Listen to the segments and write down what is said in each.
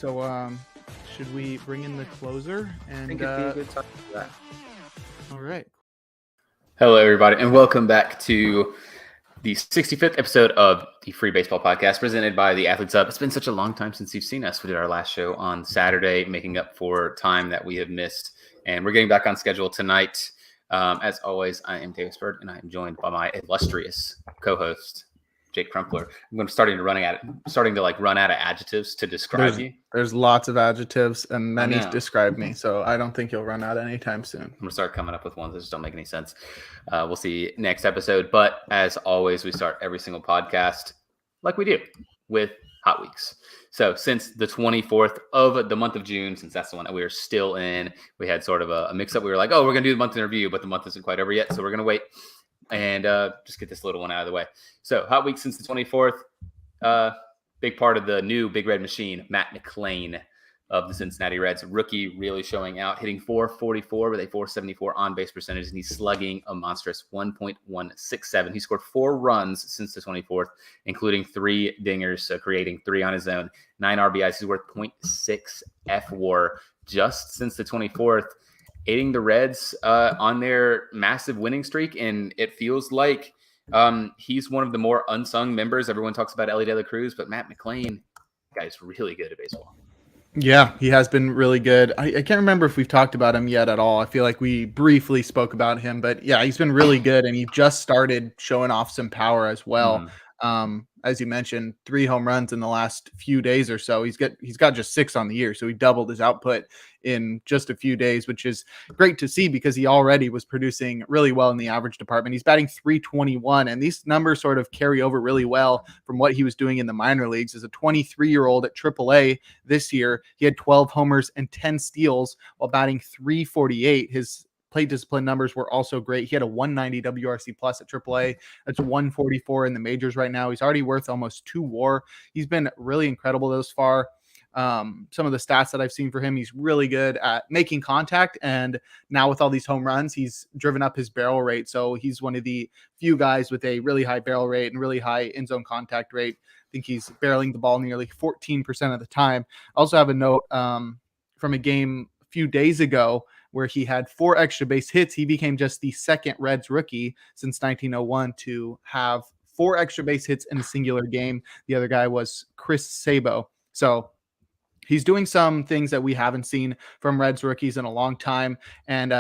So should we bring in the closer? I think it'd be a good time for that. All right. Hello, everybody, and welcome back to the 65th episode of the Free Baseball Podcast presented by the Athletes Hub. It's been such a long time since you've seen us. We did our last show on Saturday, making up for time that we have missed, and we're getting back on schedule tonight. As always, I am Davis Bird, and I am joined by my illustrious co-host, Jake Crumpler. I'm starting to run out of adjectives to describe you. There's lots of adjectives, and many describe me, so I don't think you'll run out anytime soon. I'm gonna start coming up with ones that just don't make any sense. We'll see next episode. But as always, we start every single podcast like we do with Hot Weeks. So since the 24th of the month of June, since that's the one that we are still in, we had sort of a mix-up. We were like, oh, we're gonna do the month in review, but the month isn't quite over yet, so we're gonna wait and just get this little one out of the way. So Hot Week since the 24th, big part of the new Big Red Machine, Matt McLain of the Cincinnati Reds. Rookie really showing out, hitting .444 with a .474 on-base percentage, and he's slugging a monstrous 1.167. He scored 4 runs since the 24th, including 3 dingers, so creating 3 on his own, 9 RBIs. He's worth .6 FWAR just since the 24th. Aiding the Reds on their massive winning streak, and it feels like he's one of the more unsung members. Everyone talks about Ellie De La Cruz, but Matt McLain, guy's really good at baseball. Yeah, he has been really good. I can't remember if we've talked about him yet at all. I feel like we briefly spoke about him, but yeah, he's been really good, and he just started showing off some power as well. As you mentioned, 3 home runs in the last few days or so. He's got just 6 on the year, so he doubled his output in just a few days, which is great to see because he already was producing really well in the average department. He's batting .321, and these numbers sort of carry over really well from what he was doing in the minor leagues. As a 23-year-old at AAA this year, he had 12 homers and 10 steals while batting .348. His plate discipline numbers were also great. He had a 190 WRC plus at AAA. That's 144 in the majors right now. He's already worth almost 2 WAR. He's been really incredible thus far. Some of the stats that I've seen for him, he's really good at making contact. And now with all these home runs, he's driven up his barrel rate. So he's one of the few guys with a really high barrel rate and really high in zone contact rate. I think he's barreling the ball nearly 14% of the time. I also have a note from a game a few days ago where he had 4 extra base hits. He became just the second Reds rookie since 1901 to have 4 extra base hits in a singular game. The other guy was Chris Sabo. So he's doing some things that we haven't seen from Reds rookies in a long time. And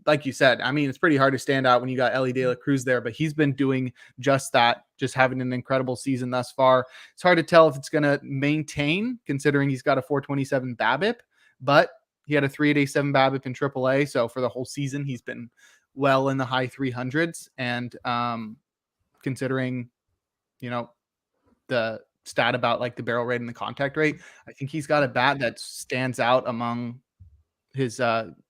like you said, I mean, it's pretty hard to stand out when you got Ellie De La Cruz there, but he's been doing just that, just having an incredible season thus far. It's hard to tell if it's going to maintain considering he's got a .427 BABIP, but he had a .387 BABIP in AAA, so for the whole season, he's been well in the high 300s. And considering, the stat about like the barrel rate and the contact rate, I think he's got a bat that stands out among his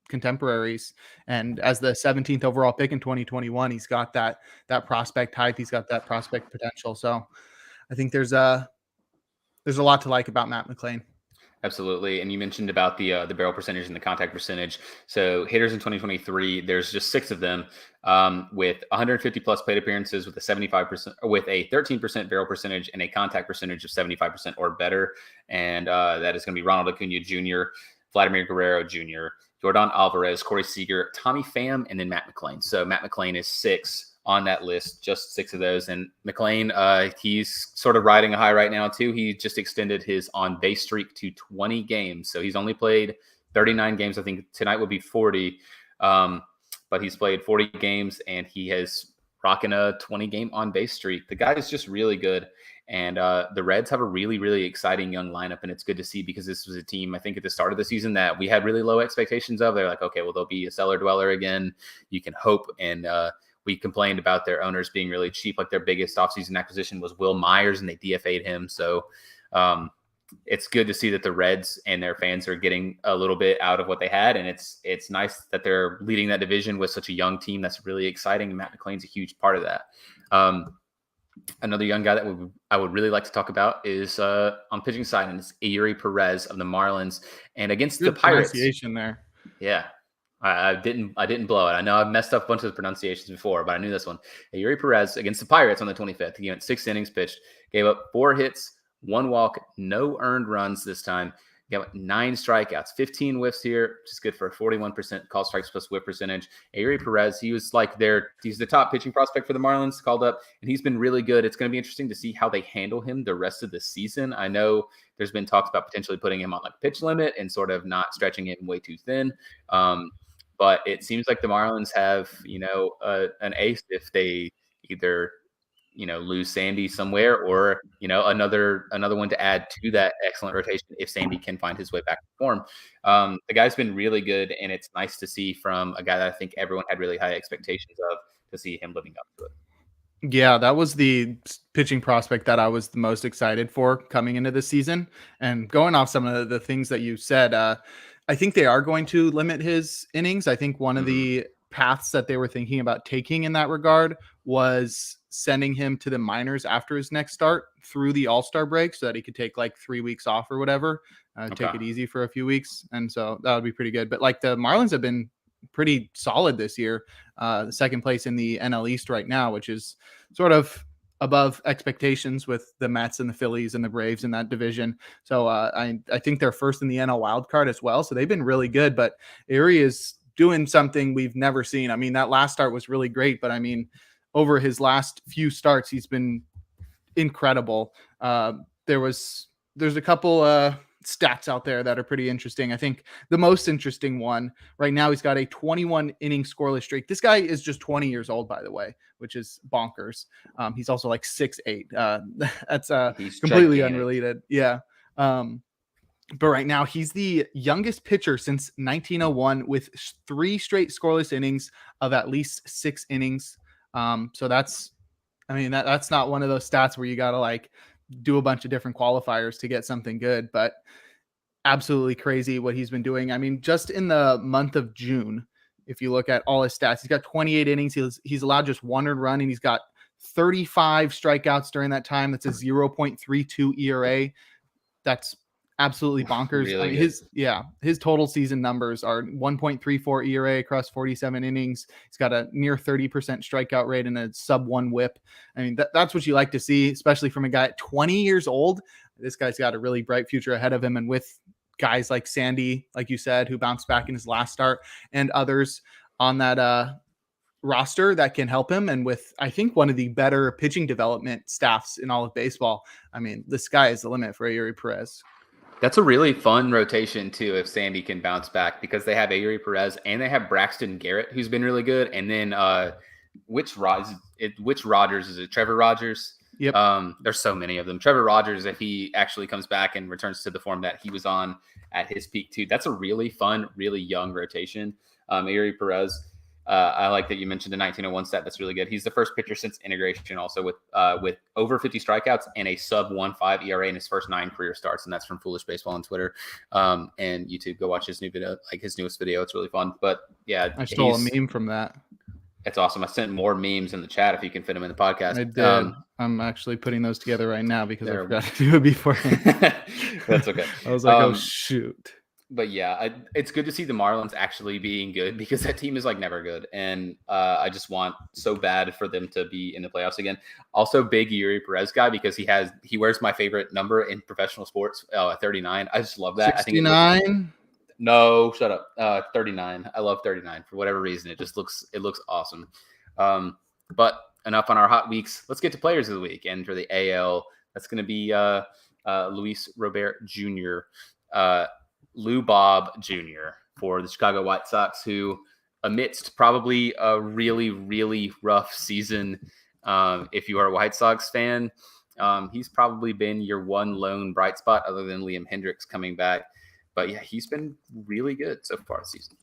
contemporaries. And as the 17th overall pick in 2021, he's got that prospect hype. He's got that prospect potential. So I think there's a lot to like about Matt McLain. Absolutely. And you mentioned about the barrel percentage and the contact percentage. So hitters in 2023, there's just 6 of them with 150 plus plate appearances with a 75%, with a 13% barrel percentage and a contact percentage of 75% or better. And that is going to be Ronald Acuna Jr., Vladimir Guerrero Jr., Jordan Alvarez, Corey Seager, Tommy Pham, and then Matt McLain. So Matt McLain is 6 on that list, just 6 of those. And McLain, he's sort of riding a high right now too. He just extended his on-base streak to 20 games. So he's only played 39 games. I think tonight would be 40. But he's played 40 games and he has rocking a 20-game on-base streak. The guy is just really good. And the Reds have a really, really exciting young lineup. And it's good to see because this was a team, I think at the start of the season that we had really low expectations of. They're like, okay, well, they'll be a cellar dweller again. You can hope. And we complained about their owners being really cheap. Like their biggest offseason acquisition was Will Myers, and they DFA'd him. So it's good to see that the Reds and their fans are getting a little bit out of what they had. And it's nice that they're leading that division with such a young team. That's really exciting. And Matt McLain's a huge part of that. Another young guy that I would really like to talk about is on pitching side, and it's Eury Perez of the Marlins. And against the Pirates. Pronunciation there. Yeah. I didn't blow it. I know I've messed up a bunch of the pronunciations before, but I knew this one. Eury Perez against the Pirates on the 25th. He went 6 innings pitched, gave up 4 hits, 1 walk, no earned runs this time. He got 9 strikeouts, 15 whiffs here, which is good for a 41% call strikes plus whiff percentage. Eury Perez, he's the top pitching prospect for the Marlins, called up, and he's been really good. It's going to be interesting to see how they handle him the rest of the season. I know there's been talks about potentially putting him on like pitch limit and sort of not stretching him way too thin. But it seems like the Marlins have, an ace if they either lose Sandy somewhere, or another one to add to that excellent rotation if Sandy can find his way back to form. The guy's been really good, and it's nice to see from a guy that I think everyone had really high expectations of, to see him living up to it. Yeah, that was the pitching prospect that I was the most excited for coming into the season. And going off some of the things that you said, I think they are going to limit his innings. I think one of the paths that they were thinking about taking in that regard was sending him to the minors after his next start through the All-Star break so that he could take like 3 weeks off or whatever, take it easy for a few weeks. And so that would be pretty good. But like the Marlins have been pretty solid this year. Second place in the NL East right now, which is sort of above expectations with the Mets and the Phillies and the Braves in that division. So I think they're first in the NL wild card as well. So they've been really good, but Erie is doing something we've never seen. I mean, that last start was really great, but I mean, over his last few starts, he's been incredible. There's a couple stats out there that are pretty interesting. I think the most interesting one right now, he's got a 21 inning scoreless streak. This guy is just 20 years old, by the way, which is bonkers. He's also like 6'8". That's he's completely gigantic. unrelated. Yeah. But right now he's the youngest pitcher since 1901 with 3 straight scoreless innings of at least 6 innings. So that's not one of those stats where you got to like do a bunch of different qualifiers to get something good, but absolutely crazy what he's been doing. I mean, just in the month of June, if you look at all his stats, he's got 28 innings. He's allowed just 1 earned run, and he's got 35 strikeouts during that time. That's a 0.32 ERA. That's absolutely bonkers. Really I mean, his total season numbers are 1.34 ERA across 47 innings. He's got a near 30% strikeout rate and a sub 1 whip. I mean, that's what you like to see, especially from a guy at 20 years old. This guy's got a really bright future ahead of him. And with guys like Sandy, like you said, who bounced back in his last start, and others on that roster that can help him, and with I think one of the better pitching development staffs in all of baseball, I mean, the sky is the limit for Eury Perez. That's a really fun rotation too if Sandy can bounce back, because they have Eury Perez and they have Braxton Garrett, who's been really good, and then which Rogers is it? Trevor Rogers. Yep. There's so many of them. Trevor Rogers, if he actually comes back and returns to the form that he was on at his peak too, that's a really fun, really young rotation. Eury Perez. I like that you mentioned the 1901 stat. That's really good. He's the first pitcher since integration, also with over 50 strikeouts and a sub 1.5 ERA in his first 9 career starts, and that's from Foolish Baseball on Twitter and YouTube. Go watch his new video, like his newest video. It's really fun. But yeah, I stole a meme from that. It's awesome. I sent more memes in the chat if you can fit them in the podcast. I did. I'm actually putting those together right now because I forgot to do it before. That's okay. I was like, oh shoot. But yeah, it's good to see the Marlins actually being good, because that team is like never good. And I just want so bad for them to be in the playoffs again. Also, big Eury Perez guy, because he wears my favorite number in professional sports, 39. I just love that. 69? No, shut up. 39. I love 39 for whatever reason. It looks awesome. But enough on our hot weeks. Let's get to players of the week. And for the AL, that's going to be Luis Robert Jr., Lou Bob Jr. for the Chicago White Sox, who, amidst probably a really, really rough season, if you are a White Sox fan, he's probably been your one lone bright spot other than Liam Hendricks coming back. But yeah, he's been really good so far this season.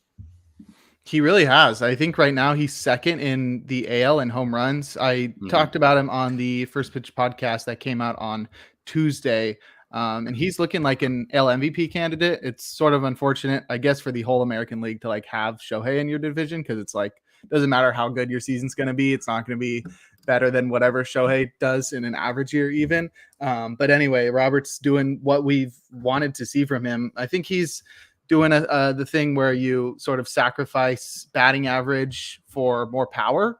He really has. I think right now he's second in the AL in home runs. I talked about him on the First Pitch podcast that came out on Tuesday. And he's looking like an AL MVP candidate. It's sort of unfortunate, I guess, for the whole American League to like have Shohei in your division, because it's like, it doesn't matter how good your season's going to be. It's not going to be better than whatever Shohei does in an average year even. But anyway, Robert's doing what we've wanted to see from him. I think he's doing the thing where you sort of sacrifice batting average for more power.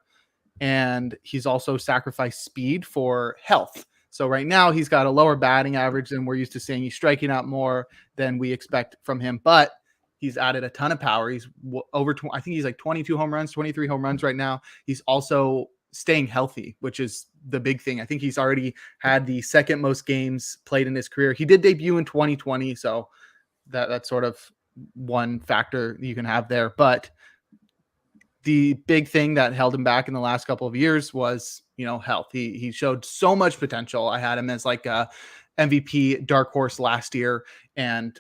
And he's also sacrificed speed for health. So right now he's got a lower batting average than we're used to seeing. He's striking out more than we expect from him, but he's added a ton of power. He's over, I think he's like 22 home runs, 23 home runs right now. He's also staying healthy, which is the big thing. I think he's already had the second most games played in his career. He did debut in 2020, so that's sort of one factor you can have there. But the big thing that held him back in the last couple of years was, health. He showed so much potential. I had him as like a MVP dark horse last year, and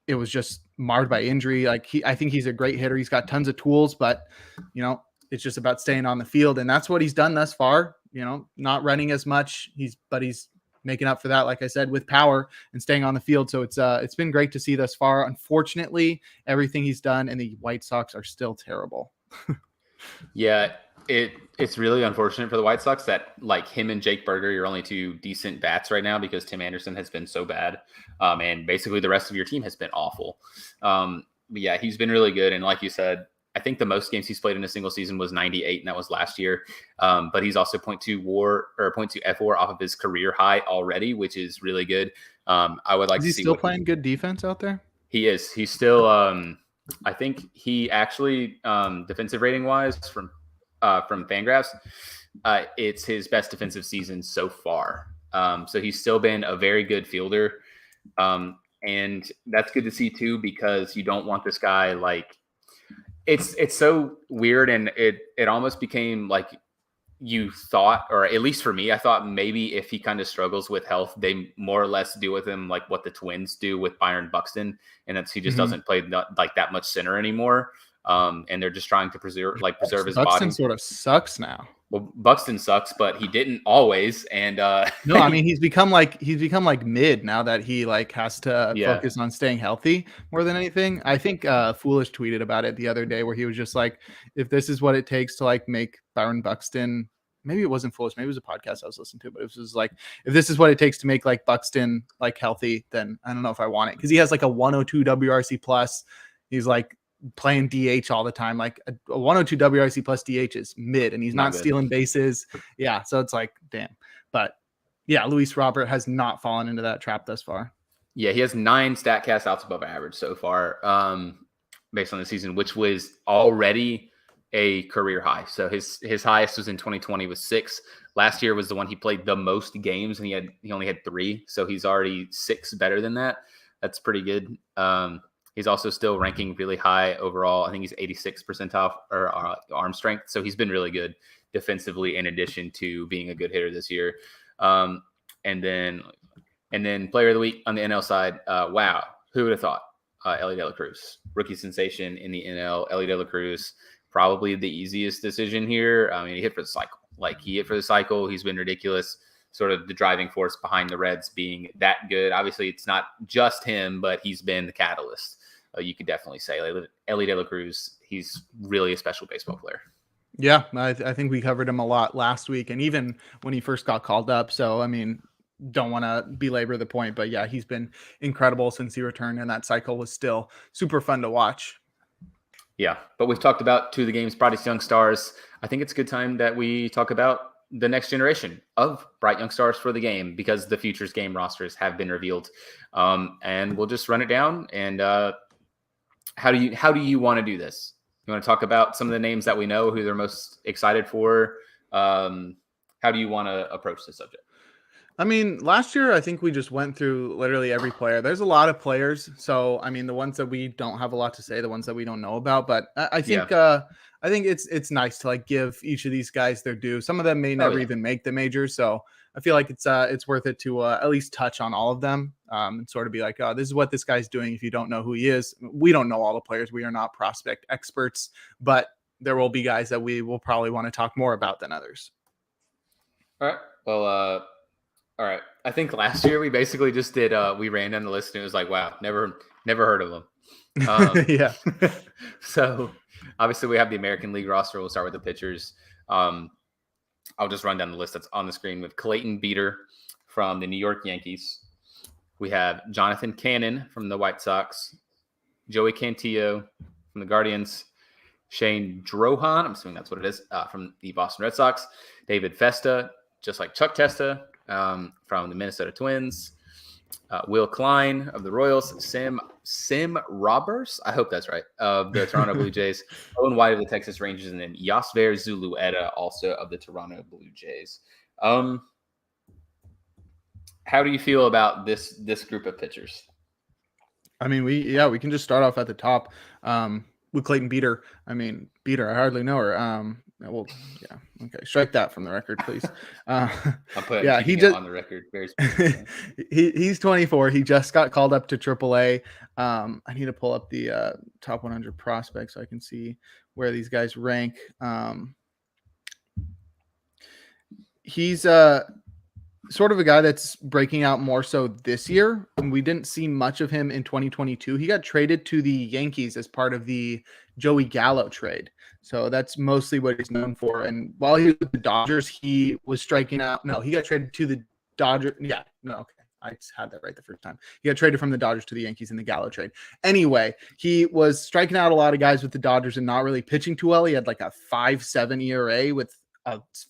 it was just marred by injury. Like I think he's a great hitter. He's got tons of tools, but it's just about staying on the field, and that's what he's done thus far. Not running as much. He's making up for that, like I said, with power and staying on the field. So it's been great to see thus far. Unfortunately, everything he's done, and the White Sox are still terrible. Yeah, it's really unfortunate for the White Sox that like him and Jake Berger, you're only two decent bats right now because Tim Anderson has been so bad, and basically the rest of your team has been awful. But yeah, he's been really good, and like you said, I think the most games he's played in a single season was 98, and that was last year. But he's also 0.2 WAR or 0.2 FWAR off of his career high already, which is really good. I would like to see. Is he still playing good defense out there? He is. He's still. I think he actually defensive rating wise from Fangraphs, it's his best defensive season so far. So he's still been a very good fielder, and that's good to see too because you don't want this guy like. It's so weird, and it almost became like you thought, or at least for me, I thought maybe if he kind of struggles with health, they more or less do with him like what the Twins do with Byron Buxton, and that's he just doesn't play like that much center anymore. And they're just trying to preserve his body. Buxton sort of sucks now. Well, Buxton sucks, but he didn't always. And no, I mean he's become like mid now that he like has to focus on staying healthy more than anything. I think Foolish tweeted about it the other day where he was just like, if this is what it takes to like make Byron Buxton, maybe it wasn't Foolish, maybe it was a podcast I was listening to, but it was like, if this is what it takes to make like Buxton like healthy, then I don't know if I want it, because he has like a 102 WRC plus. He's like playing DH all the time, like a 102 WRC plus DH is mid, and he's not stealing bases. Yeah, so it's like, damn. But yeah, Luis Robert has not fallen into that trap thus far. Yeah, he has 9 StatCast outs above average so far, based on the season, which was already a career high. So his highest was in 2020 with 6. Last year was the one he played the most games, and he only had 3. So he's already 6 better than that. That's pretty good. He's also still ranking really high overall. I think he's 86th percentile or arm strength. So he's been really good defensively in addition to being a good hitter this year. And then player of the week on the NL side. Wow. Who would have thought? Elly De La Cruz, rookie sensation in the NL. Elly De La Cruz, probably the easiest decision here. I mean, he hit for the cycle. He's been ridiculous. Sort of the driving force behind the Reds being that good. Obviously, it's not just him, but he's been the catalyst. You could definitely say Elly De La Cruz, he's really a special baseball player. Yeah, I think we covered him a lot last week, and even when he first got called up. So, I mean, don't want to belabor the point, but yeah, he's been incredible since he returned, and that cycle was still super fun to watch. Yeah, but we've talked about 2 of the game's brightest young stars. I think it's a good time that we talk about the next generation of bright young stars for the game, because the Futures game rosters have been revealed. And we'll just run it down. And how do you want to do this? You want to talk about some of the names that we know who they're most excited for? How do you want to approach this subject? I mean, last year, I think we just went through literally every player. There's a lot of players. So, I mean, the ones that we don't have a lot to say, the ones that we don't know about, but I think, I think it's nice to like give each of these guys their due. Some of them may never even make the majors. So I feel like it's worth it to at least touch on all of them, and sort of be like, oh, this is what this guy's doing. If you don't know who he is, we don't know all the players. We are not prospect experts, but there will be guys that we will probably want to talk more about than others. All right. Well, all right. I think last year we basically just did, we ran down the list and it was like, wow, never heard of them. Yeah. So obviously we have the American League roster. We'll start with the pitchers. I'll just run down the list that's on the screen with Clayton Beeter from the New York Yankees. We have Jonathan Cannon from the White Sox, Joey Cantillo from the Guardians, Shane Drohan, I'm assuming that's what it is, from the Boston Red Sox, David Festa, just like Chuck Testa, from the Minnesota Twins. Will Klein of the Royals, Sim Roberts, I hope that's right, of the Toronto Blue Jays, Owen White of the Texas Rangers, and then Yosver Zulueta, also of the Toronto Blue Jays. How do you feel about this group of pitchers? I mean, we can just start off at the top with Clayton Beater. I mean, Beater, I hardly know her. Well, yeah, okay, strike that from the record, please. I'm yeah, keeping it on the record very he's 24. He just got called up to AAA. I need to pull up the top 100 prospects so I can see where these guys rank. He's sort of a guy that's breaking out more so this year. And we didn't see much of him in 2022. He got traded to the Yankees as part of the Joey Gallo trade. So that's mostly what he's known for. And while he was with the Dodgers, he was striking out. No, he got traded to the Dodgers. Yeah, no, okay. I had that right the first time. He got traded from the Dodgers to the Yankees in the Gallo trade. Anyway, he was striking out a lot of guys with the Dodgers and not really pitching too well. He had like a 5.7 ERA with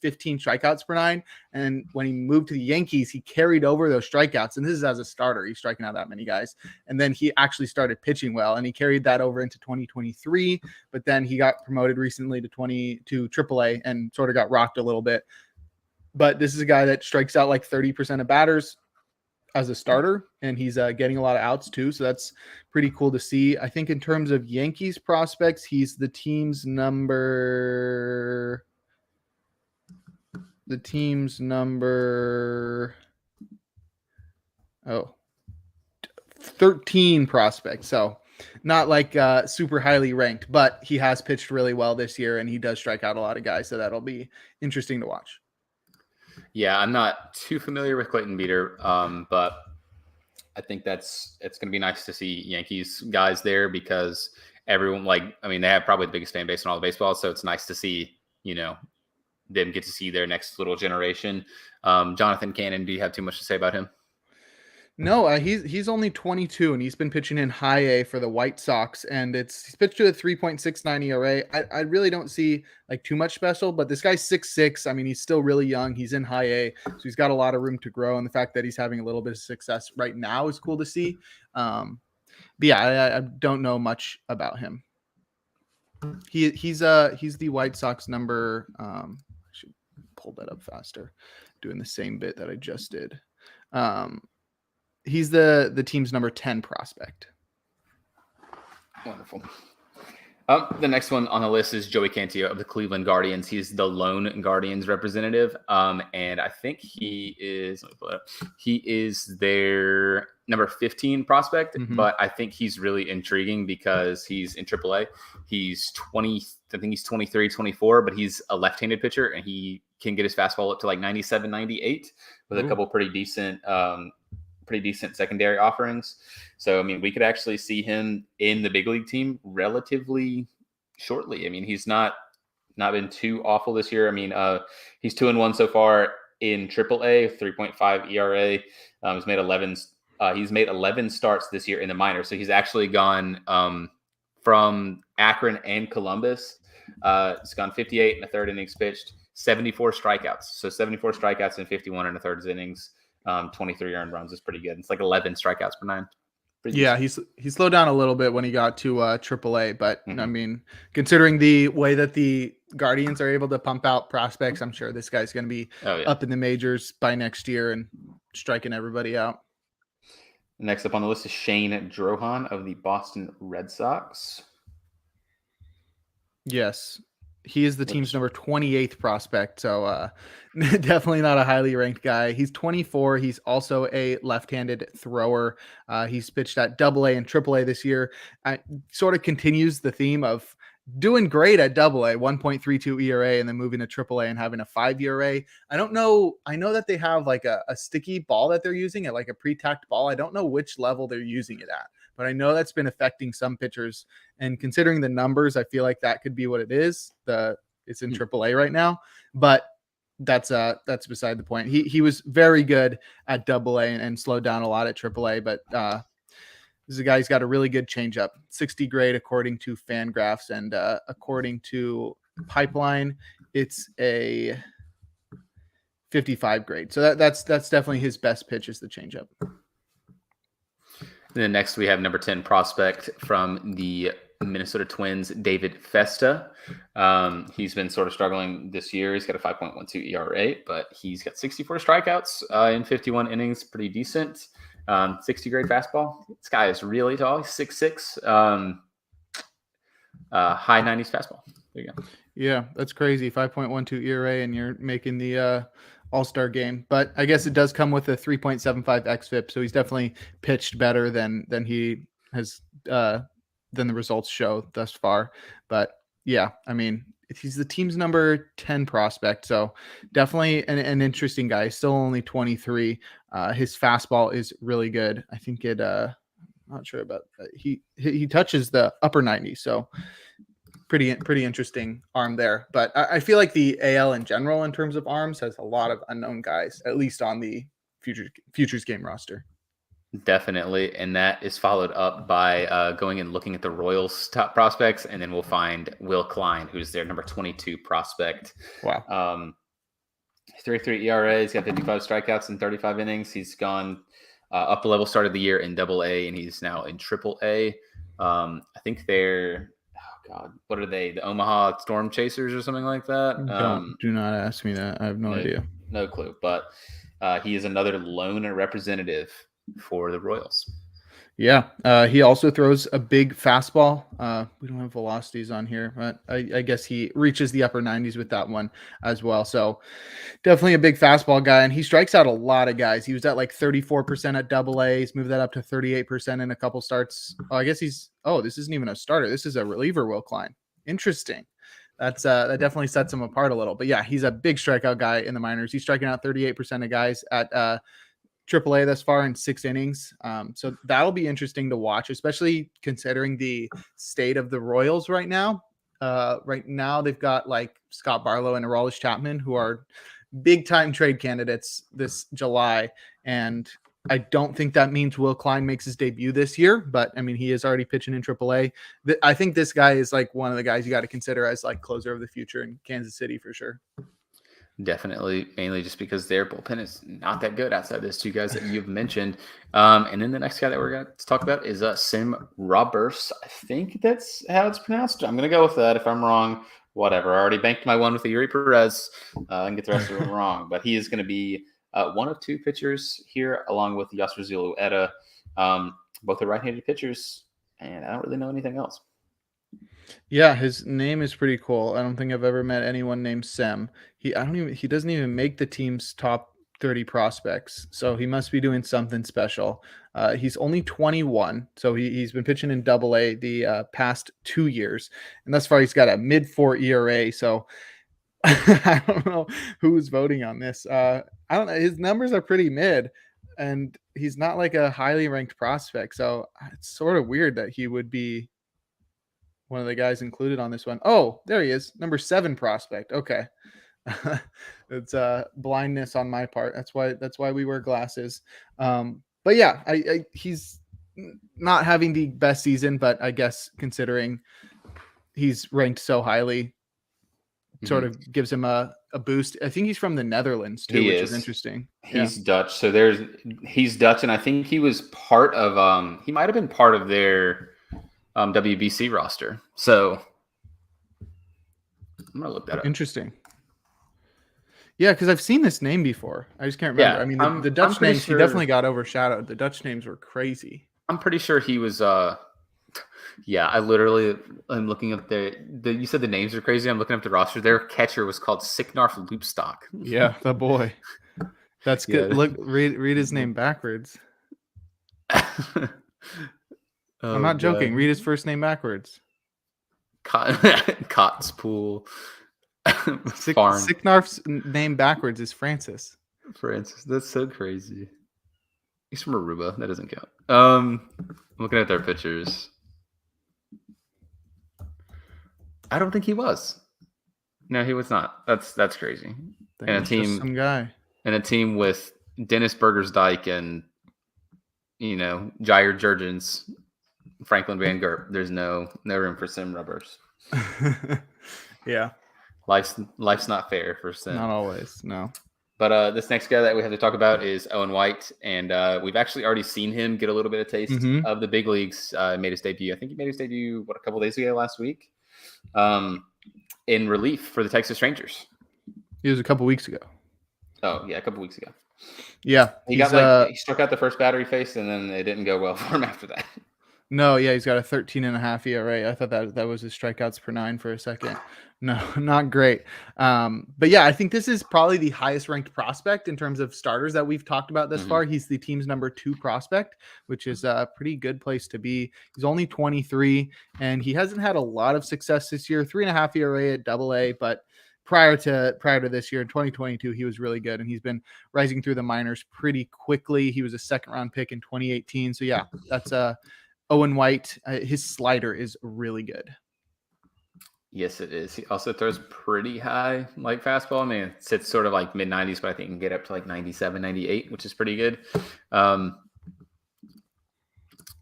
15 strikeouts per 9. And when he moved to the Yankees, he carried over those strikeouts. And this is as a starter. He's striking out that many guys. And then he actually started pitching well. And he carried that over into 2023. But then he got promoted recently to AAA and sort of got rocked a little bit. But this is a guy that strikes out like 30% of batters as a starter. And he's getting a lot of outs too. So that's pretty cool to see. I think in terms of Yankees prospects, he's the team's number 13 prospect. So not like super highly ranked, but he has pitched really well this year and he does strike out a lot of guys. So that'll be interesting to watch. Yeah, I'm not too familiar with Clayton Beater, but I think it's going to be nice to see Yankees guys there because everyone they have probably the biggest fan base in all of baseball. So it's nice to see, them get to see their next little generation. Jonathan Cannon, do you have too much to say about him? No, he's only 22 and he's been pitching in high A for the White Sox and he's pitched to a 3.69 ERA. I really don't see like too much special, but this guy's 6'6". I mean, he's still really young. He's in high A, so he's got a lot of room to grow. And the fact that he's having a little bit of success right now is cool to see. But yeah, I don't know much about him. He's the White Sox number. I should pull that up faster, doing the same bit that I just did. He's the team's number 10 prospect. Wonderful. The next one on the list is Joey Cantillo of the Cleveland Guardians. He's the lone Guardians representative. And I think he is their number 15 prospect, but I think he's really intriguing because he's in AAA. He's 20, I think he's 23, 24, but he's a left-handed pitcher and he can get his fastball up to like 97, 98 with a couple pretty decent secondary offerings. So, I mean, we could actually see him in the big league team relatively shortly. I mean, he's not been too awful this year. I mean, he's 2-1 so far in AAA, 3.5 ERA. He's made 11 starts this year in the minors. So he's actually gone from Akron and Columbus. He's gone 58 in the third innings pitched, 74 strikeouts. So 74 strikeouts and 51 in the third innings. 23 earned runs is pretty good. It's like 11 strikeouts per 9. Yeah, he slowed down a little bit when he got to AAA, but I mean, considering the way that the Guardians are able to pump out prospects, I'm sure this guy's going to be up in the majors by next year and striking everybody out. Next up on the list is Shane Drohan of the Boston Red Sox. Yes. He is the team's number 28th prospect, so definitely not a highly ranked guy. He's 24. He's also a left-handed thrower. He's pitched at AA and AAA this year. Sort of continues the theme of doing great at AA, 1.32 ERA, and then moving to AAA and having a 5 ERA. I don't know. I know that they have like a sticky ball that they're using at like a pre-tacked ball. I don't know which level they're using it at, but I know that's been affecting some pitchers. And considering the numbers, I feel like that could be what it is. It's in AAA right now, but that's beside the point. He was very good at AA and slowed down a lot at AAA, but this is a guy who's got a really good changeup, 60 grade according to Fangraphs, and according to Pipeline, it's a 55 grade. So that's definitely his best pitch is the changeup. And then next we have number 10 prospect from the Minnesota Twins, David Festa. He's been sort of struggling this year. He's got a 5.12 ERA, but he's got 64 strikeouts in 51 innings. Pretty decent. 60 grade fastball. This guy is really tall. He's 6'6". High 90s fastball. There you go. Yeah, that's crazy. 5.12 ERA, and you're making the All-Star game. But I guess it does come with a 3.75 xFIP, so he's definitely pitched better than he has than the results show thus far. But yeah, I mean, he's the team's number 10 prospect, so definitely an interesting guy. He's still only 23. His fastball is really good. I think it. I'm not sure about he touches the upper 90, so pretty interesting arm there. But I feel like the AL in general, in terms of arms, has a lot of unknown guys, at least on the futures game roster. Definitely, and that is followed up by going and looking at the Royals' top prospects, and then we'll find Will Klein, who's their number 22 prospect. Wow. 3.3 ERA. He's got 55 strikeouts in 35 innings. He's gone up a level, started the year in Double-A, and he's now in Triple-A. I think they're, oh God, what are they? The Omaha Storm Chasers or something like that? Do not ask me that. I have no idea. No clue. But he is another lone representative for the Royals. Yeah, he also throws a big fastball. We don't have velocities on here, but I guess he reaches the upper 90s with that one as well. So definitely a big fastball guy, and he strikes out a lot of guys. He was at like 34% at Double-A. He's moved that up to 38% in a couple starts. Oh, I guess this isn't even a starter. This is a reliever, Will Klein. Interesting. That definitely sets him apart a little. But yeah, he's a big strikeout guy in the minors. He's striking out 38% of guys at Triple-A thus far in 6 innings. So that'll be interesting to watch, especially considering the state of the Royals right now. Right now, they've got like Scott Barlow and Aroldis Chapman, who are big time trade candidates this July. And I don't think that means Will Klein makes his debut this year, but I mean, he is already pitching in Triple-A. I think this guy is like one of the guys you got to consider as like closer of the future in Kansas City for sure. Definitely, mainly just because their bullpen is not that good outside those two guys that you've mentioned. And then the next guy that we're going to talk about is Sim Roberts. I think that's how it's pronounced. I'm going to go with that. If I'm wrong, whatever. I already banked my one with the Yuri Perez and get the rest of them wrong. But he is going to be one of 2 pitchers here, along with Yasser Zulueta. Both are right-handed pitchers, and I don't really know anything else. Yeah, his name is pretty cool. I don't think I've ever met anyone named Sem. He doesn't even make the team's top 30 prospects. So he must be doing something special. He's only 21. So he's been pitching in Double-A the past 2 years. And thus far he's got a mid-4 ERA. So I don't know who's voting on this. I don't know. His numbers are pretty mid, and he's not like a highly ranked prospect. So it's sort of weird that he would be one of the guys included on this one. Oh, there he is. Number 7 prospect. Okay. It's blindness on my part. That's why we wear glasses. But yeah, he's not having the best season, but I guess considering he's ranked so highly, sort of gives him a boost. I think he's from the Netherlands too, which is interesting. He's Dutch. So he's Dutch, and I think he was part of he might have been part of their WBC roster. So I'm gonna look that up. Interesting. Yeah, because I've seen this name before. I just can't remember. Yeah, I mean, the Dutch names, he definitely got overshadowed. The Dutch names were crazy. I'm pretty sure he was. Yeah, I'm looking up you said the names are crazy. I'm looking up the roster. Their catcher was called Sicknarf Loopstock. Yeah, the boy. That's good. Yeah. Look, read his name backwards. I'm not joking. Read his first name backwards. Cotspool. Sicknarf's name backwards is Francis. Francis. That's so crazy. He's from Aruba. That doesn't count. I'm looking at their pictures. I don't think he was. No, he was not. That's crazy. And a team, some guy. And a team with Dennis Bergersdijk and Jair Jurgens, Franklin Van Gert. There's no room for Sim Roberts. Yeah. Life's not fair for Sim. Not always, no. But this next guy that we have to talk about is Owen White, and we've actually already seen him get a little bit of taste Mm-hmm. of the big leagues. Made his debut. I think he made his debut a couple days ago, last week, um, in relief for the Texas Rangers. He was a couple weeks ago. Oh yeah, a couple weeks ago. Yeah, He struck out the first batter he faced, and then it didn't go well for him after that. No, yeah, he's got a 13.5 ERA. I thought that was his strikeouts per nine for a second. No, not great. But yeah, I think this is probably the highest ranked prospect in terms of starters that we've talked about this far. He's the team's number 2 prospect, which is a pretty good place to be. He's only 23, and he hasn't had a lot of success this year. 3.5 ERA at AA, but prior to this year in 2022, he was really good, and he's been rising through the minors pretty quickly. He was a second round pick in 2018. So yeah, that's Owen White, his slider is really good. Yes, it is. He also throws pretty high like fastball. I mean, it sits sort of like mid 90s, but I think he can get up to like 97, 98, which is pretty good. Not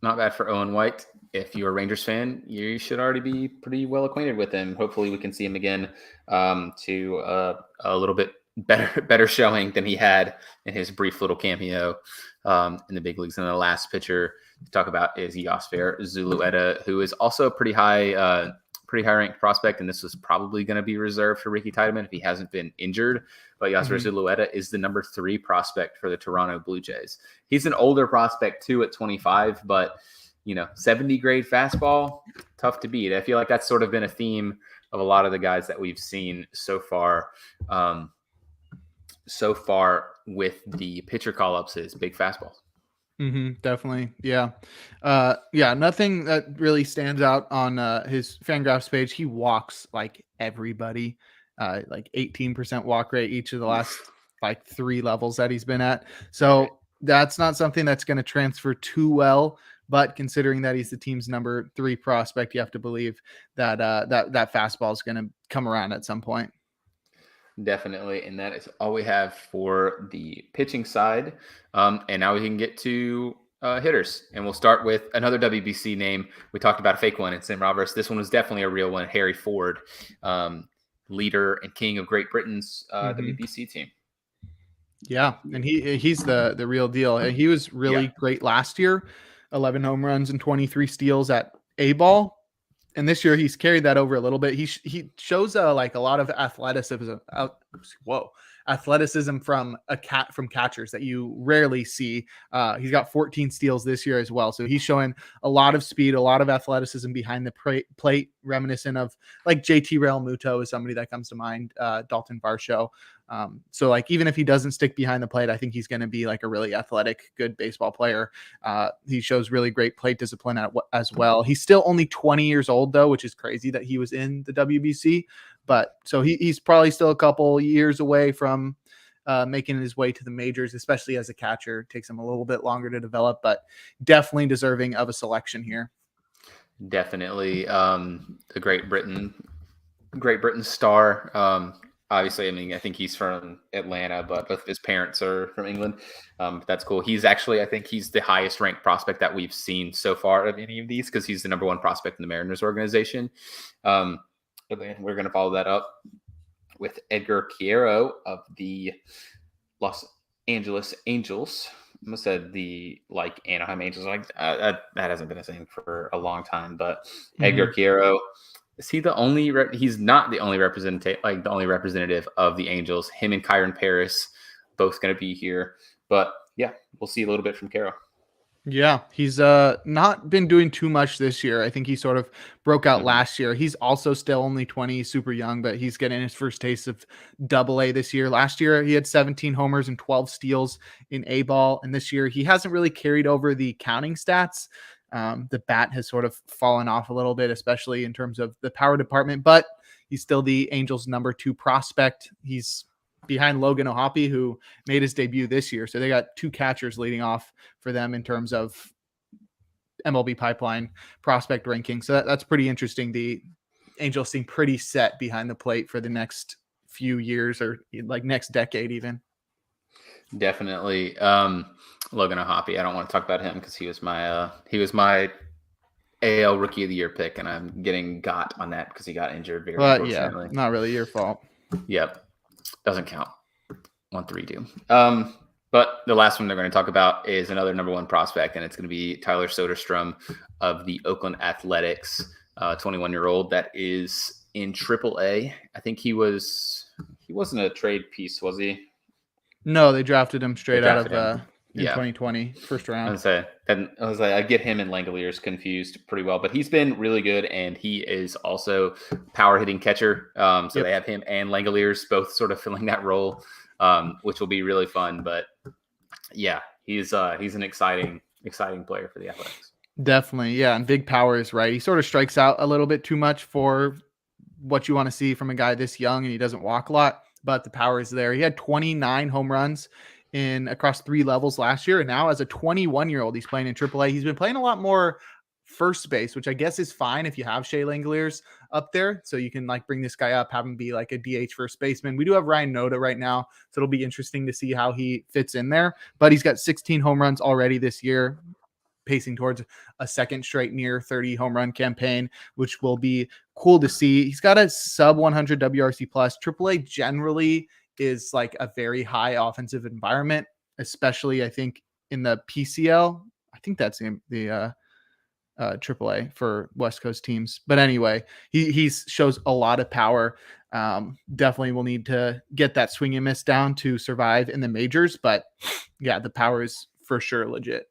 bad for Owen White. If you're a Rangers fan, you should already be pretty well acquainted with him. Hopefully we can see him again to a little bit better showing than he had in his brief little cameo in the big leagues. And the last pitcher to talk about is Yosfer Zulueta, who is also a pretty high ranked prospect, and this was probably going to be reserved for Ricky Tiedemann if he hasn't been injured. But Yosfer Zulueta is the number 3 prospect for the Toronto Blue Jays. He's an older prospect too at 25, but 70 grade fastball, tough to beat. I feel like that's sort of been a theme of a lot of the guys that we've seen so far. With the pitcher call-ups is big fastballs. Definitely. Yeah. Nothing that really stands out on his Fangraphs page. He walks like everybody, like 18% walk rate each of the last like 3 levels that he's been at. So that's not something that's going to transfer too well. But considering that he's the team's number 3 prospect, you have to believe that that fastball is going to come around at some point. Definitely. And that is all we have for the pitching side. And now we can get to hitters. And we'll start with another WBC name. We talked about a fake one. It's Sam Roberts. This one was definitely a real one. Harry Ford, leader and king of Great Britain's WBC team. Yeah, and he's the real deal. And he was really great last year. 11 home runs and 23 steals at A-ball. And this year he's carried that over a little bit. He shows like a lot of athleticism. Athleticism from catchers that you rarely see. He's got 14 steals this year as well. So he's showing a lot of speed, a lot of athleticism behind the plate, reminiscent of like JT Realmuto is somebody that comes to mind. Dalton Varsho. So like, even if he doesn't stick behind the plate, I think he's going to be like a really athletic, good baseball player. He shows really great plate discipline as well. He's still only 20 years old though, which is crazy that he was in the WBC, but so he's probably still a couple years away from making his way to the majors, especially as a catcher. It takes him a little bit longer to develop, but definitely deserving of a selection here. Definitely. The Great Britain star. Obviously, I mean, I think he's from Atlanta, but both of his parents are from England. That's cool. I think he's the highest ranked prospect that we've seen so far of any of these, because he's the number 1 prospect in the Mariners organization. But then we're going to follow that up with Edgar Quiero of the Los Angeles Angels. I almost said the Anaheim Angels. That hasn't been a thing for a long time, but Edgar Quiero. Is he the only? He's not the only representative of the Angels. Him and Kyron Paris both going to be here, but yeah, we'll see a little bit from Caro. Yeah, he's not been doing too much this year. I think he sort of broke out last year. He's also still only 20, super young, but he's getting his first taste of AA this year. Last year, he had 17 homers and 12 steals in A-ball, and this year he hasn't really carried over the counting stats. The bat has sort of fallen off a little bit, especially in terms of the power department, but he's still the Angels' number 2 prospect. He's behind Logan O'Hoppe, who made his debut this year. So they got 2 catchers leading off for them in terms of MLB Pipeline prospect ranking. So that's pretty interesting. The Angels seem pretty set behind the plate for the next few years, or like next decade even. Definitely. Logan O'Hoppe. I don't want to talk about him because he was my AL Rookie of the Year pick, and I'm getting got on that because he got injured very unfortunately. Yeah, not really your fault. Yep. Doesn't count. 132. But the last one they're going to talk about is another number one prospect, and it's going to be Tyler Soderstrom of the Oakland Athletics, 21-year-old that is in AAA. I think he wasn't a trade piece, was he? No, they drafted him They straight out drafted of him. in Yeah. 2020, first round. I get him and Langoliers confused pretty well, but he's been really good, and he is also power hitting catcher. So Yep. they have him and Langoliers both sort of filling that role, which will be really fun. But yeah, he's an exciting player for the Athletics. Definitely, yeah, and big power is right. He sort of strikes out a little bit too much for what you want to see from a guy this young, and he doesn't walk a lot, but the power is there. He had 29 home runs in across 3 levels last year, and now as a 21-year-old, he's playing in AAA. He's been playing a lot more first base, which I guess is fine if you have Shea Langoliers up there, so you can like bring this guy up, have him be like a DH first baseman. We do have Ryan Noda right now, so it'll be interesting to see how he fits in there. But he's got 16 home runs already this year, pacing towards a second straight near 30 home run campaign, which will be cool to see. He's got a sub 100 WRC plus. AAA generally is like a very high offensive environment, especially I think in the PCL. I think that's the AAA for West Coast teams. But anyway, he shows a lot of power. Definitely will need to get that swing and miss down to survive in the majors. But yeah, the power is for sure legit.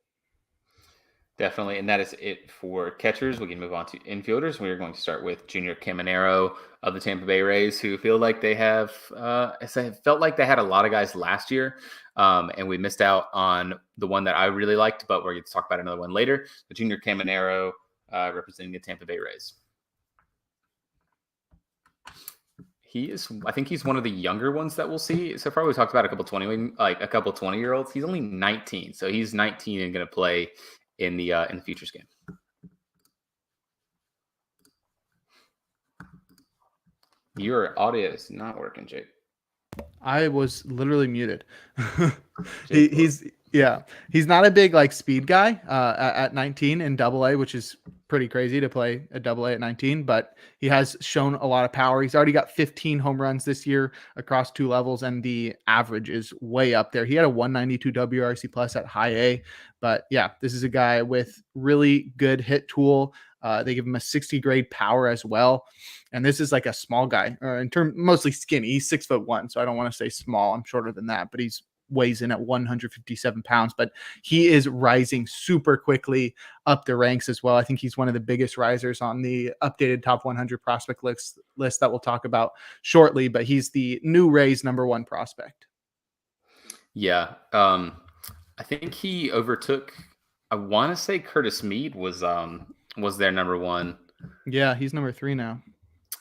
Definitely, and that is it for catchers. We can move on to infielders. We're going to start with Junior Caminero of the Tampa Bay Rays, who feel like they have, felt like they had a lot of guys last year, and we missed out on the one that I really liked, but we're going to talk about another one later. The Junior Caminero representing the Tampa Bay Rays. I think he's one of the younger ones that we'll see. So far, we talked about a couple 20-year-olds. He's only 19, so he's 19 and going to play in the futures game. Your audio is not working, Jake. I was literally muted. He's not a big like speed guy at 19 in AA, which is pretty crazy to play a AA at 19, but he has shown a lot of power. He's already got 15 home runs this year across 2 levels, and the average is way up there. He had a 192 WRC plus at high A, but yeah, this is a guy with really good hit tool. They give him a 60 grade power as well. And this is like a small guy, mostly skinny. He's 6'1", so I don't want to say small. I'm shorter than that, but he's weighs in at 157 pounds. But he is rising super quickly up the ranks as well. I think he's one of the biggest risers on the updated top 100 prospect list that we'll talk about shortly. But he's the new Rays #1 prospect. Yeah, I think he overtook. I want to say Curtis Mead was their #1. Yeah, he's #3 now.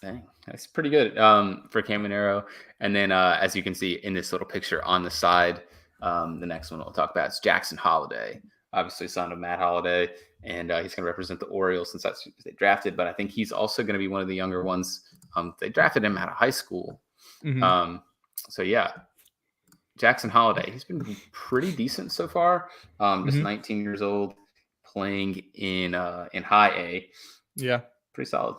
Dang, that's pretty good for Caminero. And then as you can see in this little picture on the side, the next one we'll talk about is Jackson Holliday, obviously son of Matt Holliday, and he's going to represent the Orioles since that's who they drafted. But I think he's also going to be one of the younger ones. They drafted him out of high school. Mm-hmm. So yeah, Jackson Holliday, he's been pretty decent so far. Just 19 years old, playing in high A. Yeah, pretty solid.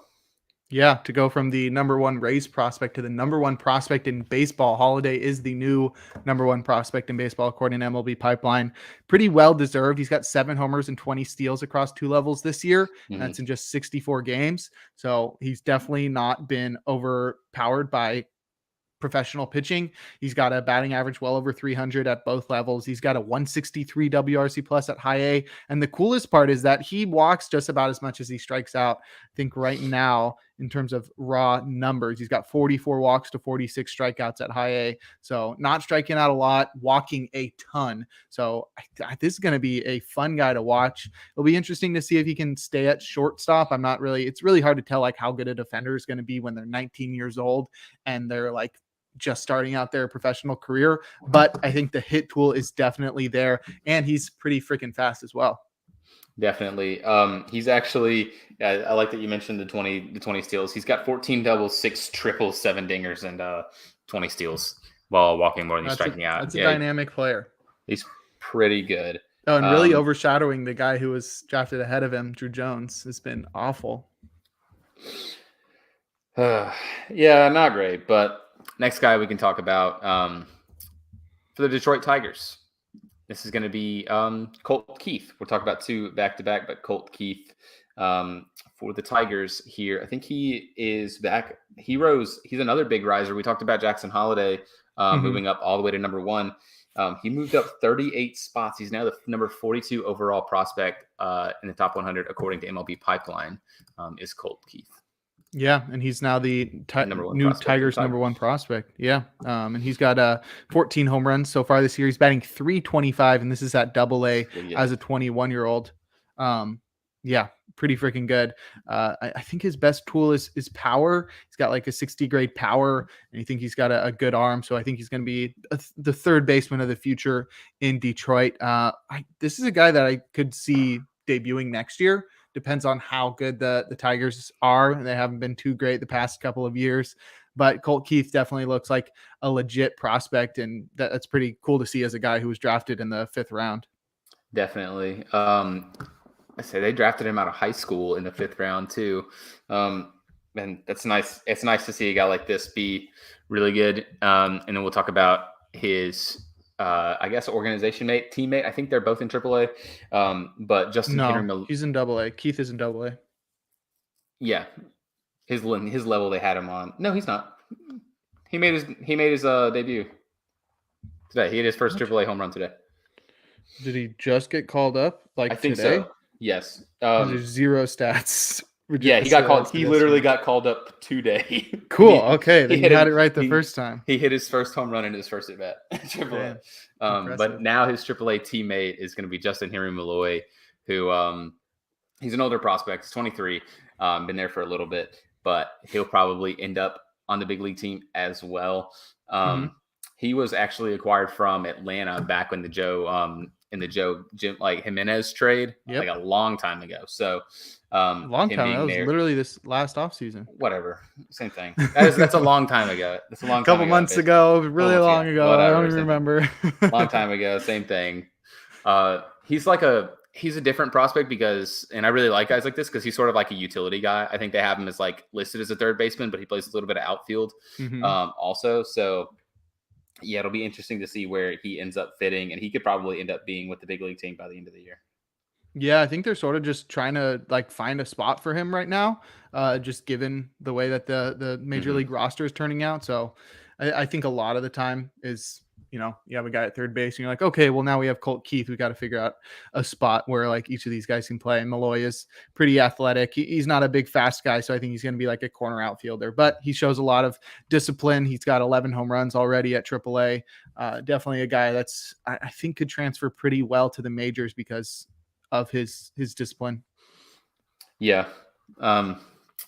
Yeah, to go from the #1 Rays prospect to the #1 prospect in baseball. Holliday is the new #1 prospect in baseball, according to MLB Pipeline. Pretty well deserved. He's got 7 homers and 20 steals across 2 levels this year. Mm-hmm. That's in just 64 games. So he's definitely not been overpowered by professional pitching. He's got a batting average well over 300 at both levels. He's got a 163 WRC plus at high A. And the coolest part is that he walks just about as much as he strikes out. I think right now, in terms of raw numbers, he's got 44 walks to 46 strikeouts at high A. So not striking out a lot, walking a ton. So this is going to be a fun guy to watch. It'll be interesting to see if he can stay at shortstop. It's really hard to tell like how good a defender is going to be when they're 19 years old and they're like just starting out their professional career. But I think the hit tool is definitely there, and he's pretty freaking fast as well. Definitely. He's actually, I like that you mentioned the 20 steals. He's got 14 doubles, 6 triples, 7 dingers, and 20 steals while walking more than he's striking out. That's a dynamic player. He's pretty good. Oh, and really overshadowing the guy who was drafted ahead of him, Drew Jones, has been awful. Yeah, not great. But next guy we can talk about, for the Detroit Tigers, this is going to be Colt Keith. We'll talk about two back-to-back, but Colt Keith for the Tigers here. I think he is back. He's another big riser. We talked about Jackson Holiday moving up all the way to number 1. He moved up 38 spots. He's now the number 42 overall prospect in the top 100, according to MLB Pipeline, is Colt Keith. Yeah, and he's now the new Tigers' number 1 prospect. Yeah, and he's got 14 home runs so far this year. He's batting .325, and this is at Double-A as a 21-year-old. Yeah, pretty freaking good. I think his best tool is power. He's got like a 60 grade power, and I think he's got a good arm. So I think he's going to be the third baseman of the future in Detroit. This is a guy that I could see debuting next year. Depends on how good the Tigers are. They haven't been too great the past couple of years, but Colt Keith definitely looks like a legit prospect, and that's pretty cool to see as a guy who was drafted in the 5th round. Definitely. I say they drafted him out of high school in the 5th round too. And that's nice. It's nice to see a guy like this be really good. And then we'll talk about his, I guess, teammate. I think they're both in AAA. But Justin Henry, he's in Double-A. Keith is in Double-A. Yeah, his level they had him on. No, he's not. He made his debut today. He had his first AAA home run today. Did he just get called up? I think today? So. Yes. There's 0 stats. Yeah, he got called. He literally got called up today. Cool. Okay, then you had it right the first time. He hit his first home run in his first at bat. AAA. But now his AAA teammate is going to be Justin Henry Malloy, who he's an older prospect. He's 23. Been there for a little bit, but he'll probably end up on the big league team as well. He was actually acquired from Atlanta back when the Joe Jimenez trade, like a long time ago. So long time. That was literally this last offseason. Whatever. Same thing. That's a long time ago. That's a long time couple months ago, really long ago. Whatever, I don't even remember. Long time ago, same thing. He's a different prospect and I really like guys like this because he's sort of like a utility guy. I think they have him as like listed as a third baseman, but he plays a little bit of outfield also. So yeah, it'll be interesting to see where he ends up fitting, and he could probably end up being with the big league team by the end of the year. Yeah, I think they're sort of just trying to like find a spot for him right now, just given the way that the major league roster is turning out. So I think a lot of the time is, you have a guy at third base and you're like, okay, well now we have Colt Keith. We got to figure out a spot where like each of these guys can play. And Malloy is pretty athletic. He's not a big fast guy. So I think he's going to be like a corner outfielder, but he shows a lot of discipline. He's got 11 home runs already at AAA. Definitely a guy that's, I think could transfer pretty well to the majors because of his discipline. Yeah.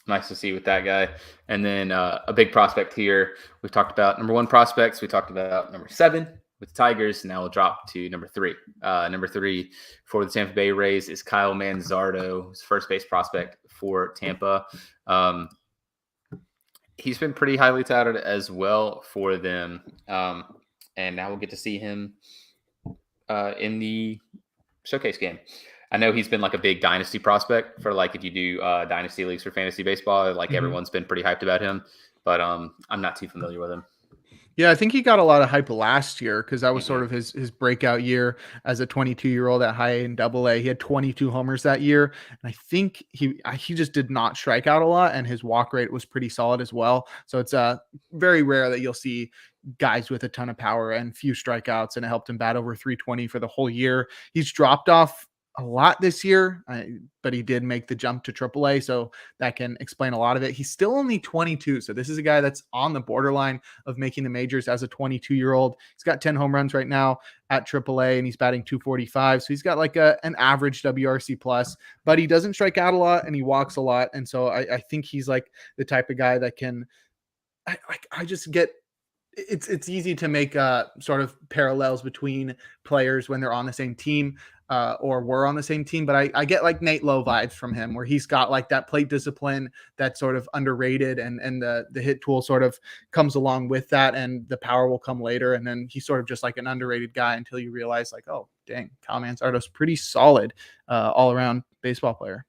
Nice to see with that guy. And then a big prospect here. We've talked about number 1 prospects. We talked about number 7 with the Tigers. Now we'll drop to number 3. Number 3 for the Tampa Bay Rays is Kyle Manzardo, his first base prospect for Tampa. He's been pretty highly touted as well for them. And now we'll get to see him in the showcase game. I know he's been like a big dynasty prospect for like if you do dynasty leagues for fantasy baseball, like everyone's been pretty hyped about him, but I'm not too familiar with him. Yeah, I think he got a lot of hype last year because that was sort of his breakout year as a 22-year-old at high A and Double-A. He had 22 homers that year, and I think he just did not strike out a lot, and his walk rate was pretty solid as well. So it's very rare that you'll see guys with a ton of power and few strikeouts, and it helped him bat over 320 for the whole year. He's dropped off a lot this year, but he did make the jump to AAA, so that can explain a lot of it. He's still only 22, so this is a guy that's on the borderline of making the majors as a 22-year-old. He's got 10 home runs right now at AAA, and he's batting .245, so he's got like an average WRC plus, but he doesn't strike out a lot, and he walks a lot, and so I think he's like the type of guy that can I just get it's easy to make sort of parallels between players when they're on the same team or were on the same team. But I get like Nate Lowe vibes from him where he's got like that plate discipline that's sort of underrated and the hit tool sort of comes along with that and the power will come later. And then he's sort of just like an underrated guy until you realize like, oh, dang, Kyle Manzardo's pretty solid all around baseball player.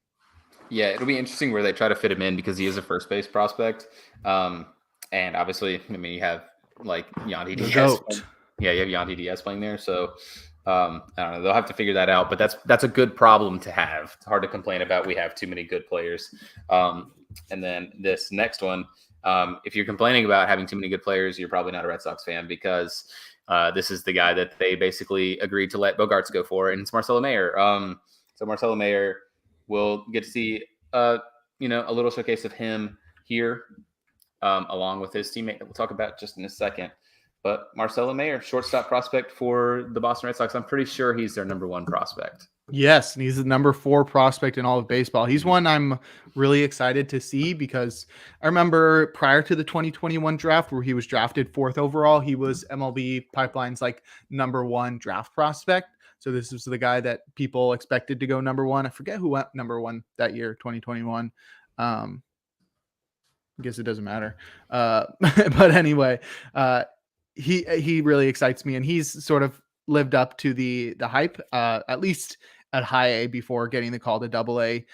Yeah, it'll be interesting where they try to fit him in because he is a first base prospect. And obviously, I mean, you have like Yandy Diaz. Yeah, you have Yandy Diaz playing there, so I don't know. They'll have to figure that out, but that's a good problem to have. It's hard to complain about. We have too many good players. And then this next one, if you're complaining about having too many good players, you're probably not a Red Sox fan because this is the guy that they basically agreed to let Bogarts go for, and it's Marcelo Mayer. So Marcelo Mayer will get to see a little showcase of him here, along with his teammate that we'll talk about just in a second. But Marcelo Mayer, shortstop prospect for the Boston Red Sox. I'm pretty sure he's their number one prospect. Yes, and he's the number 4 prospect in all of baseball. He's one I'm really excited to see because I remember prior to the 2021 draft where he was drafted 4th overall, he was MLB Pipeline's like number 1 draft prospect. So this is the guy that people expected to go number 1. I forget who went number 1 that year, 2021. I guess it doesn't matter. But anyway, he really excites me, and he's sort of lived up to the hype, at least at high A before getting the call to double A,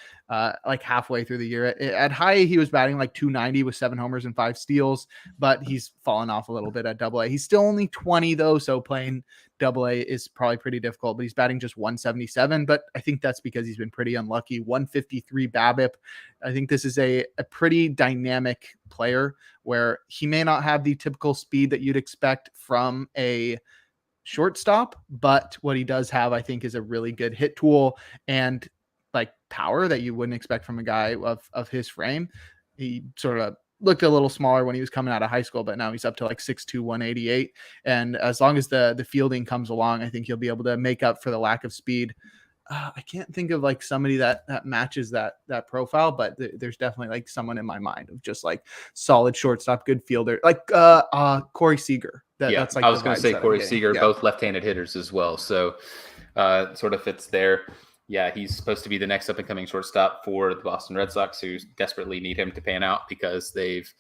like halfway through the year. At high A, he was batting like 290 with 7 homers and 5 steals, but he's fallen off a little bit at double A. He's still only 20 though, so playing double A is probably pretty difficult, but he's batting just 177. But I think that's because he's been pretty unlucky. 153 BABIP. I think this is a pretty dynamic player where he may not have the typical speed that you'd expect from a shortstop, but what he does have, I think, is a really good hit tool and like power that you wouldn't expect from a guy of his frame. He sort of looked a little smaller when he was coming out of high school, but now he's up to like 6'2", 188. And as long as the fielding comes along, I think he'll be able to make up for the lack of speed. I can't think of like somebody that matches that profile, but there's definitely like someone in my mind of just like solid shortstop, good fielder, like Corey Seager. That's like I was going to say Corey Seager, yeah. Both left-handed hitters as well. So sort of fits there. Yeah, he's supposed to be the next up-and-coming shortstop for the Boston Red Sox, who desperately need him to pan out because they've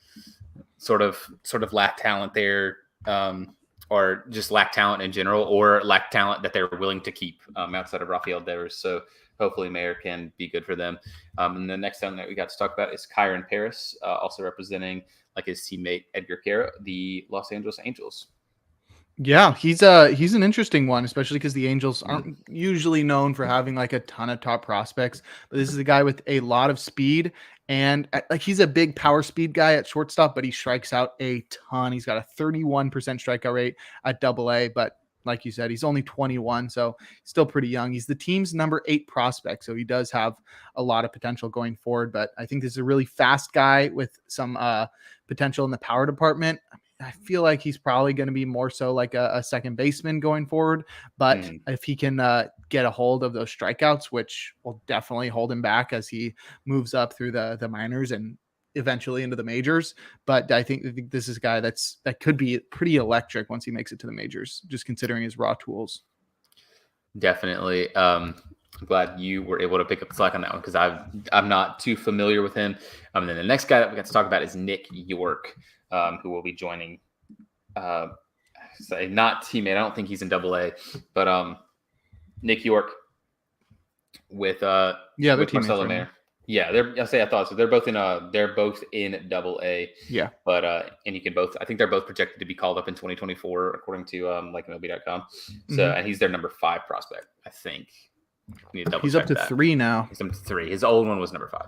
sort of lacked talent there, or just lack talent in general, or lack talent that they're willing to keep outside of Rafael Devers. So hopefully Mayer can be good for them. And the next one that we got to talk about is Kyron Paris, also representing like his teammate Edgar Quero, the Los Angeles Angels. Yeah, he's an interesting one, especially because the Angels aren't usually known for having like a ton of top prospects. But this is a guy with a lot of speed, and like he's a big power speed guy at shortstop, but he strikes out a ton. He's got a 31% strikeout rate at double A, but like you said, he's only 21, so still pretty young. He's the team's number 8 prospect, so he does have a lot of potential going forward. But I think this is a really fast guy with some potential in the power department. I feel like he's probably going to be more so like a second baseman going forward. But if he can get a hold of those strikeouts, which will definitely hold him back as he moves up through the minors and eventually into the majors. But I think this is a guy that could be pretty electric once he makes it to the majors, just considering his raw tools. Definitely. I'm glad you were able to pick up the slack on that one because I'm not too familiar with him. And then the next guy that we got to talk about is Nick York, who will be joining. Not teammate. I don't think he's in Double A, but Nick York with Marcelo Mayer. Yeah, I thought so. They're both in Double A. Yeah, but and you can both. I think they're both projected to be called up in 2024, according to like MLB.com. So and he's their number 5 prospect, I think. He's up to 3 now. He's up to 3. His old one was number 5.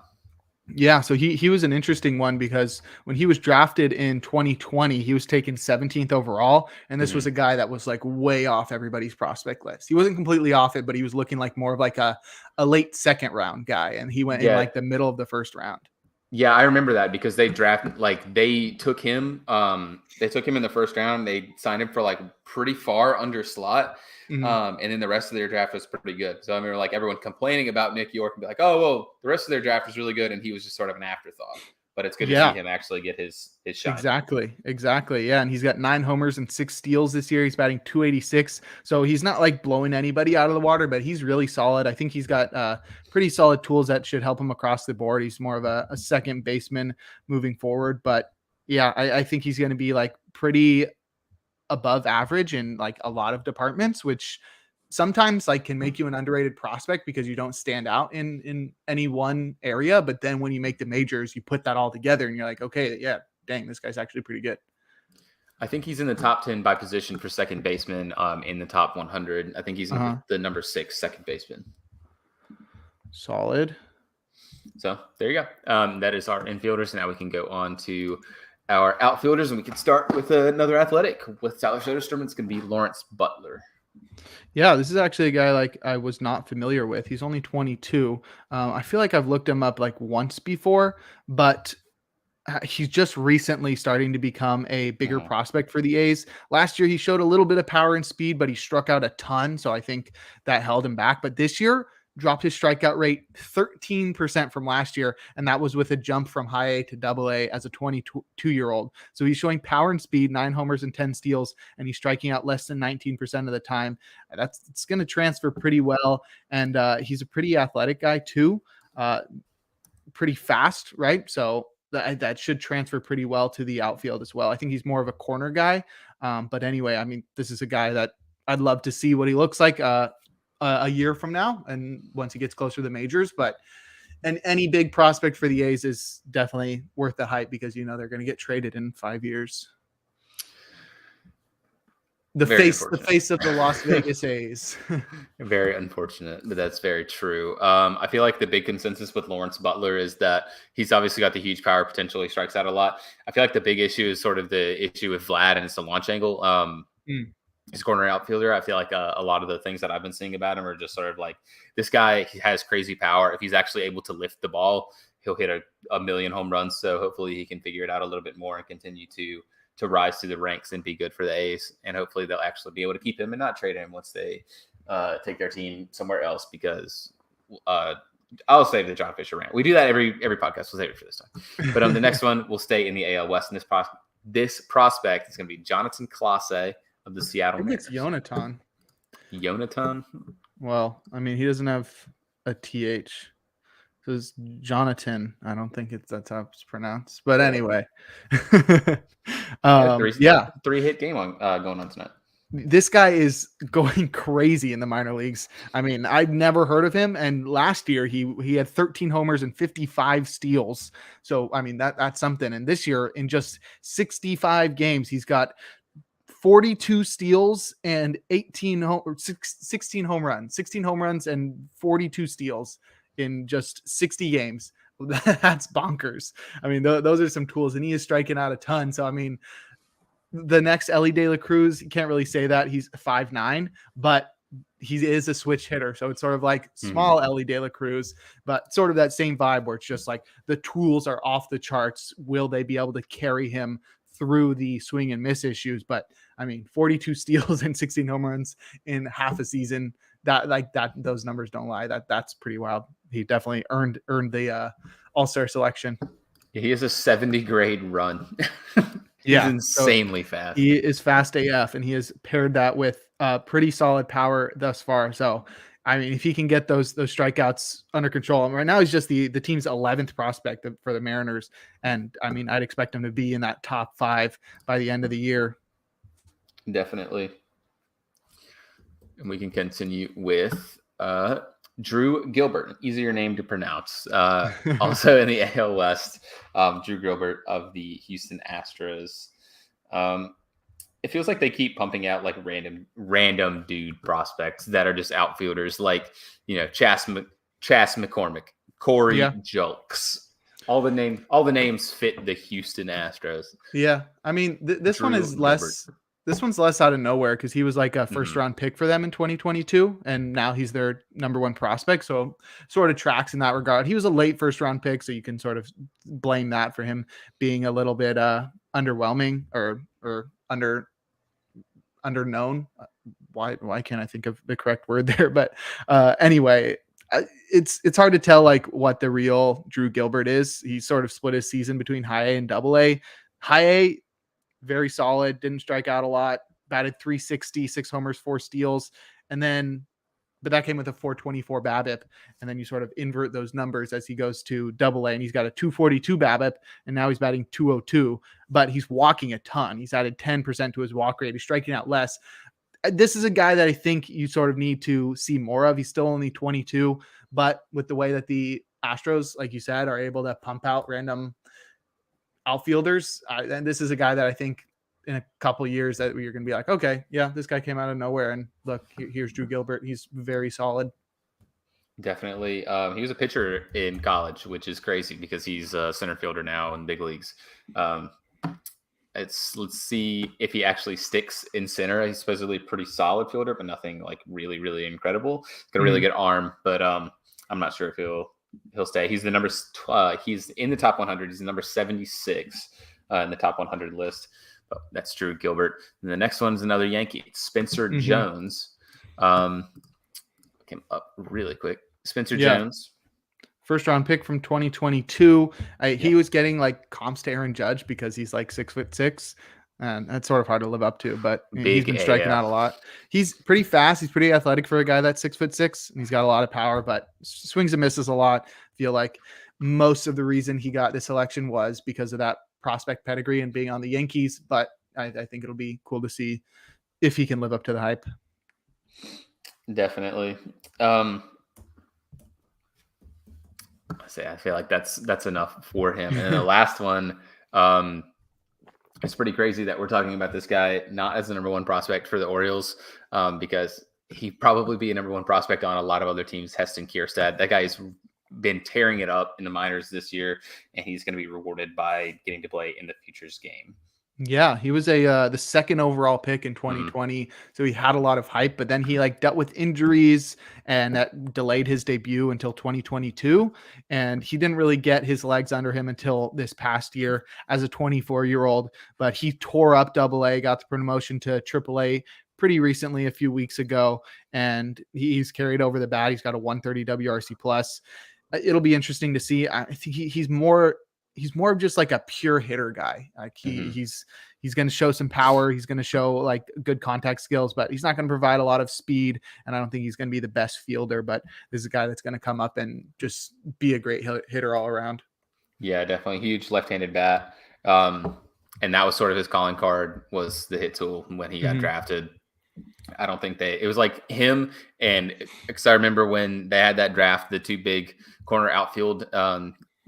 Yeah, so he was an interesting one because when he was drafted in 2020, he was taken 17th overall, and this was a guy that was like way off everybody's prospect list. He wasn't completely off it, but he was looking like more of like a late second round guy, and he went in like the middle of the first round. Yeah, I remember that because they took him in the first round. They signed him for like pretty far under slot. And then the rest of their draft was pretty good. So I remember like everyone complaining about Nick York and be like, oh, well, the rest of their draft was really good. And he was just sort of an afterthought. But it's good to see him actually get his shot. Exactly. Yeah. And he's got 9 homers and 6 steals this year. He's batting 286. So he's not like blowing anybody out of the water, but he's really solid. I think he's got pretty solid tools that should help him across the board. He's more of a second baseman moving forward. But yeah, I think he's going to be like pretty above average in like a lot of departments, which sometimes like can make you an underrated prospect because you don't stand out in any one area. But then when you make the majors, you put that all together and you're like, okay, yeah, dang, this guy's actually pretty good. I think he's in the top 10 by position for second baseman in the top 100. I think he's the number 6 second baseman. Solid. So there you go. That is our infielders. Now we can go on to our outfielders, and we can start with another athletic. With Tyler Soderstrom, it's going to be Lawrence Butler. Yeah, this is actually a guy like I was not familiar with. He's only 22. I feel like I've looked him up like once before, but he's just recently starting to become a bigger prospect for the A's. Last year, he showed a little bit of power and speed, but he struck out a ton. So I think that held him back. But this year, dropped his strikeout rate 13% from last year. And that was with a jump from high A to double A as a 22-year-old. So he's showing power and speed, 9 homers and 10 steals, and he's striking out less than 19% of the time. It's going to transfer pretty well. And he's a pretty athletic guy too. Pretty fast, right? So that should transfer pretty well to the outfield as well. I think he's more of a corner guy. But anyway, I mean, this is a guy that I'd love to see what he looks like a year from now and once he gets closer to the majors. But any big prospect for the A's is definitely worth the hype because, they're going to get traded in 5 years. The face of the Las Vegas A's. Very unfortunate, but that's very true. I feel like the big consensus with Lawrence Butler is that he's obviously got the huge power potential. He strikes out a lot. I feel like the big issue is sort of the issue with Vlad, and it's the launch angle. His corner outfielder, I feel like a lot of the things that I've been seeing about him are just sort of like, this guy has crazy power. If he's actually able to lift the ball, he'll hit a million home runs. So hopefully he can figure it out a little bit more and continue to rise through the ranks and be good for the A's. And hopefully they'll actually be able to keep him and not trade him once they take their team somewhere else, because I'll save the John Fisher rant. We do that every podcast. We'll save it for this time. But the next one will stay in the AL West. And this prospect is going to be Jonathan Clase of the Seattle Mariners. It's Jonathan. Jonathan? Well, I mean, he doesn't have a TH. So it's Jonathan. I don't think that's how it's pronounced. But anyway. 3-hit game going on tonight. This guy is going crazy in the minor leagues. I mean, I've never heard of him. And last year he had 13 homers and 55 steals. So, I mean, that's something. And this year in just 65 games, he's got 42 steals and 16 home runs and 42 steals in just 60 games. That's bonkers. I mean, those are some tools, and he is striking out a ton. So, I mean, the next Ellie De La Cruz, you can't really say that. He's 5'9", but he is a switch hitter. So it's sort of like small Ellie De La Cruz, but sort of that same vibe where it's just like the tools are off the charts. Will they be able to carry him through the swing and miss issues? But I mean, 42 steals and 16 home runs in half a season, those numbers don't lie. That's pretty wild. He definitely earned the All-Star selection. He has a 70 grade run. He's insanely fast. He is fast AF, and he has paired that with pretty solid power thus far. So, I mean, if he can get those strikeouts under control, and right now he's just the team's 11th prospect for the Mariners. And I mean, I'd expect him to be in that top 5 by the end of the year. Definitely. And we can continue with Drew Gilbert, easier name to pronounce. Also in the AL West, Drew Gilbert of the Houston Astros. It feels like they keep pumping out like random dude prospects that are just outfielders, like Chas McCormick, Corey Julks. All the names fit the Houston Astros. Yeah, I mean this one is less. This one's less out of nowhere because he was like a first-round pick for them in 2022, and now he's their number 1 prospect. So sort of tracks in that regard. He was a late first-round pick, so you can sort of blame that for him being a little bit underwhelming or underknown. Why can't I think of the correct word there? But anyway, it's hard to tell like what the real Drew Gilbert is. He sort of split his season between high A and double A. High A, very solid, didn't strike out a lot, batted .360, 6 homers, 4 steals, but that came with a .424 BABIP, and then you sort of invert those numbers as he goes to double A, and he's got a .242 BABIP, and now he's batting .202, but he's walking a ton. He's added 10% to his walk rate. He's striking out less. This is a guy that I think you sort of need to see more of. He's still only 22, but with the way that the Astros, like you said, are able to pump out random outfielders, and this is a guy that I think in a couple years that you're going to be like, okay, yeah, this guy came out of nowhere, and look, here's Drew Gilbert. He's very solid. Definitely. He was a pitcher in college, which is crazy because he's a center fielder now in big leagues. Let's see if he actually sticks in center. He's supposedly a pretty solid fielder, but nothing like really, really incredible. He's got a really good arm, but I'm not sure if he'll stay. He's the he's in the top 100. He's the number 76 in the top 100 list. But that's Drew Gilbert. And the next one's another Yankee. It's Spencer Jones. Came up really quick. Spencer Jones. First round pick from 2022. He was getting like comps to Aaron Judge because he's like 6'6", and that's sort of hard to live up to, but he's been striking out a lot. He's pretty fast. He's pretty athletic for a guy that's 6'6", and he's got a lot of power, but swings and misses a lot. Feel like most of the reason he got this selection was because of that prospect pedigree and being on the Yankees, but I think it'll be cool to see if he can live up to the hype. Definitely. I feel like that's enough for him. And then the last one, it's pretty crazy that we're talking about this guy not as the number one prospect for the Orioles, because he'd probably be a number one prospect on a lot of other teams. Heston Kjerstad, that guy's been tearing it up in the minors this year, and he's going to be rewarded by getting to play in the Futures game. Yeah, he was the second overall pick in 2020, so he had a lot of hype, but then he like dealt with injuries, and that delayed his debut until 2022, and he didn't really get his legs under him until this past year as a 24-year-old, but he tore up AA, got the promotion to AAA pretty recently, a few weeks ago, and he's carried over the bat. He's got a 130 WRC plus. It'll be interesting to see. I think he's more of just like a pure hitter guy. Like he's going to show some power. He's going to show like good contact skills, but he's not going to provide a lot of speed. And I don't think he's going to be the best fielder, but this is a guy that's going to come up and just be a great hitter all around. Yeah, definitely huge left-handed bat. And that was sort of his calling card, was the hit tool when he got drafted. I don't think it was like him, and because I remember when they had that draft, the two big corner outfield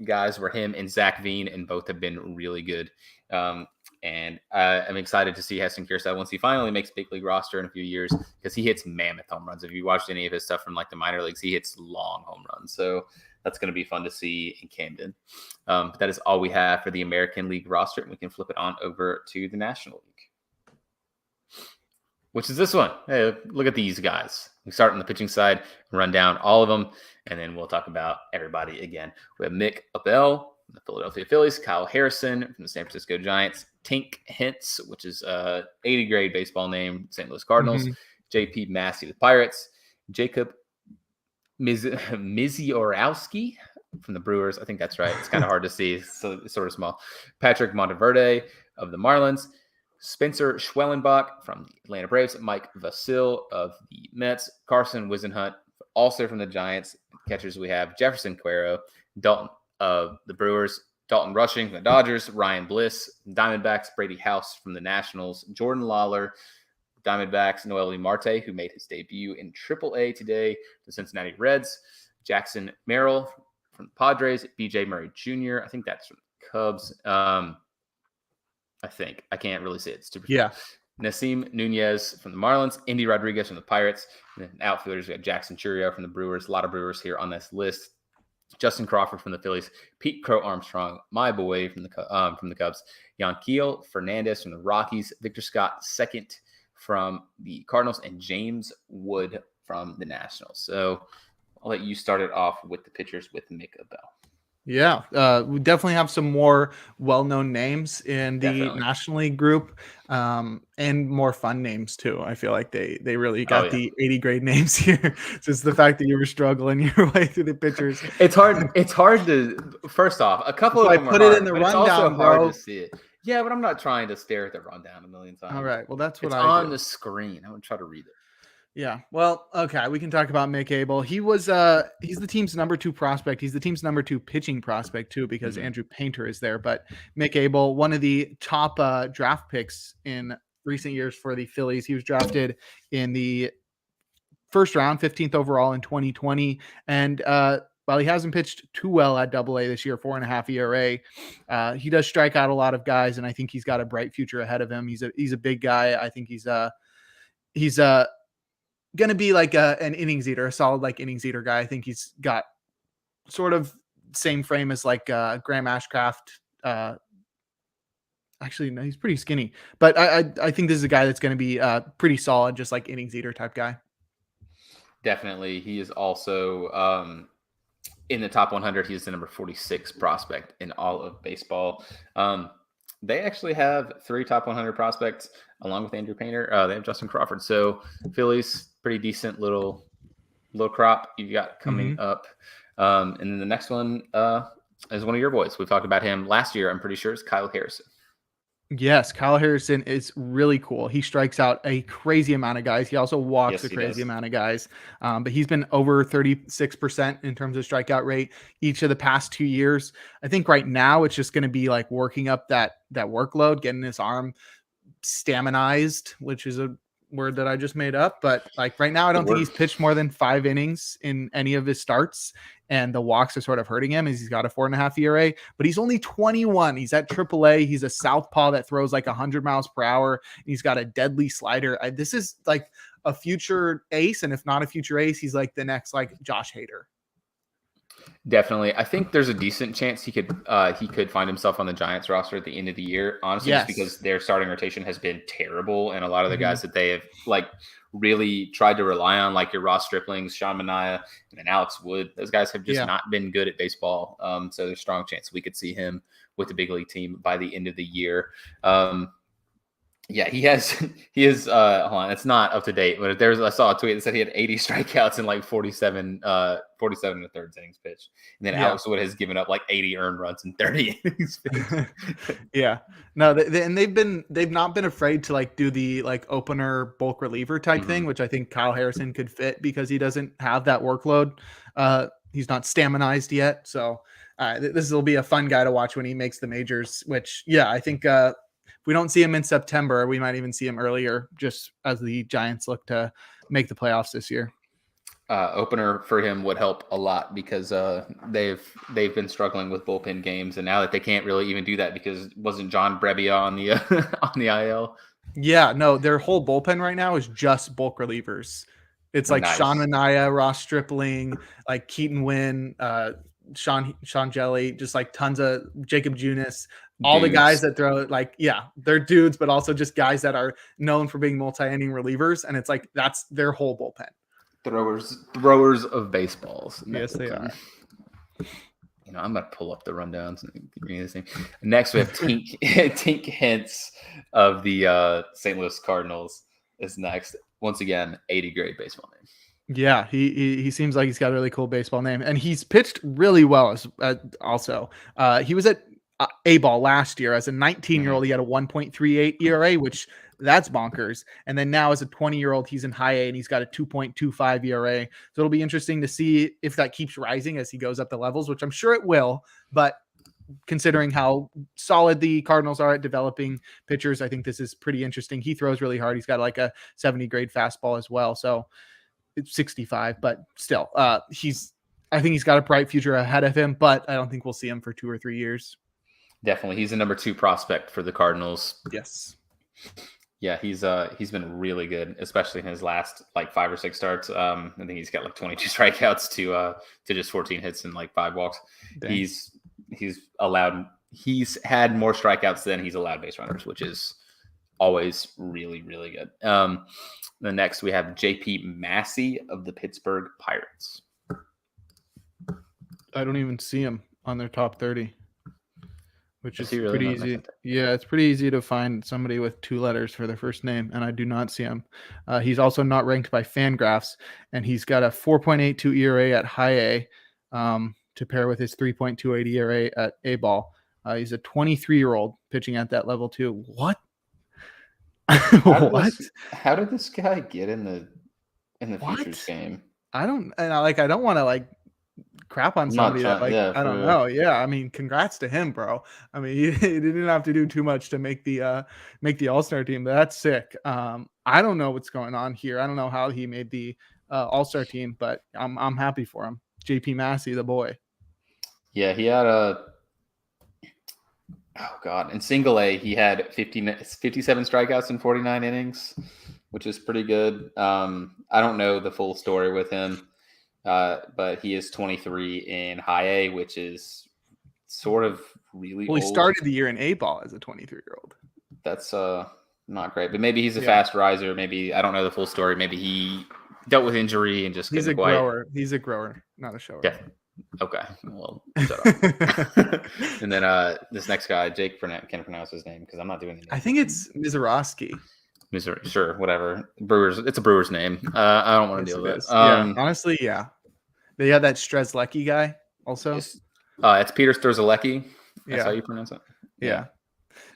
guys were him and Zach Veen, and both have been really good. And I'm excited to see Heston Kjerstad once he finally makes big league roster in a few years, because he hits mammoth home runs. If you watched any of his stuff from like the minor leagues, he hits long home runs. So that's going to be fun to see in Camden. But that is all we have for the American League roster, and we can flip it on over to the National League, which is this one. Hey, look at these guys. We start on the pitching side, run down all of them, and then we'll talk about everybody again. We have Mick Abel from the Philadelphia Phillies, Kyle Harrison from the San Francisco Giants, Tink Hintz, which is a 80 grade baseball name, St. Louis Cardinals, J.P. Massey, the Pirates, Jacob Miziorowski from the Brewers. I think that's right. It's kind of hard to see, so it's sort of small. Patrick Monteverde of the Marlins, Spencer Schwellenbach from the Atlanta Braves, Mike Vasil of the Mets, Carson Wisenhunt, also from the Giants. Catchers, we have Jefferson Cuero, Dalton of the Brewers, Dalton Rushing from the Dodgers, Ryan Bliss, Diamondbacks, Brady House from the Nationals, Jordan Lawler, Diamondbacks, Noelvi Marte, who made his debut in AAA today, the Cincinnati Reds, Jackson Merrill from the Padres, BJ Murray Jr., I think that's from the Cubs. I think. I can't really say it. It's super. Yeah. Nasim Nunez from the Marlins, Indy Rodriguez from the Pirates, and then outfielders, we have Jackson Churio from the Brewers. A lot of Brewers here on this list. Justin Crawford from the Phillies, Pete Crow Armstrong, my boy from the Cubs, Yanquiel Fernandez from the Rockies, Victor Scott second from the Cardinals, and James Wood from the Nationals. So I'll let you start it off with the pitchers with Mick Abel. Yeah, we definitely have some more well-known names in the National League group, and more fun names too. I feel like they really got the 80 grade names here. Just the fact that you were struggling your way through the pitchers. It's hard. It's hard to. First off, a couple of them put it in the rundown. It's also hard to see it. Yeah, but I'm not trying to stare at the rundown a million times. All right. Well, that's what it's on the screen. I'm gonna try to read it. Yeah. Well, okay. We can talk about Mick Abel. He's the team's number 2 prospect. He's the team's number 2 pitching prospect too, because Andrew Painter is there. But Mick Abel, one of the top draft picks in recent years for the Phillies. He was drafted in the first round, 15th overall in 2020. And while he hasn't pitched too well at Double A this year, 4.5 ERA, he does strike out a lot of guys, and I think he's got a bright future ahead of him. He's a big guy. I think he's going to be like an innings eater, a solid like innings eater guy. I think he's got sort of same frame as like Graham Ashcraft. Actually, no, he's pretty skinny, but I think this is a guy that's going to be pretty solid, just like innings eater type guy. Definitely. He is also in the top 100. He's the number 46 prospect in all of baseball. They actually have 3 top 100 prospects along with Andrew Painter. They have Justin Crawford. So Phillies, pretty decent little crop you've got coming up. And then the next one is one of your boys. We've talked about him last year. I'm pretty sure it's Kyle Harrison. Yes, Kyle Harrison is really cool. He strikes out a crazy amount of guys. He also walks a crazy amount of guys. But he's been over 36% in terms of strikeout rate each of the past 2 years. I think right now it's just going to be like working up that workload, getting his arm staminized, which is a word that I just made up. But like right now, I don't think he's pitched more than 5 innings in any of his starts. And the walks are sort of hurting him as he's got a 4.5 ERA, but he's only 21. He's at AAA. He's a southpaw that throws like 100 miles per hour. He's got a deadly slider. This is like a future ace. And if not a future ace, he's like the next like Josh Hader. Definitely. I think there's a decent chance he could find himself on the Giants roster at the end of the year, honestly, just because their starting rotation has been terrible. And a lot of the guys that they have like really tried to rely on, like your Ross Striplings, Sean Manoah, and then Alex Wood, those guys have just not been good at baseball. So there's a strong chance we could see him with the big league team by the end of the year. Yeah, he is, hold on, it's not up to date, but I saw a tweet that said he had 80 strikeouts in like 47 and a third innings pitched. And then Alex Wood has given up like 80 earned runs in 30 innings pitched. No, they've not been afraid to like do the like opener bulk reliever type thing, which I think Kyle Harrison could fit because he doesn't have that workload. He's not staminized yet. So this will be a fun guy to watch when he makes the majors, which I think, if we don't see him in September, we might even see him earlier, just as the Giants look to make the playoffs this year. Opener for him would help a lot because they've been struggling with bullpen games, and now that they can't really even do that because wasn't John Brebbia on the on the IL? Yeah, no, their whole bullpen right now is just bulk relievers. It's like Sean Manaea, Ross Stripling, like Keaton Wynn, Sean Jelly, just like tons of Jacob Junis. All the guys that throw like, they're dudes, but also just guys that are known for being multi-inning relievers. And it's like, that's their whole bullpen. Throwers of baseballs. Yes, they are. I'm going to pull up the rundowns. Next, we have Tink Hintz of the St. Louis Cardinals is next. Once again, 80 grade baseball name. Yeah, he seems like he's got a really cool baseball name. And he's pitched really well also. He was at A-ball last year as a 19-year-old. He had a 1.38 ERA, which that's bonkers. And then now as a 20-year-old, he's in high A and he's got a 2.25 ERA. So it'll be interesting to see if that keeps rising as he goes up the levels, which I'm sure it will. But considering how solid the Cardinals are at developing pitchers, I think this is pretty interesting. He throws really hard. He's got like a 70 grade fastball as well. So it's 65, but still, I think he's got a bright future ahead of him, but I don't think we'll see him for 2 or 3 years. Definitely. He's the number 2 prospect for the Cardinals. Yes. Yeah, he's been really good, especially in his last like 5 or 6 starts. I think he's got like 22 strikeouts to just 14 hits and like 5 walks. Dang. He's had more strikeouts than he's allowed base runners, which is always really, really good. The next we have JP Massey of the Pittsburgh Pirates. I don't even see him on their top 30. Which is really pretty easy. Yeah, it's pretty easy to find somebody with 2 letters for their first name, and I do not see him. He's also not ranked by Fangraphs, and he's got a 4.82 ERA at high A to pair with his 3.28 ERA at A-ball. He's a 23-year-old pitching at that level too. What? How did this guy get in the futures game? I don't want to like crap on somebody that like I don't know. Yeah, I mean, congrats to him, bro. I mean, he didn't have to do too much to make the All-Star team. That's sick. I don't know what's going on here. I don't know how he made the All-Star team, but I'm happy for him. JP Massey, the boy. Yeah, he had in single A, he had 57 strikeouts in 49 innings, which is pretty good. I don't know the full story with him, but he is 23 in high A, which is sort of really Well, he old. started the year in A ball as a 23-year-old. That's not great, but maybe he's a fast riser. Maybe I don't know the full story. Maybe he dealt with injury and just he's a couldn't quite. grower. He's a grower, not a shower. Yeah. Okay. Well, shut up. And then this next guy, Jake can't pronounce his name because I'm not doing the name. I think it's Mizorowski. Sure, whatever. Brewers. It's a Brewers name. I don't want to deal with it. Yeah, honestly, yeah. They had that Strzelecki guy also. It's Peter Strzelecki. That's how you pronounce it. Yeah.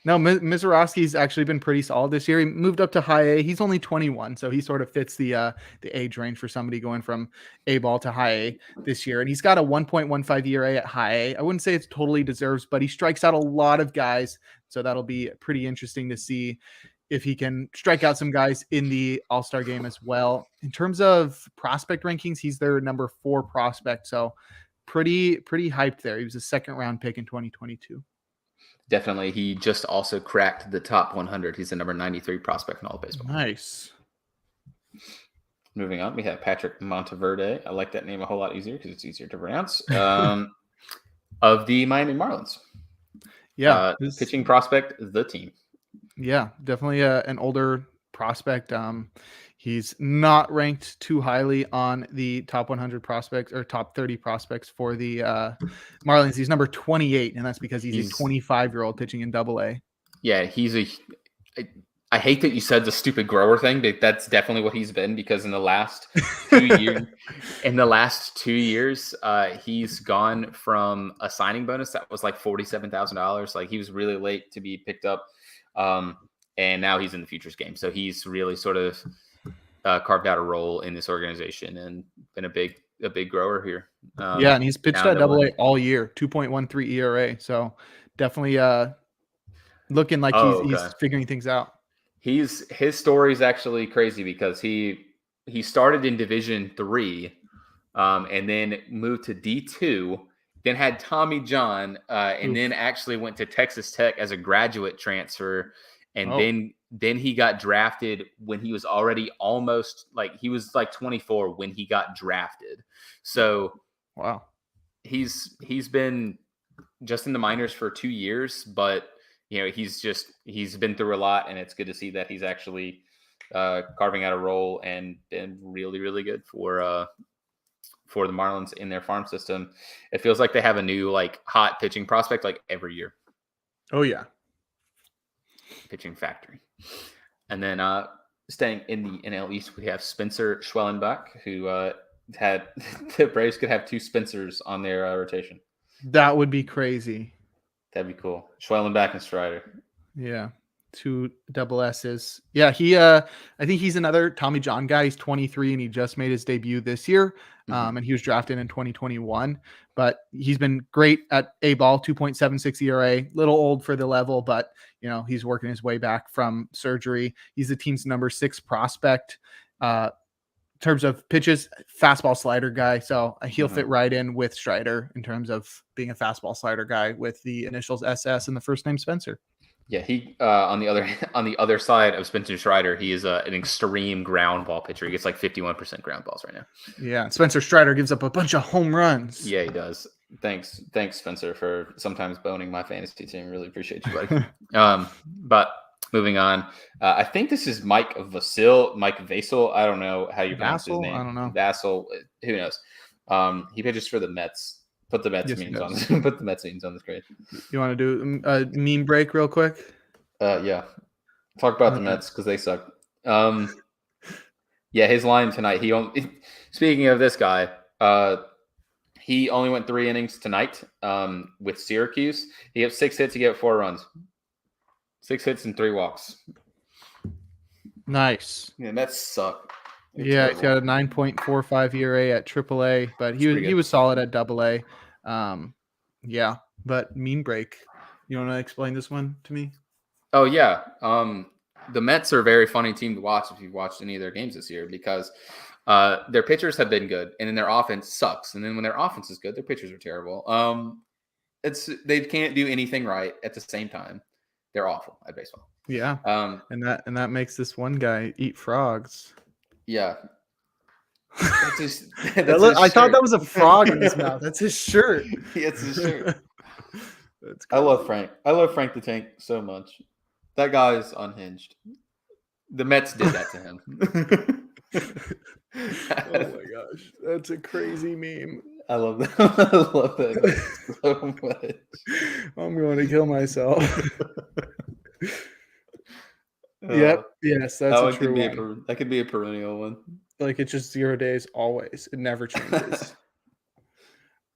No, Mizorowski's actually been pretty solid this year. He moved up to high A. He's only 21, so he sort of fits the age range for somebody going from A ball to high A this year. And he's got a 1.15 ERA at high A. I wouldn't say it's totally deserves, but he strikes out a lot of guys. So that'll be pretty interesting to see if he can strike out some guys in the All-Star game as well. In terms of prospect rankings, he's their number 4 prospect. So pretty hyped there. He was a second-round pick in 2022. Definitely. He just also cracked the top 100. He's the number 93 prospect in all of baseball. Nice. Moving on, we have Patrick Monteverde. I like that name a whole lot easier because it's easier to pronounce. Of the Miami Marlins. Yeah. Pitching prospect, the team. Yeah, definitely an older prospect. He's not ranked too highly on the top 100 prospects or top 30 prospects for the Marlins. He's number 28, and that's because he's a 25-year-old pitching in Double-A. Yeah, I hate that you said the stupid grower thing, but that's definitely what he's been because in the last 2 years, he's gone from a signing bonus that was like $47,000. Like he was really late to be picked up, and now he's in the futures game. So he's really sort of carved out a role in this organization and been a big grower here. And he's pitched at Double-A all year, 2.13 ERA. So definitely looking like he's figuring things out. His story is actually crazy because he started in Division III, and then moved to D2, then had Tommy John, and then actually went to Texas Tech as a graduate transfer, and then he got drafted when he was already almost he was like 24 when he got drafted. So wow, he's been just in the minors for 2 years, but he's been through a lot, and it's good to see that he's actually carving out a role and been really, really good for the Marlins in their farm system. It feels like they have a new hot pitching prospect every year. Oh yeah. Pitching factory. And then staying in the NL East, we have Spencer Schwellenbach, who had the Braves could have 2 Spencers on their rotation. That would be crazy. That'd be cool. Schwellenbach and Strider. Yeah. 2 double S's. Yeah, I think he's another Tommy John guy. He's 23 and he just made his debut this year. And he was drafted in 2021, but he's been great at A ball, 2.76 ERA, little old for the level, but he's working his way back from surgery. He's the team's number 6 prospect. In terms of pitches, fastball slider guy. So he'll fit right in with Strider in terms of being a fastball slider guy with the initials SS and the first name Spencer. Yeah, he on the other side of Spencer Strider, he is an extreme ground ball pitcher. He gets 51% ground balls right now. Yeah, Spencer Strider gives up a bunch of home runs. Yeah, he does. Thanks, Spencer, for sometimes boning my fantasy team. Really appreciate you, buddy. But moving on, I think this is Mike Vasil. I don't know how you pronounce his name. I don't know. Vasil. Who knows? He pitches for the Mets. Put the Mets memes on. Put the Mets memes on the screen. You want to do a meme break real quick? Yeah. Talk about the Mets because they suck. Yeah, his line tonight. Speaking of this guy, he only went 3 innings tonight with Syracuse. He had 6 hits. He gave 4 runs. 6 hits and 3 walks. Nice. Yeah, Mets suck. He's got a 9.45 ERA at AAA, but he was solid at AA. Yeah, but meme break. You want to explain this one to me? Oh yeah. The Mets are a very funny team to watch if you've watched any of their games this year because Their pitchers have been good, and then their offense sucks. And then when their offense is good, their pitchers are terrible. They can't do anything right at the same time. They're awful at baseball. Yeah, and that makes this one guy eat frogs. Yeah. I thought that was a frog in his mouth. That's his shirt. Yeah, it's his shirt. I love Frank. I love Frank the Tank so much. That guy is unhinged. The Mets did that to him. Oh my gosh, that's a crazy meme. I love that. I love that so much. I'm going to kill myself. Yep. Yes, that's a true one. That could be a perennial one. Like it's just 0 days always. It never changes.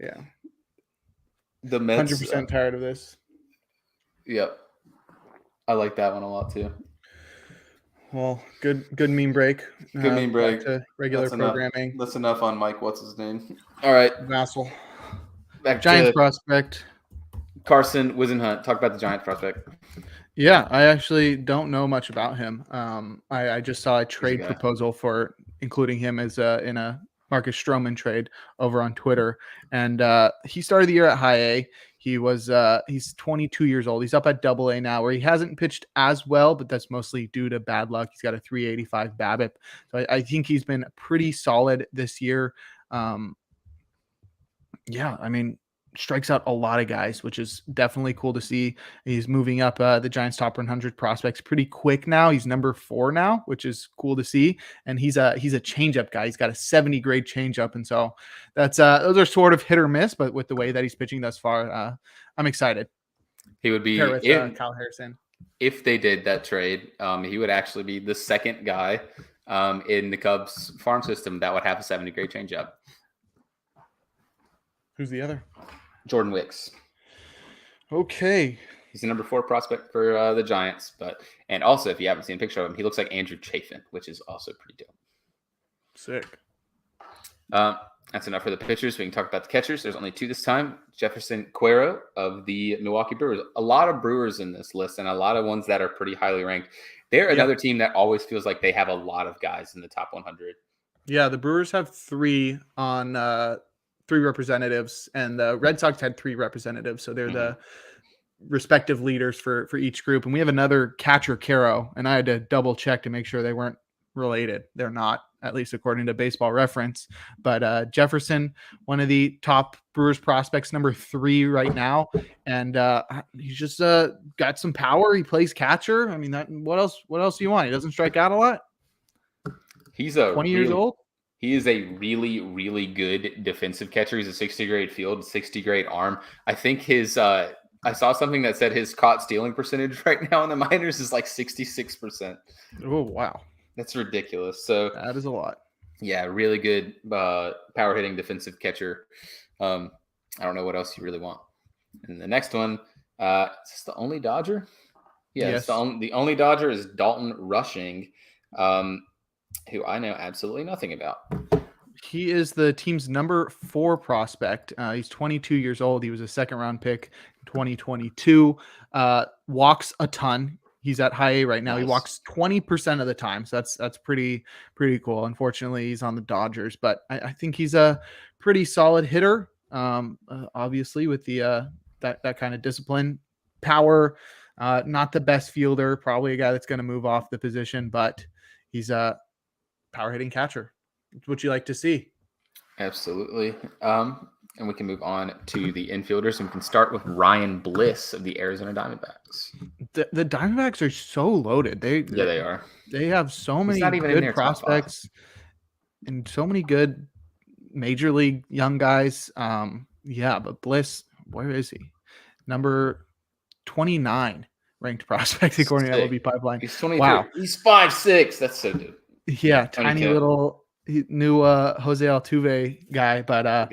Yeah. The Mets 100% tired of this. Yep. I like that one a lot too. Well, good meme break. Good meme break. To regular programming. That's enough on Mike. What's his name? All right. Vassal. Back Giants prospect. Carson Wisenhunt. Talk about the Giants prospect. Yeah, I actually don't know much about him. I just saw a trade proposal for including him as in a Marcus Stroman trade over on Twitter, and he started the year at high A. He's 22 years old. He's up at double A now, where he hasn't pitched as well, but that's mostly due to bad luck. He's got a 385 BABIP, so I think he's been pretty solid this year. Yeah, I mean, strikes out a lot of guys, which is definitely cool to see. He's moving up the Giants top 100 prospects pretty quick now. He's number 4 now, which is cool to see. And he's a changeup guy. He's got a 70 grade changeup, and so that's those are sort of hit or miss. But with the way that he's pitching thus far, I'm excited. He would be with Kyle Harrison. If they did that trade. He would actually be the second guy in the Cubs farm system that would have a 70 grade changeup. Who's the other? Jordan Wicks. Okay. He's the number 4 prospect for the Giants. And also, if you haven't seen a picture of him, he looks like Andrew Chafin, which is also pretty dope. Sick. That's enough for the pitchers. We can talk about the catchers. There's only 2 this time. Jefferson Cuero of the Milwaukee Brewers. A lot of Brewers in this list and a lot of ones that are pretty highly ranked. They're another team that always feels like they have a lot of guys in the top 100. Yeah, the Brewers have 3 on 3 representatives, and the Red Sox had 3 representatives, so they're the respective leaders for each group. And we have another catcher, Caro, and I had to double check to make sure they weren't related. They're not, at least according to Baseball Reference. But Jefferson, one of the top Brewers prospects, number 3 right now, and he's just got some power. He plays catcher. I mean, what else do you want? He doesn't strike out a lot. He's 20 years old. He is a really, really good defensive catcher. He's a 60 grade field, 60 grade arm. I think his I saw something that said his caught stealing percentage right now in the minors is like 66%. Oh, wow. That's ridiculous. So that is a lot. Yeah, really good power hitting defensive catcher. I don't know what else you really want. And the next one, is this the only Dodger? Yeah, yes. The only Dodger is Dalton Rushing. Who I know absolutely nothing about. He is the team's number 4 prospect. He's 22 years old. He was a 2nd-round pick in 2022. Walks a ton. He's at high A right now. Nice. He walks 20% of the time, so that's pretty cool. Unfortunately, he's on the Dodgers, but I think he's a pretty solid hitter. Obviously, with the that kind of discipline, power. Not the best fielder. Probably a guy that's going to move off the position, but he's a power hitting catcher. It's what you like to see. Absolutely. And we can move on to the infielders, and we can start with Ryan Bliss of the Arizona Diamondbacks. The Diamondbacks are so loaded. They are. They have so many good prospects and so many good major league young guys. But Bliss, where is he? Number 29 ranked prospect according to MLB Pipeline. He's 23. Wow. He's 5'6". That's so good. Yeah, tiny little new Jose Altuve guy, but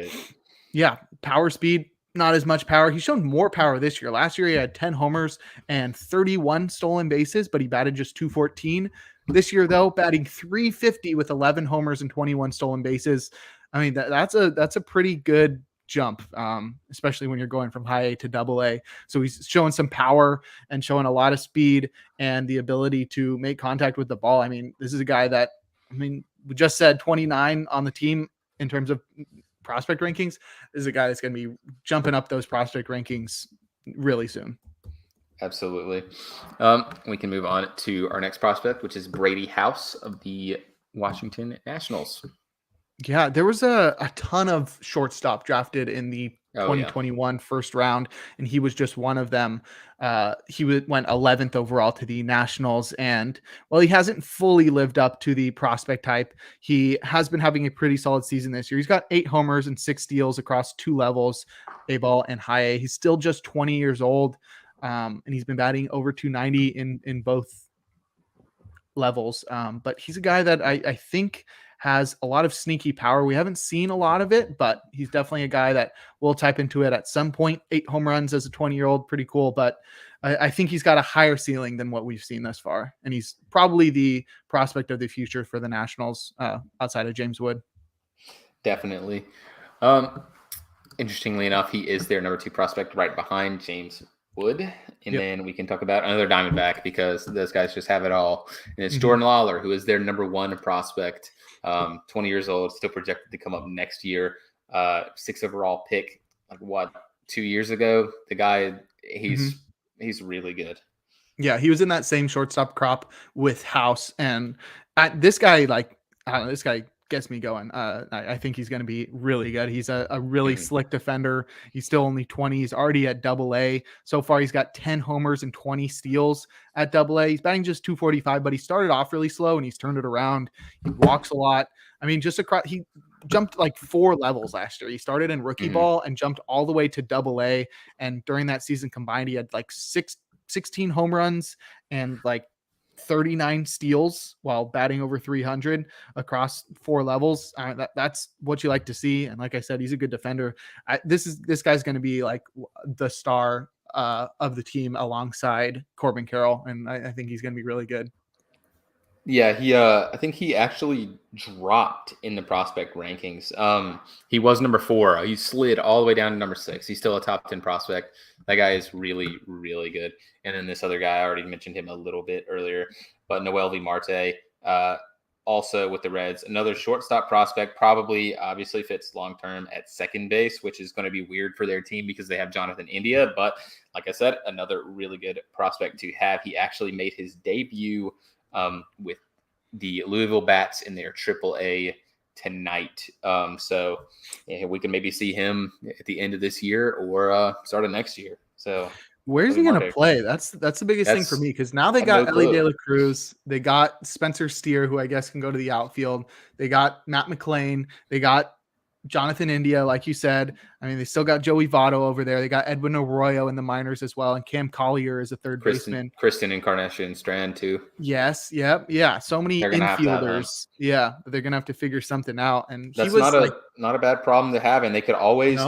power speed, not as much power. He's shown more power this year. Last year he had 10 homers and 31 stolen bases, but he batted just 214. This year though, batting 350 with 11 homers and 21 stolen bases. I mean, that's a pretty good jump, especially when you're going from high A to double A. So he's showing some power and showing a lot of speed and the ability to make contact with the ball. I mean, this is a guy that, we just said 29 on the team in terms of prospect rankings. This is a guy that's going to be jumping up those prospect rankings really soon. Absolutely. We can move on to our next prospect, which is Brady House of the Washington Nationals. Yeah, there was a ton of shortstop drafted in the 2021 first round, and he was just one of them. He went 11th overall to the Nationals, and while he hasn't fully lived up to the prospect type, he has been having a pretty solid season this year. He's got 8 homers and 6 steals across 2 levels, A ball and high A. He's still just 20 years old, and he's been batting over 290 in both levels. But he's a guy that I think has a lot of sneaky power. We haven't seen a lot of it, but he's definitely a guy that will type into it at some point. 8 home runs as a 20-year-old, pretty cool. But I think he's got a higher ceiling than what we've seen thus far. And he's probably the prospect of the future for the Nationals outside of James Wood. Definitely. Interestingly enough, he is their number 2 prospect right behind James Wood. And then we can talk about another Diamondback because those guys just have it all. And it's Jordan Lawler, who is their number 1 prospect, 20 years old, still projected to come up next year. 6th overall pick, 2 years ago. The guy, he's really good. Yeah, he was in that same shortstop crop with House. And this guy, this guy gets me going. I think he's going to be really good. He's a really slick defender. He's still only 20. He's already at AA. So far, he's got 10 homers and 20 steals at AA. He's batting just 245, but he started off really slow and he's turned it around. He walks a lot. I mean, he jumped like 4 levels last year. He started in rookie ball and jumped all the way to AA. And during that season combined, he had like 16 home runs and like 39 steals while batting over 300 across 4 levels. That's what you like to see. And like I said, he's a good defender. This guy's going to be like the star of the team alongside Corbin Carroll. And I think he's going to be really good. Yeah, I think he actually dropped in the prospect rankings. He was number 4. He slid all the way down to number 6. He's still a top 10 prospect. That guy is really, really good. And then this other guy, I already mentioned him a little bit earlier, but Noelvi Marte, also with the Reds, another shortstop prospect, probably obviously fits long-term at second base, which is going to be weird for their team because they have Jonathan India. But like I said, another really good prospect to have. He actually made his debut with the Louisville Bats in their AAA tonight. So we can maybe see him at the end of this year or start of next year. So where's he going to play? That's the biggest thing for me because now they got Ellie De La Cruz. They got Spencer Steer, who I guess can go to the outfield. They got Matt McLean. They got Jonathan India, like you said. I mean, they still got Joey Votto over there. They got Edwin Arroyo in the minors as well, and Cam Collier is a third baseman. Kristen Encarnacion Strand too. Yes, yeah. So many infielders. They're gonna have to figure something out. And that's not a bad problem to have. And they could always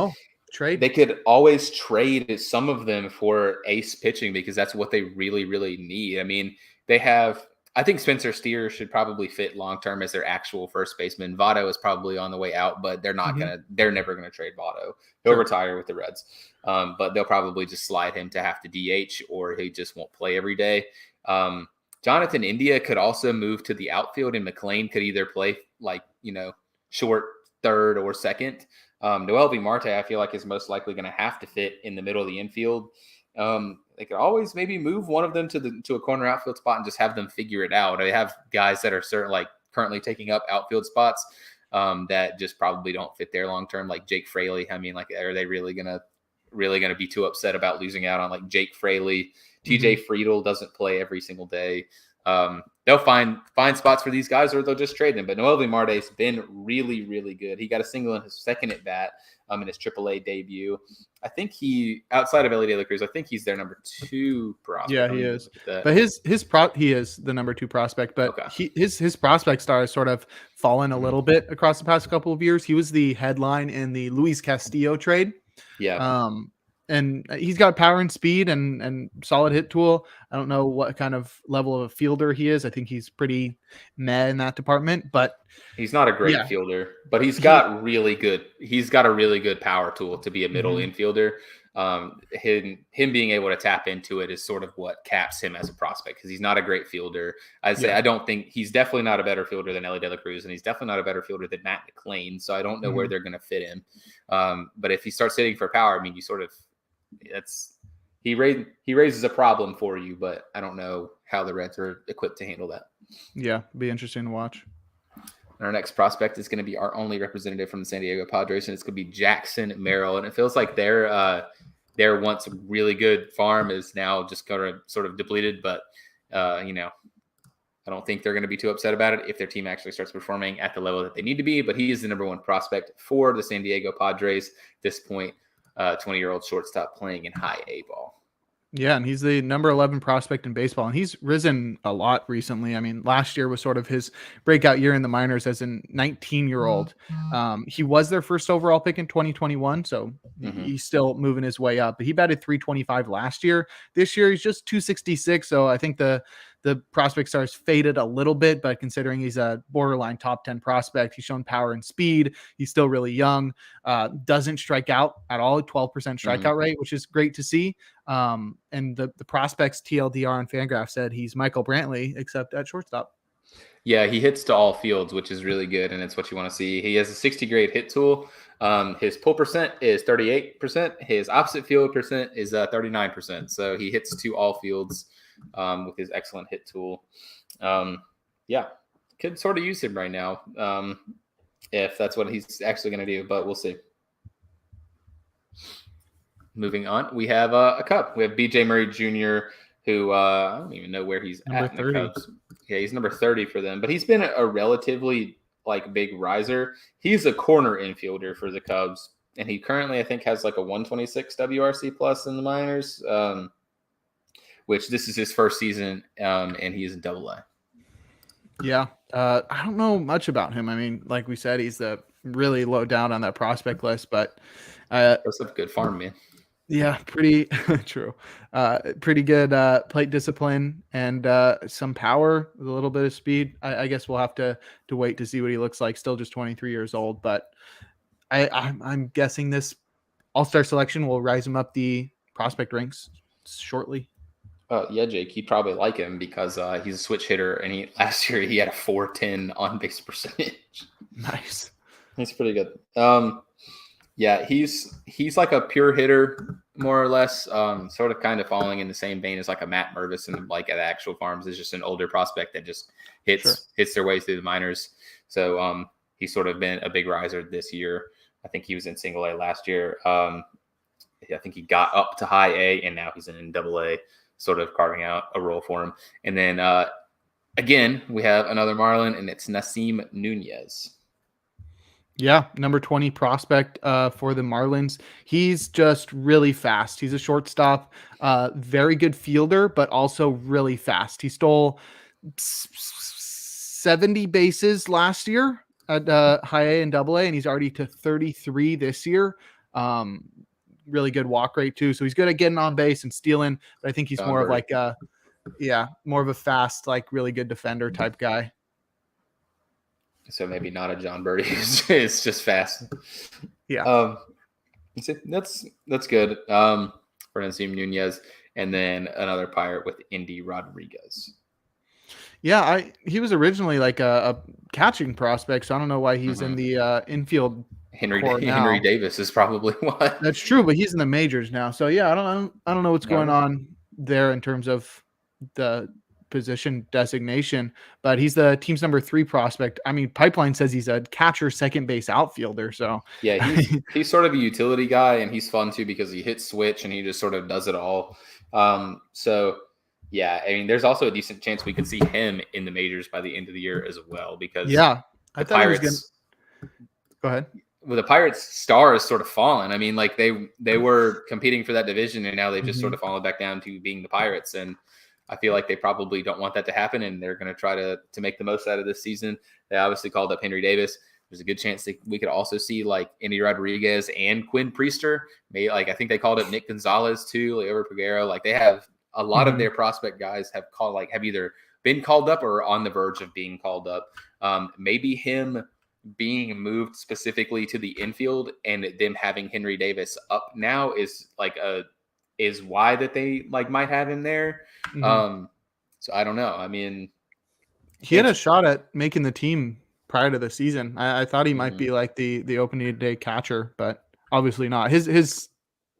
trade. They could always trade some of them for ace pitching because that's what they really, really need. I mean, they have. I think Spencer Steer should probably fit long-term as their actual first baseman. Votto is probably on the way out, but they're never going to trade Votto. He'll retire with the Reds. But they'll probably just slide him to have to DH or he just won't play every day. Jonathan India could also move to the outfield and McLean could either play short third or second. Noelvi Marte, I feel like is most likely going to have to fit in the middle of the infield. They could always maybe move one of them to a corner outfield spot and just have them figure it out. They have guys that are currently taking up outfield spots that just probably don't fit there long term, like Jake Fraley. I mean, are they really gonna be too upset about losing out on like Jake Fraley? TJ Friedel doesn't play every single day. They'll find spots for these guys or they'll just trade them. But Noelvi Marte's been really, really good. He got a single in his second at bat in his AAA debut. I think outside of Ellie De La Cruz, I think he's their number 2 prospect. Yeah, he is. But he is the number 2 prospect. But his prospect star has sort of fallen a little bit across the past couple of years. He was the headline in the Luis Castillo trade. Yeah. And he's got power and speed and solid hit tool. I don't know what kind of level of a fielder he is. I think he's pretty meh in that department, but he's not a great fielder, but he's got a really good power tool to be a middle infielder. him being able to tap into it is sort of what caps him as a prospect, because he's not a great fielder. I'd say Yeah. I don't think he's definitely not a better fielder than Ellie De La Cruz, and he's definitely not a better fielder than Matt McLean. So I don't know where they're going to fit him. But if he starts hitting for power, I mean, you sort of he raises a problem for you, but I don't know how the Reds are equipped to handle that. Yeah, be interesting to watch. Our next prospect is going to be our only representative from the San Diego Padres, and it's going to be Jackson Merrill. And it feels like their once really good farm is now just kind of sort of depleted. But I don't think they're going to be too upset about it if their team actually starts performing at the level that they need to be. But he is the number one prospect for the San Diego Padres at this point. 20-year-old shortstop playing in high A ball. Yeah, and he's the number 11 prospect in baseball, and he's risen a lot recently. I mean, last year was sort of his breakout year in the minors as a 19-year-old. He was their first overall pick in 2021, so he's still moving his way up. But he batted 325 last year. This year, he's just 266, so I think the prospect stars faded a little bit, but considering he's a borderline top 10 prospect, he's shown power and speed. He's still really young, doesn't strike out at all, 12% strikeout rate, which is great to see. And the prospects TLDR on Fangraph said he's Michael Brantley, except at shortstop. Yeah, he hits to all fields, which is really good, and it's what you want to see. He has a 60 grade hit tool. His pull percent is 38%. His opposite field percent is 39%. So he hits to all fields with his excellent hit tool. Yeah, could sort of use him right now if that's what he's actually going to do, but we'll see. Moving on, we have a Cub. We have BJ Murray Jr., who I don't even know where he's Number at in 30. the Cubs. Yeah, he's number 30 for them, but he's been a relatively big riser. He's a corner infielder for the Cubs, and he currently I think has like a 126 WRC plus in the minors, which this is his first season, and he is in Double-A. Yeah, I don't know much about him. I mean, like we said, he's really low down on that prospect list, but that's a good farm, man. Yeah, pretty true. Pretty good plate discipline and some power with a little bit of speed. I guess we'll have to wait to see what he looks like. Still just 23 years old, but I'm guessing this all-star selection will rise him up the prospect ranks shortly. Yeah, Jake, he'd probably like him because he's a switch hitter, and last year he had a 410 on base percentage. Nice. He's pretty good. Yeah, he's like a pure hitter, more or less, sort of kind of falling in the same vein as like a Matt Mervis and like at actual farms is just an older prospect that just hits their way through the minors. So he's sort of been a big riser this year. I think he was in Single A last year. I think he got up to high A, and now he's in Double-A, sort of carving out a role for him. And then again, we have another Marlin, and it's Nasim Nunez. Yeah, number 20 prospect for the Marlins. He's just really fast. He's a shortstop, very good fielder, but also really fast. He stole 70 bases last year at high A and Double-A, and he's already to 33 this year. Really good walk rate too. So he's good at getting on base and stealing, but I think he's more of like more of a fast, like really good defender type guy. So maybe not a John Birdie. It's just fast. Yeah. That's good. For Nasim Nunez, and then another Pirate with Indy Rodriguez. Yeah, he was originally like a catching prospect, so I don't know why he's in the infield. Henry Davis is probably why. That's true, but he's in the majors now. So yeah, I don't know what's going on there in terms of the position designation, but he's the team's number 3 prospect. I mean, Pipeline says he's a catcher, second base outfielder. So yeah, he's sort of a utility guy, and he's fun too because he hits switch and he just sort of does it all. So yeah, I mean, there's also a decent chance we could see him in the majors by the end of the year as well, because I thought Pirates. Go ahead. Well, the Pirates' star has sort of fallen. I mean, like they were competing for that division, and now they've just sort of fallen back down to being the Pirates. And I feel like they probably don't want that to happen, and they're going to try to make the most out of this season. They obviously called up Henry Davis. There's a good chance that we could also see like Indy Rodriguez and Quinn Priester. Maybe I think they called up Nick Gonzalez too, Leo Peguero. Like they have a lot of their prospect guys have either been called up or on the verge of being called up. Maybe him being moved specifically to the infield and them having Henry Davis up now is why that they like might have him there. Mhm. Um, so I don't know. I mean, He had a it's shot at making the team prior to the season. I thought he might mhm, be like the opening day catcher, but obviously not. His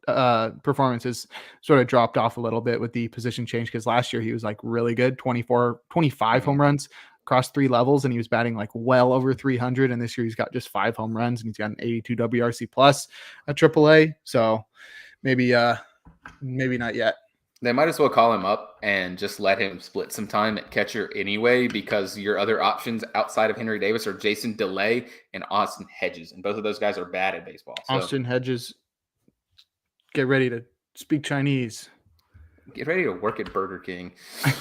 performance has sort of dropped off a little bit with the position change because last year he was like really good, 24, 25 mhm. home runs across 3 levels, and he was batting like well over 300. And this year he's got just 5 home runs and he's got an 82 WRC plus at AAA. So maybe maybe not yet. They might as well call him up and just let him split some time at catcher anyway, because your other options outside of Henry Davis are Jason DeLay and Austin Hedges, and both of those guys are bad at baseball. So Austin Hedges, get ready to speak Chinese. get ready to work at Burger King.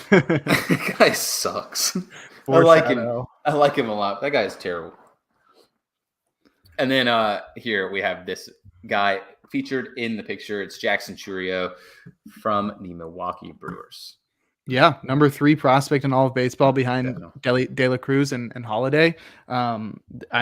That guy sucks. I like him. Foreshadow. I like him a lot. That guy is terrible. And then here we have this guy featured in the picture. It's Jackson Churio from the Milwaukee Brewers. Yeah, number 3 prospect in all of baseball behind Definitely. De La Cruz and Holiday. And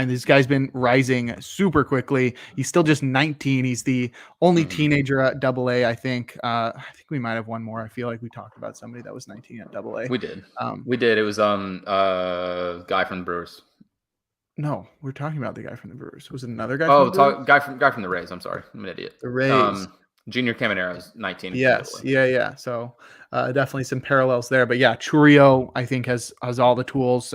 this guy's been rising super quickly. He's still just 19. He's the only Mhm. teenager at AA, I think. I think we might have one more. I feel like we talked about somebody that was 19 at AA. We did. Um, We did. It was guy from the Brewers. no, we're talking about the guy from the Brewers. Was it another guy from the Oh, Brewers? guy from the Rays. I'm sorry, I'm an idiot. The Rays. Junior Caminero is 19 from Yes. Double Yeah. So definitely some parallels there. But yeah, Churio, I think, has all the tools.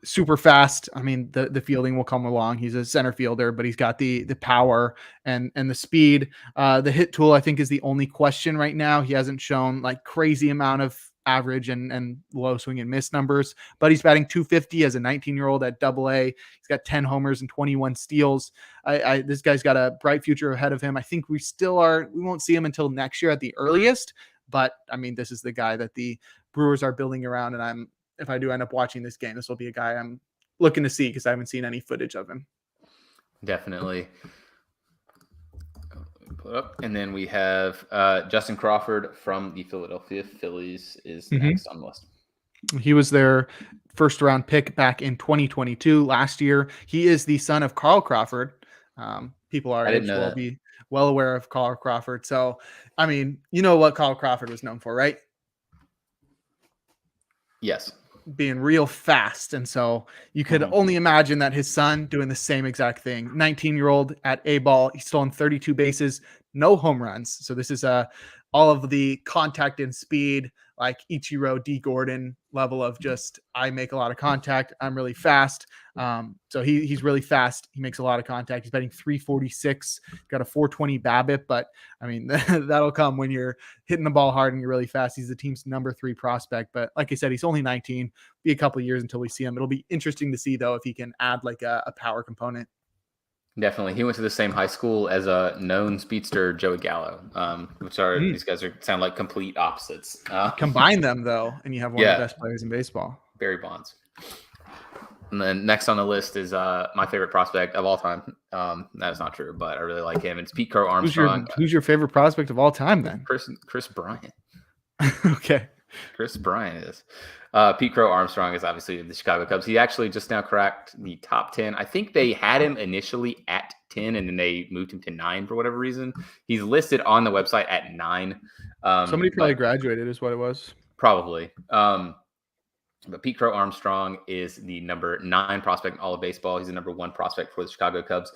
Super fast. I mean, the fielding will come along. He's a center fielder, but he's got the power and the speed. The hit tool, I think, is the only question right now. He hasn't shown like crazy amount of average and low swing and miss numbers, but he's batting 250 as a 19-year-old at AA. He's got 10 homers and 21 steals. This guy's got a bright future ahead of him. I think we won't see him until next year at the earliest, but I mean, this is the guy that the Brewers are building around. And if I do end up watching this game, this will be a guy I'm looking to see because I haven't seen any footage of him. Definitely. Pull it up. And then we have Justin Crawford from the Philadelphia Phillies is next on the list. He was their first round pick back in 2022 last year. He is the son of Carl Crawford. People our age will be well aware of Carl Crawford. So, I mean, you know what Carl Crawford was known for, right? Yes. Being real fast. And so you could only imagine that his son doing the same exact thing. 19-year-old at A ball. He's stolen 32 bases, no home runs. So this is all of the contact and speed, like Ichiro D. Gordon level of just, I make a lot of contact. I'm really fast. So he's really fast. He makes a lot of contact. He's batting 346, got a 420 BABIP, but I mean, that'll come when you're hitting the ball hard and you're really fast. He's the team's number 3 prospect, but like I said, he's only 19. Be a couple of years until we see him. It'll be interesting to see though, if he can add like a power component. Definitely. He went to the same high school as a known speedster, Joey Gallo, which are these guys sound like complete opposites. Combine them though, and you have one of the best players in baseball. Barry Bonds. And then next on the list is my favorite prospect of all time. That is not true, but I really like him. It's Pete Crow Armstrong. Who's your favorite prospect of all time then? Chris Bryant. Okay. Chris Bryant is. Pete Crow Armstrong is obviously the Chicago Cubs. He actually just now cracked the top 10. I think they had him initially at 10 and then they moved him to 9 for whatever reason. He's listed on the website at 9. Somebody probably graduated is what it was. Probably. But Pete Crow Armstrong is the number 9 prospect in all of baseball. He's the number 1 prospect for the Chicago Cubs.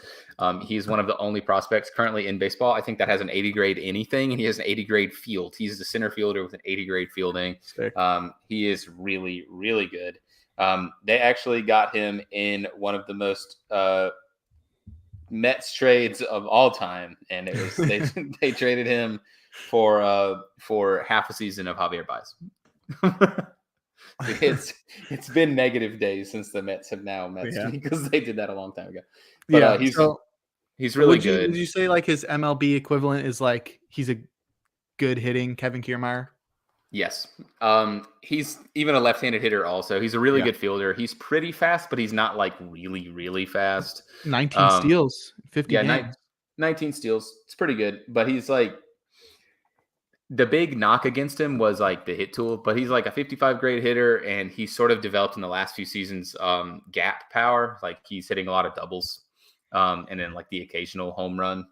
He's one of the only prospects currently in baseball, I think, that has an 80 grade anything, and he has an 80 grade field. He's a center fielder with an 80 grade fielding. He is really, really good. They actually got him in one of the most Mets trades of all time, and it was they traded him for half a season of Javier Baez. It's been negative days since the Mets have now met because they did that a long time ago. But he's really good. Would you say like his MLB equivalent is like he's a good hitting Kevin Kiermaier? Yes. He's even a left-handed hitter also. He's a really good fielder. He's pretty fast, but he's not like really, really fast. 19 steals, 50 games. 19 steals. It's pretty good, but he's like the big knock against him was like the hit tool, but he's like a 55 grade hitter, and he's sort of developed in the last few seasons gap power. Like he's hitting a lot of doubles, and then like the occasional home run,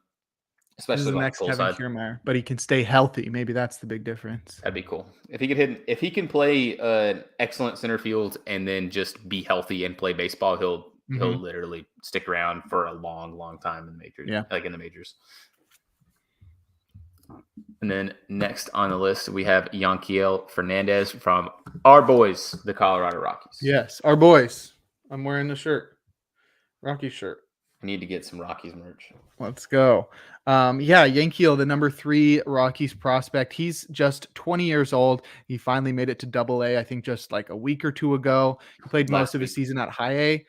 This is especially the like next pull Kevin side. Kiermaier, but he can stay healthy. Maybe that's the big difference. That'd be cool if he could hit. If he can play excellent center field and then just be healthy and play baseball, he'll Mhm. literally stick around for a long, long time in the majors. Yeah. Like in the majors. And then next on the list, we have Yanquiel Fernandez from our boys, the Colorado Rockies. Yes, our boys. I'm wearing the shirt. Rocky shirt. I need to get some Rockies merch. Let's go. Yeah, Yankiel, the number 3 Rockies prospect. He's just 20 years old. He finally made it to Double A, I think just like a week or two ago. He played most of his season at High A.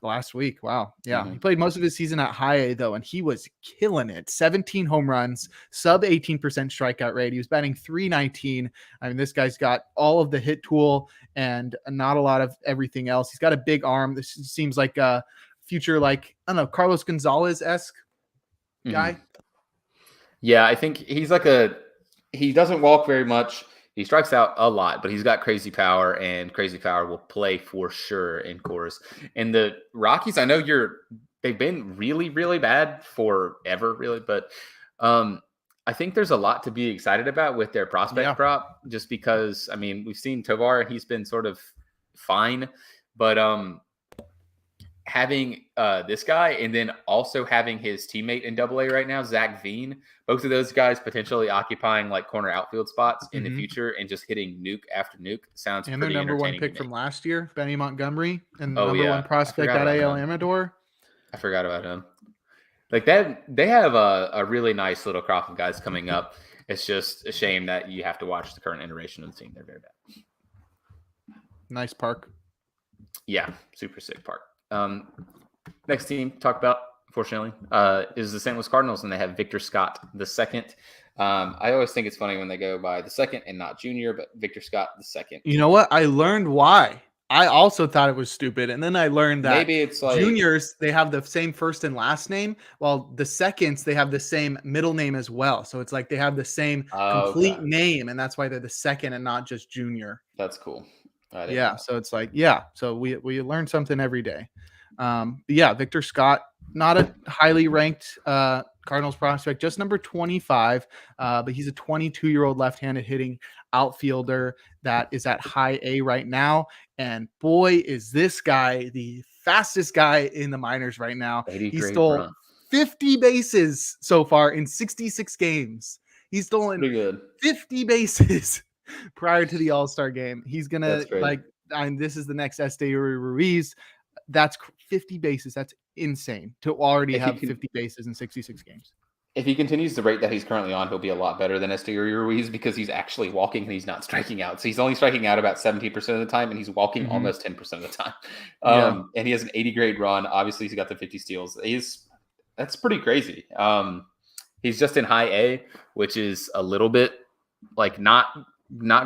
Last week. Wow. Yeah. He played most of his season at High A, though, and he was killing it. 17 home runs, sub 18% strikeout rate. He was batting 319. I mean, this guy's got all of the hit tool and not a lot of everything else. He's got a big arm. This seems like a future, like, I don't know, Carlos Gonzalez-esque guy. Yeah, I think he's like he doesn't walk very much. He strikes out a lot, but he's got crazy power, and crazy power will play for sure in Coors. And the Rockies, I know they've been really, really bad forever, really, but I think there's a lot to be excited about with their prospect crop, just because, I mean, we've seen Tovar, and he's been sort of fine, but having this guy and then also having his teammate in Double A right now, Zach Veen, both of those guys potentially occupying like corner outfield spots in the future and just hitting nuke after nuke sounds and pretty their number 1 entertaining pick from last year, Benny Montgomery, and number 1 prospect at AL Amador. I forgot about him. Like that, they have a really nice little crop of guys coming up. It's just a shame that you have to watch the current iteration of the team. They're very bad. Nice park. Yeah, super sick park. Next team to talk about, unfortunately, is the St. Louis Cardinals, and they have Victor Scott the second. I always think it's funny when they go by the second and not junior, but Victor Scott the second. You know what? I learned why. I also thought it was stupid, and then I learned that maybe it's like juniors, they have the same first and last name, while the seconds, they have the same middle name as well. So it's like they have the same complete name, and that's why they're the second and not just junior. That's cool. Yeah, so it's like, yeah, so we learn something every day. Yeah, Victor Scott, not a highly ranked Cardinals prospect, just number 25, but he's a 22-year-old left-handed hitting outfielder that is at High A right now. And boy, is this guy the fastest guy in the minors right now. He stole 50 bases so far in 66 games. He's stolen 50 bases prior to the All-Star game. He's going to this is the next Esteury Ruiz. That's 50 bases. That's insane to already have 50 bases in 66 games. If he continues the rate that he's currently on, he'll be a lot better than Esteury Ruiz because he's actually walking and he's not striking out. So he's only striking out about 17% of the time, and he's walking almost 10% of the time. And he has an 80 grade run. Obviously, he's got the 50 steals. That's pretty crazy. He's just in High A, which is a little bit like not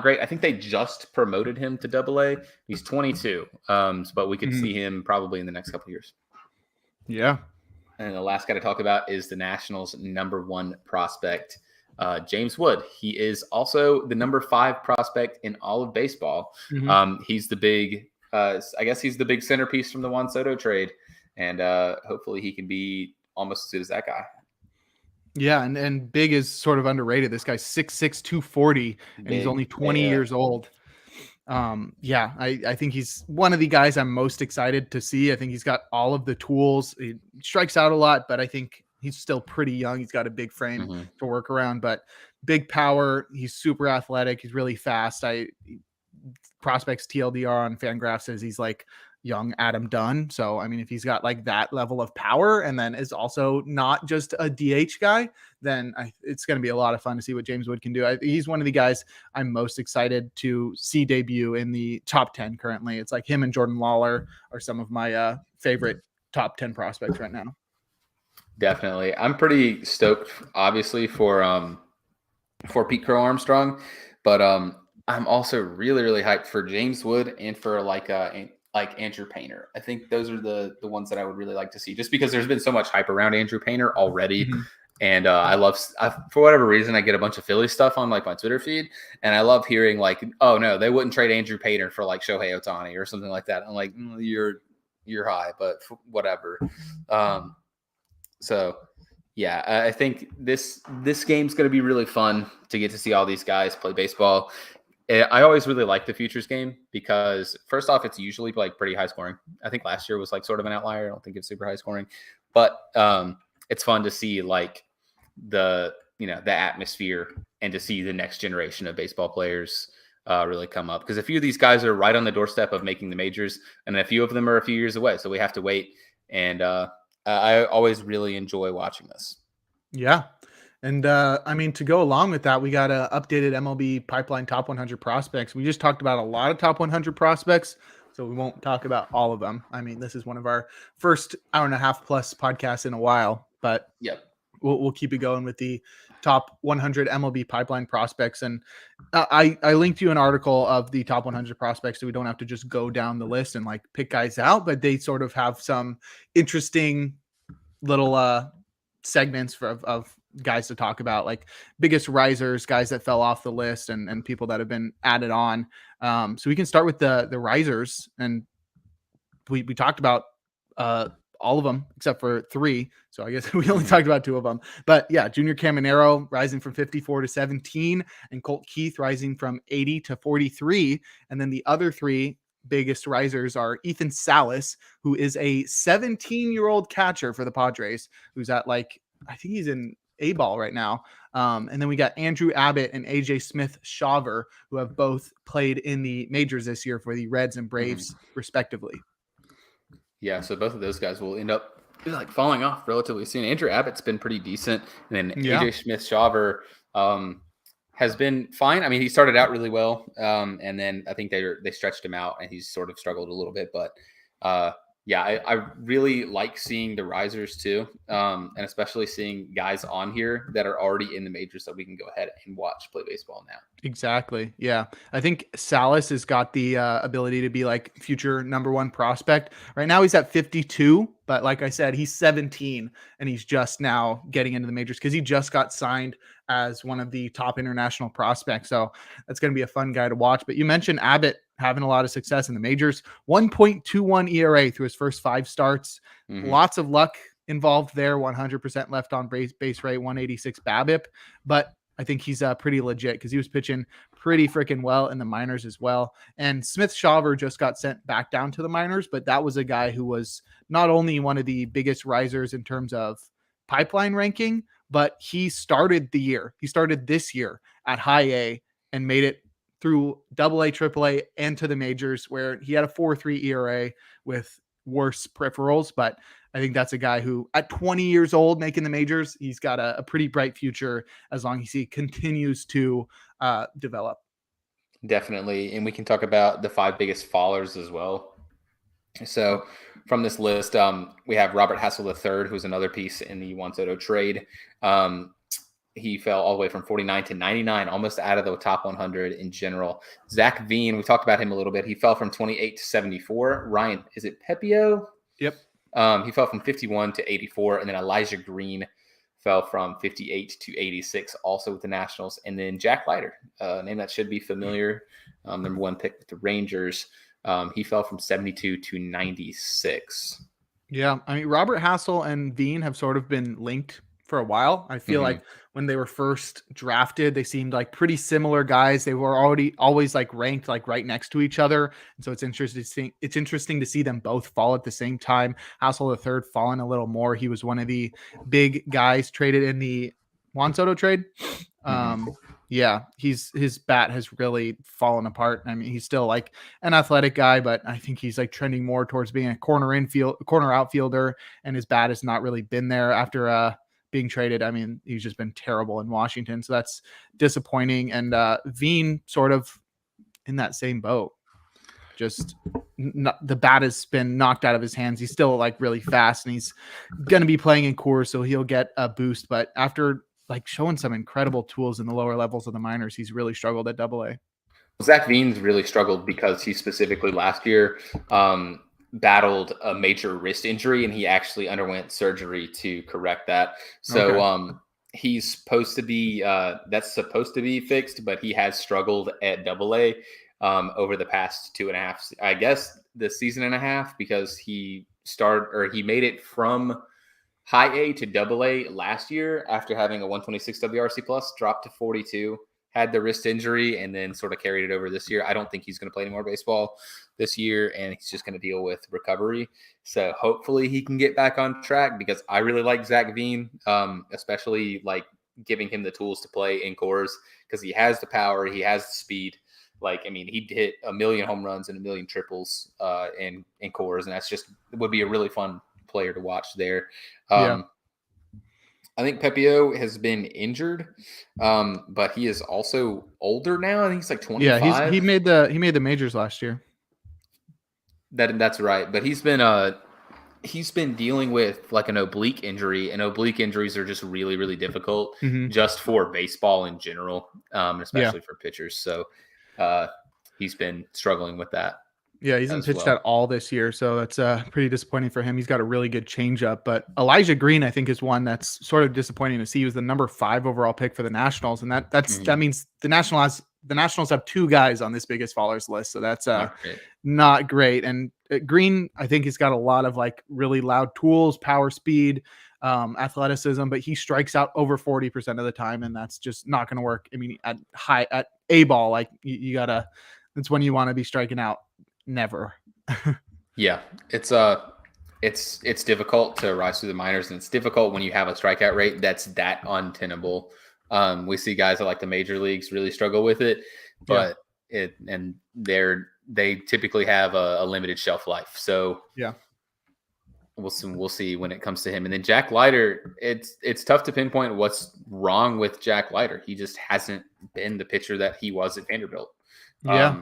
great. I think they just promoted him to Double A. He's 22, but we could see him probably in the next couple of years. Yeah. And the last guy to talk about is the Nationals' number 1 prospect, James Wood. He is also the number 5 prospect in all of baseball. He's the big, I guess he's the big centerpiece from the Juan Soto trade, and hopefully he can be almost as good as that guy. Yeah, and big is sort of underrated. This guy's 6'6", 240, and he's only 20 years old. Yeah, I think he's one of the guys I'm most excited to see. I think he's got all of the tools. He strikes out a lot, but I think he's still pretty young. He's got a big frame to work around, but big power. He's super athletic. He's really fast. Prospects TLDR on Fangraph says he's like young Adam Dunn. So, I mean, if he's got like that level of power and then is also not just a DH guy, then it's going to be a lot of fun to see what James Wood can do. He's one of the guys I'm most excited to see debut in the top 10 currently. It's like him and Jordan Lawler are some of my favorite top 10 prospects right now. Definitely. I'm pretty stoked, obviously, for Pete Crow Armstrong, but I'm also really, really hyped for James Wood and for like Andrew Painter. I think those are the ones that I would really like to see, just because there's been so much hype around Andrew Painter already. And for whatever reason, I get a bunch of Philly stuff on like my Twitter feed, and I love hearing like, oh no, they wouldn't trade Andrew Painter for like Shohei Ohtani or something like that. I'm like, you're high, but whatever. So yeah, I think this game's going to be really fun to get to see all these guys play baseball. I always really like the futures game because first off, it's usually like pretty high scoring. I think last year was like sort of an outlier. I don't think it's super high scoring, but it's fun to see like the atmosphere and to see the next generation of baseball players really come up, because a few of these guys are right on the doorstep of making the majors, and a few of them are a few years away. So we have to wait. And I always really enjoy watching this. Yeah. And I mean, to go along with that, we got a updated MLB pipeline top 100 prospects. We just talked about a lot of top 100 prospects, so we won't talk about all of them. I mean, this is one of our first hour and a half plus podcasts in a while, but yep, we'll keep it going with the top 100 MLB pipeline prospects. And I linked you an article of the top 100 prospects, so we don't have to just go down the list and like pick guys out, but they sort of have some interesting little segments of guys to talk about, like biggest risers, guys that fell off the list, and people that have been added on. So we can start with the risers, and we talked about all of them except for 3. So I guess we only talked about 2 of them. But yeah, Junior Caminero rising from 54 to 17, and Colt Keith rising from 80 to 43. And then the other 3 biggest risers are Ethan Salas, who is a 17-year-old catcher for the Padres, who's at like, I think he's in A-ball right now. And then we got Andrew Abbott and AJ Smith-Shawver, who have both played in the majors this year for the Reds and Braves, respectively. Yeah, so both of those guys will end up like falling off relatively soon. Andrew Abbott's been pretty decent, and then AJ Smith-Shawver has been fine. I mean, he started out really well, and then I think they stretched him out, and he's sort of struggled a little bit. But yeah, I really like seeing the risers too, and especially seeing guys on here that are already in the majors that we can go ahead and watch play baseball now. Exactly. Yeah. I think Salas has got the ability to be like future number 1 prospect. Right now he's at 52, but like I said, he's 17 and he's just now getting into the majors because he just got signed as one of the top international prospects. So that's going to be a fun guy to watch. But you mentioned Abbott having a lot of success in the majors, 1.21 ERA through his first 5 starts. Lots of luck involved there, 100% left on base rate, 186 BABIP. But I think he's pretty legit because he was pitching pretty freaking well in the minors as well. And Smith-Shawver just got sent back down to the minors, but that was a guy who was not only one of the biggest risers in terms of pipeline ranking, but he started this year at high A and made it through AA, AAA, and to the majors, where he had a 4.3 ERA with worse peripherals. But I think that's a guy who at 20 years old making the majors, he's got a pretty bright future as long as he continues to develop. Definitely. And we can talk about the 5 biggest fallers as well. So from this list, we have Robert Hassel III, who's another piece in the Juan Soto trade. He fell all the way from 49 to 99, almost out of the top 100 in general. Zach Veen, we talked about him a little bit. He fell from 28 to 74. Ryan, is it Pepio? Yep. He fell from 51 to 84. And then Elijah Green fell from 58 to 86, also with the Nationals. And then Jack Leiter, a name that should be familiar, number 1 pick with the Rangers. He fell from 72 to 96. Yeah. I mean, Robert Hassel and Veen have sort of been linked for a while. I feel like when they were first drafted, they seemed like pretty similar guys. They were always like ranked like right next to each other. And so it's interesting to see them both fall at the same time. Hassel III falling a little more. He was one of the big guys traded in the Juan Soto trade. Yeah, his bat has really fallen apart. I mean, he's still like an athletic guy, but I think he's like trending more towards being a corner outfielder, and his bat has not really been there after being traded. I mean, he's just been terrible in Washington, so that's disappointing. And Veen sort of in that same boat. Just the bat has been knocked out of his hands. He's still like really fast, and he's going to be playing in Coors, so he'll get a boost. But after like showing some incredible tools in the lower levels of the minors, he's really struggled at AA. Zach Veen's really struggled because he specifically last year battled a major wrist injury, and he actually underwent surgery to correct that. So he's supposed to be that's supposed to be fixed, but he has struggled at AA over the past 2.5, I guess, the season and a half, because he made it from high A to AA last year after having a 126 WRC plus, dropped to 42, had the wrist injury, and then sort of carried it over this year. I don't think he's going to play any more baseball this year, and he's just going to deal with recovery. So hopefully he can get back on track, because I really like Zach Veen, especially like giving him the tools to play in Coors, because he has the power, he has the speed. Like, I mean, he hit 1 million home runs and 1 million triples in Coors, and that's just would be a really fun player to watch there. Yeah. I think Pepio has been injured, but he is also older now. I think he's like 25. Yeah, he made the majors last year. That's right, but he's been dealing with like an oblique injury, and oblique injuries are just really, really difficult just for baseball in general, especially for pitchers. So he's been struggling with that. Yeah, he hasn't pitched at all this year, so that's pretty disappointing for him. He's got a really good changeup, but Elijah Green, I think, is one that's sort of disappointing to see. He was the number 5 overall pick for the Nationals, and that means the Nationals have 2 guys on this biggest fallers list, so that's not great. And Green, I think he's got a lot of like really loud tools, power, speed, athleticism, but he strikes out over 40% of the time, and that's just not going to work. I mean, at A ball, like you gotta, that's when you want to be striking out. Never. Yeah, it's difficult to rise through the minors, and it's difficult when you have a strikeout rate that's that untenable. We see guys that like the major leagues really struggle with it, but they typically have a limited shelf life. So yeah, we'll see when it comes to him. And then Jack Leiter, it's tough to pinpoint what's wrong with Jack Leiter. He just hasn't been the pitcher that he was at Vanderbilt. Yeah.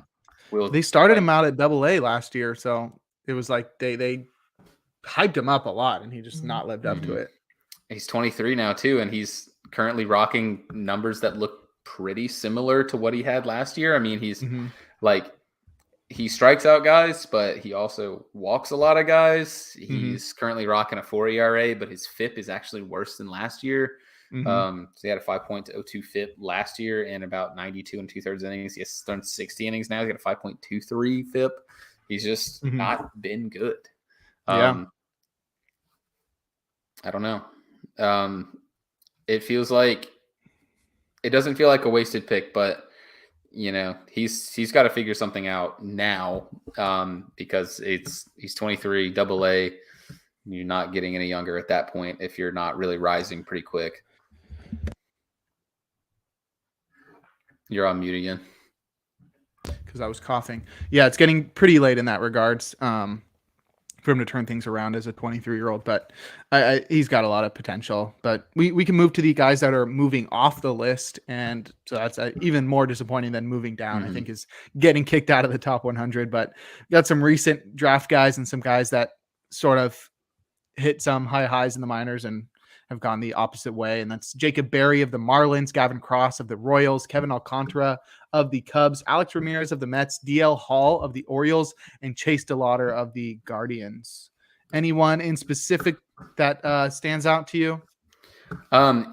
They started him out at AA last year, so it was like they hyped him up a lot, and he just not lived up to it. He's 23 now too, and he's currently rocking numbers that look pretty similar to what he had last year. I mean, he's like, he strikes out guys, but he also walks a lot of guys. He's currently rocking a 4 ERA, but his FIP is actually worse than last year. So he had a 5.02 FIP last year and about 92 and 2/3 innings. He has thrown 60 innings now. He's got a 5.23 FIP. He's just not been good. I don't know. It doesn't feel like a wasted pick, but you know, he's got to figure something out now, because he's 23, AA. You're not getting any younger at that point if you're not really rising pretty quick. You're on mute again. Because I was coughing. Yeah, it's getting pretty late in that regards for him to turn things around as a 23-year-old. But he's got a lot of potential. But we can move to the guys that are moving off the list. And so that's even more disappointing than moving down, I think, is getting kicked out of the top 100. But got some recent draft guys and some guys that sort of hit some high highs in the minors and have gone the opposite way, and that's Jacob Berry of the Marlins, Gavin Cross of the Royals, Kevin Alcantara of the Cubs, Alex Ramirez of the Mets, DL Hall of the Orioles, and Chase DeLauder of the Guardians. Anyone in specific that stands out to you?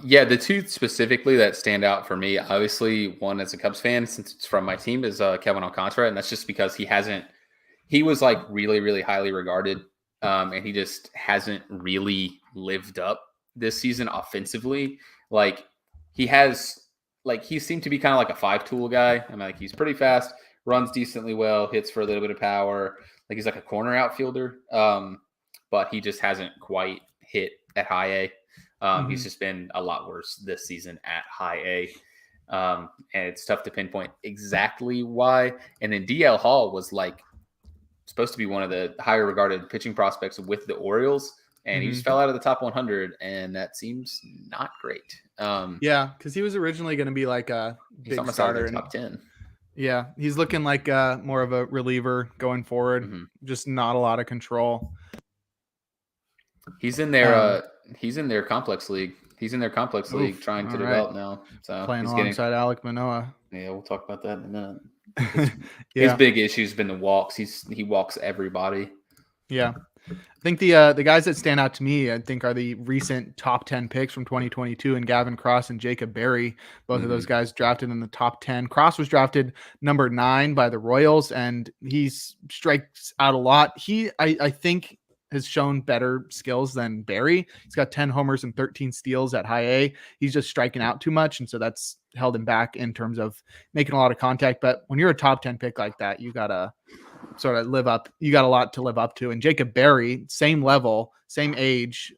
Yeah, the 2 specifically that stand out for me, obviously one as a Cubs fan, since it's from my team, is Kevin Alcantara, and that's just because he was like really, really highly regarded, and he just hasn't really lived up this season offensively. Like he seemed to be kind of like a 5-tool guy. I mean, like, he's pretty fast, runs decently well, hits for a little bit of power. Like, he's like a corner outfielder, but he just hasn't quite hit at high A. He's just been a lot worse this season at high A. And it's tough to pinpoint exactly why. And then DL Hall was like supposed to be one of the higher regarded pitching prospects with the Orioles. And he just fell out of the top 100, and that seems not great. Yeah, because he was originally going to be like a big starter in top 10. Yeah, he's looking like more of a reliever going forward. Just not a lot of control. He's in their complex league. He's in their complex league trying to develop now. So playing alongside Alek Manoah. Yeah, we'll talk about that in a minute. His big issue has been the walks. He walks everybody. Yeah. I think the guys that stand out to me, I think, are the recent top 10 picks from 2022 and Gavin Cross and Jacob Berry. Both of those Hmm. guys drafted in the top 10. Cross was drafted number 9 by the Royals, and he's strikes out a lot. I think, has shown better skills than Berry. He's got 10 homers and 13 steals at high A. He's just striking out too much, and so that's held him back in terms of making a lot of contact. But when you're a top 10 pick like that, you gotta sort of live up. You got a lot to live up to. And Jacob Berry, same level, same age.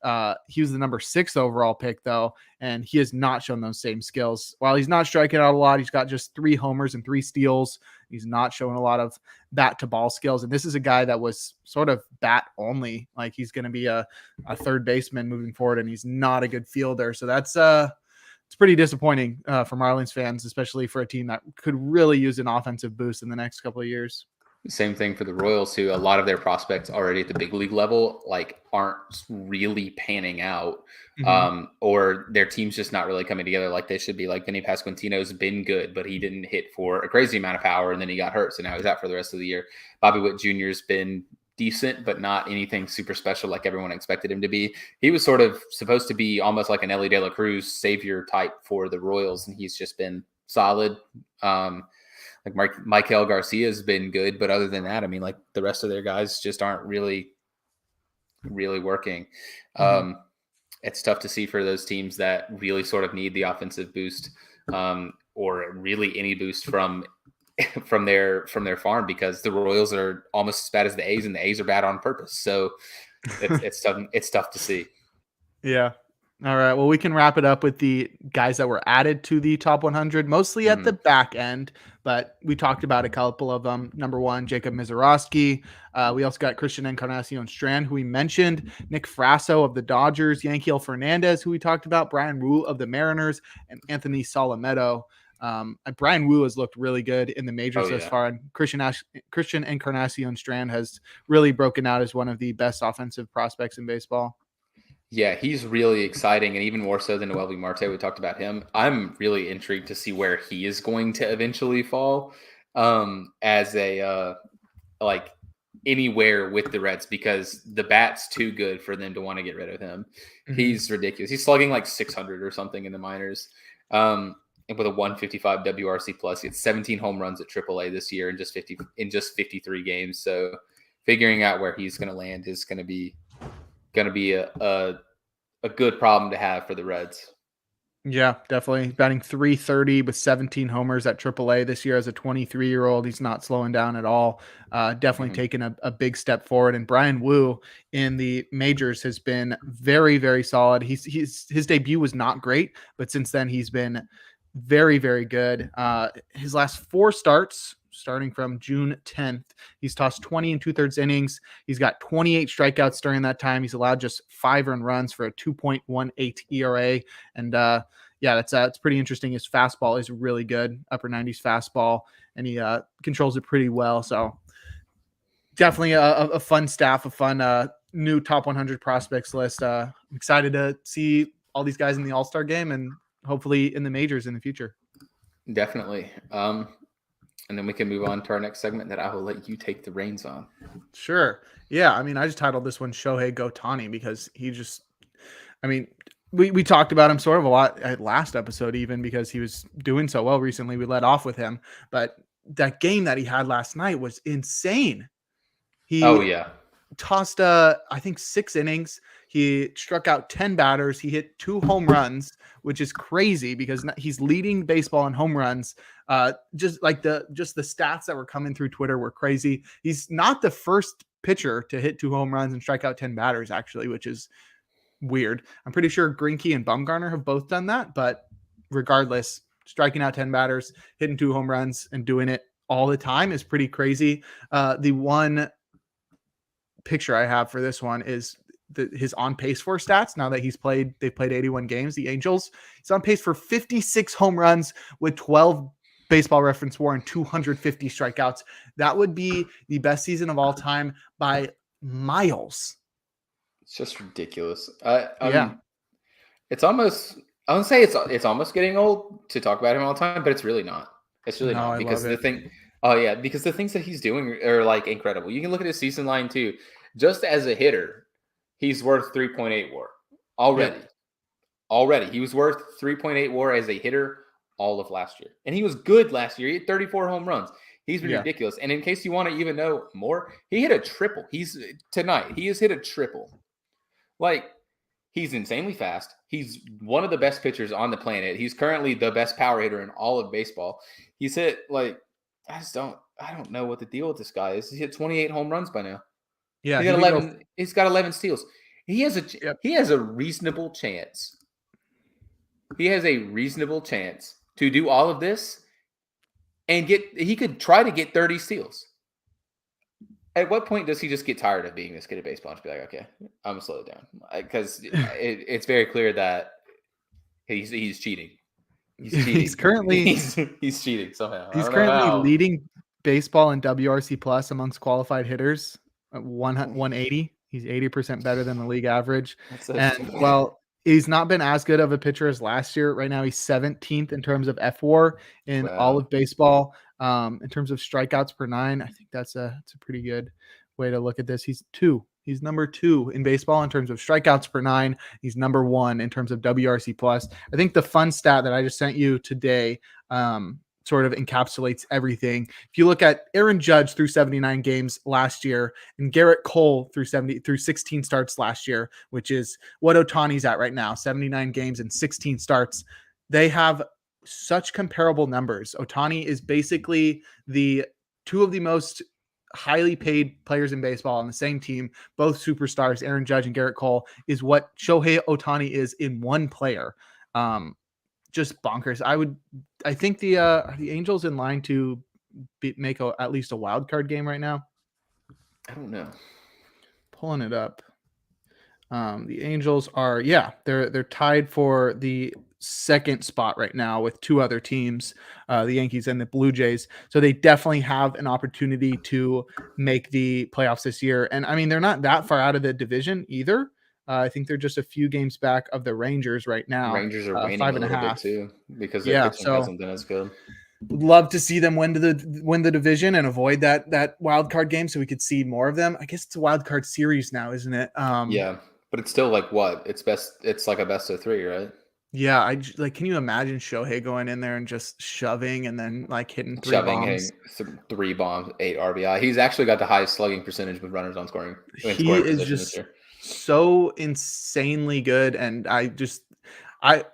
He was the number 6 overall pick though, and he has not shown those same skills. While he's not striking out a lot, he's got just 3 homers and 3 steals. He's not showing a lot of bat to ball skills. And this is a guy that was sort of bat only. Like he's going to be a third baseman moving forward, and he's not a good fielder. So that's it's pretty disappointing for Marlins fans, especially for a team that could really use an offensive boost in the next couple of years. Same thing for the Royals, who a lot of their prospects already at the big league level like aren't really panning out, or their team's just not really coming together like they should be. Like Vinny Pasquantino's been good, but he didn't hit for a crazy amount of power, and then he got hurt, so now he's out for the rest of the year. Bobby Witt Jr.'s been decent, but not anything super special like everyone expected him to be. He was sort of supposed to be almost like an Ellie De La Cruz savior type for the Royals, and he's just been solid. Like Michael Garcia has been good, but other than that, I mean, like the rest of their guys just aren't really working. It's tough to see for those teams that really sort of need the offensive boost, or really any boost from their farm, because the Royals are almost as bad as the A's, and the A's are bad on purpose. So it's tough. It's tough to see. Yeah. All right. Well, we can wrap it up with the guys that were added to the top 100, mostly at the back end, but we talked about a couple of them. Number 1, Jacob Mizorowski. We also got Christian Encarnacion Strand, who we mentioned, Nick Frasso of the Dodgers, Yankiel Fernandez, who we talked about, Brian Wu of the Mariners, and Anthony Solometo. Brian Wu has looked really good in the majors thus far, and Christian Encarnacion Strand has really broken out as one of the best offensive prospects in baseball. Yeah, he's really exciting, and even more so than Noelvi Marte. We talked about him. I'm really intrigued to see where he is going to eventually fall, as a like anywhere with the Reds, because the bat's too good for them to want to get rid of him. He's ridiculous. He's slugging like 600 or something in the minors, and with a 155 WRC plus. He had 17 home runs at AAA this year in just 53 games. So figuring out where he's going to land is going to be a good problem to have for the Reds. Yeah, definitely. Batting .330 with 17 homers at AAA this year as a 23-year-old. He's not slowing down at all. Definitely taken a big step forward. And Brian Wu in the majors has been very, very solid. His debut was not great, but since then he's been very, very good. His last 4 starts, starting from June 10th, he's tossed 20 and 2/3 innings. He's got 28 strikeouts during that time. He's allowed just 5 earned runs for a 2.18 ERA. And yeah, that's pretty interesting. His fastball is really good, upper 90s fastball, and he controls it pretty well. So definitely a fun staff, a fun new top 100 prospects list. I'm excited to see all these guys in the All-Star game and hopefully in the majors in the future. Definitely. And then we can move on to our next segment that I will let you take the reins on. Sure. Yeah. I mean, I just titled this one Shohei GOATani because we talked about him sort of a lot at last episode, even because he was doing so well recently. We let off with him, but that game that he had last night was insane. He tossed, I think 6 innings. He struck out 10 batters. He hit 2 home runs, which is crazy because he's leading baseball in home runs. Just the stats that were coming through Twitter were crazy. He's not the first pitcher to hit 2 home runs and strike out 10 batters, actually, which is weird. I'm pretty sure Greinke and Bumgarner have both done that, but regardless, striking out 10 batters, hitting 2 home runs, and doing it all the time is pretty crazy. The one picture I have for this one is his on pace for stats. Now that they've played 81 games, the Angels, he's on pace for 56 home runs with 12 Baseball Reference WAR and 250 strikeouts. That would be the best season of all time by miles. It's just ridiculous. Yeah. It's almost, I would say it's almost getting old to talk about him all the time, but it's really not. It's really not, because the things that he's doing are like incredible. You can look at his season line too. Just as a hitter, he's worth 3.8 WAR already. Yep. Already, he was worth 3.8 WAR as a hitter all of last year, and he was good last year. He had 34 home runs. He's been Yeah. ridiculous. And in case you want to even know more, he hit a triple. Tonight he has hit a triple. Like, he's insanely fast. He's one of the best pitchers on the planet. He's currently the best power hitter in all of baseball. He's hit I don't know what the deal with this guy is. He's hit 28 home runs by now. Yeah. He He got could go. 11. He's got 11 steals. Yep. He has a reasonable chance. He has a reasonable chance to do all of this and he could try to get 30 steals. At what point does he just get tired of being this good at baseball and just be like, okay, I'm gonna slow it down? Because it's very clear that he's cheating. He's cheating. He's currently he's cheating somehow. I He's don't know currently how. leading baseball in WRC plus amongst qualified hitters at 180. He's 80% better than the league average. And well, he's not been as good of a pitcher as last year. Right now, he's 17th in terms of FWAR in all of baseball. In terms of strikeouts per 9, I think that's a pretty good way to look at this. He's number 2 in baseball in terms of strikeouts per 9. He's number 1 in terms of WRC plus. I think the fun stat that I just sent you today sort of encapsulates everything. If you look at Aaron Judge through 79 games last year and Garrett Cole through 16 starts last year, which is what Ohtani's at right now, 79 games and 16 starts. They have such comparable numbers. Ohtani is basically the two of the most highly paid players in baseball on the same team, both superstars. Aaron Judge and Garrett Cole is what Shohei Ohtani is in one player. Just bonkers. I think the are the Angels in line to make at least a wild card game right now? I don't know. Pulling it up. The Angels are, they're tied for the second spot right now with 2 other teams, the Yankees and the Blue Jays. So they definitely have an opportunity to make the playoffs this year. And I mean, they're not that far out of the division either. I think they're just a few games back of the Rangers right now. Rangers are waning 5.5 a little bit too because their pitching hasn't been as good. Would love to see them win the division and avoid that wild card game so we could see more of them. I guess it's a wild card series now, isn't it? Yeah, but it's still like what? It's like a best of 3, right? Yeah, can you imagine Shohei going in there and just shoving and then like hitting 3 bombs? 3 bombs, 8 RBI. He's actually got the highest slugging percentage with runners on scoring. He is just so insanely good, and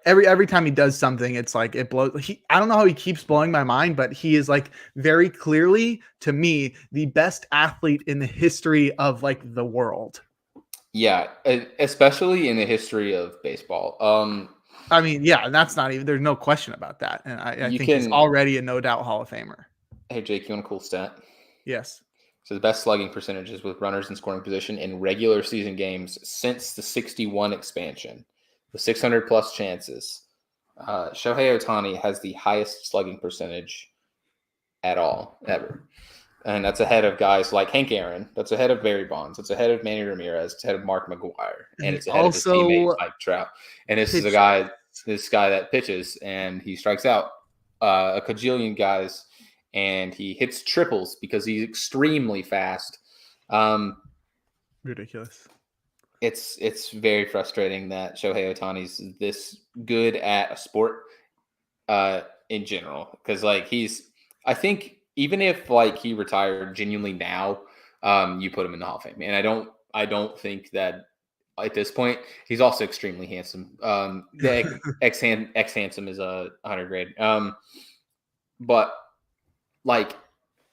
every time he does something, it's like it blows. I don't know how he keeps blowing my mind, but he is like very clearly to me the best athlete in the history of like the world. Yeah, especially in the history of baseball. I mean, yeah, and that's not even. There's no question about that, and I think he's already a no doubt Hall of Famer. Hey Jake, you want a cool stat? Yes. So the best slugging percentages with runners in scoring position in regular season games since the 61 expansion, with 600 plus chances. Shohei Ohtani has the highest slugging percentage at all, ever. And that's ahead of guys like Hank Aaron. That's ahead of Barry Bonds. That's ahead of Manny Ramirez. It's ahead of Mark McGwire. And it's ahead of his teammate Mike Trout. And this is this guy that pitches and he strikes out a cajillion guys and he hits triples because he's extremely fast. Ridiculous. It's very frustrating that Shohei Ohtani's this good at a sport in general. Because like I think even if like he retired genuinely now, you put him in the Hall of Fame. And I don't think that at this point he's also extremely handsome. The X handsome is 100 grade. But like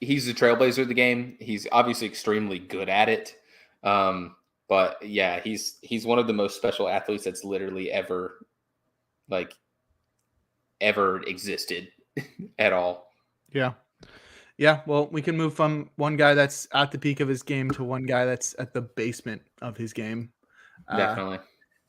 he's the trailblazer of the game. He's obviously extremely good at it. But yeah, he's one of the most special athletes that's literally ever existed at all. Yeah. Yeah, well, we can move from one guy that's at the peak of his game to one guy that's at the basement of his game. Definitely.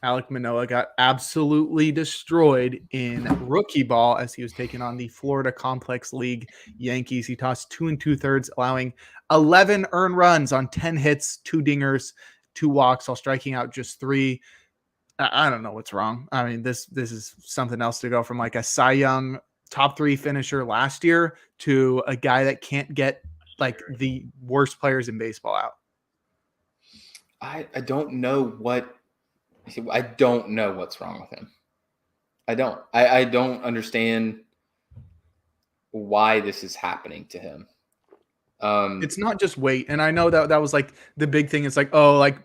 Alek Manoah got absolutely destroyed in rookie ball as he was taking on the Florida Complex League Yankees. He tossed 2 2/3, allowing 11 earned runs on 10 hits, 2 dingers, 2 walks, while striking out just 3. I don't know what's wrong. I mean, this is something else to go from like a Cy Young top 3 finisher last year to a guy that can't get like the worst players in baseball out. I don't know I don't know what's wrong with him. I don't. I don't understand why this is happening to him. It's not just weight, and I know that that was like the big thing. It's like, oh, like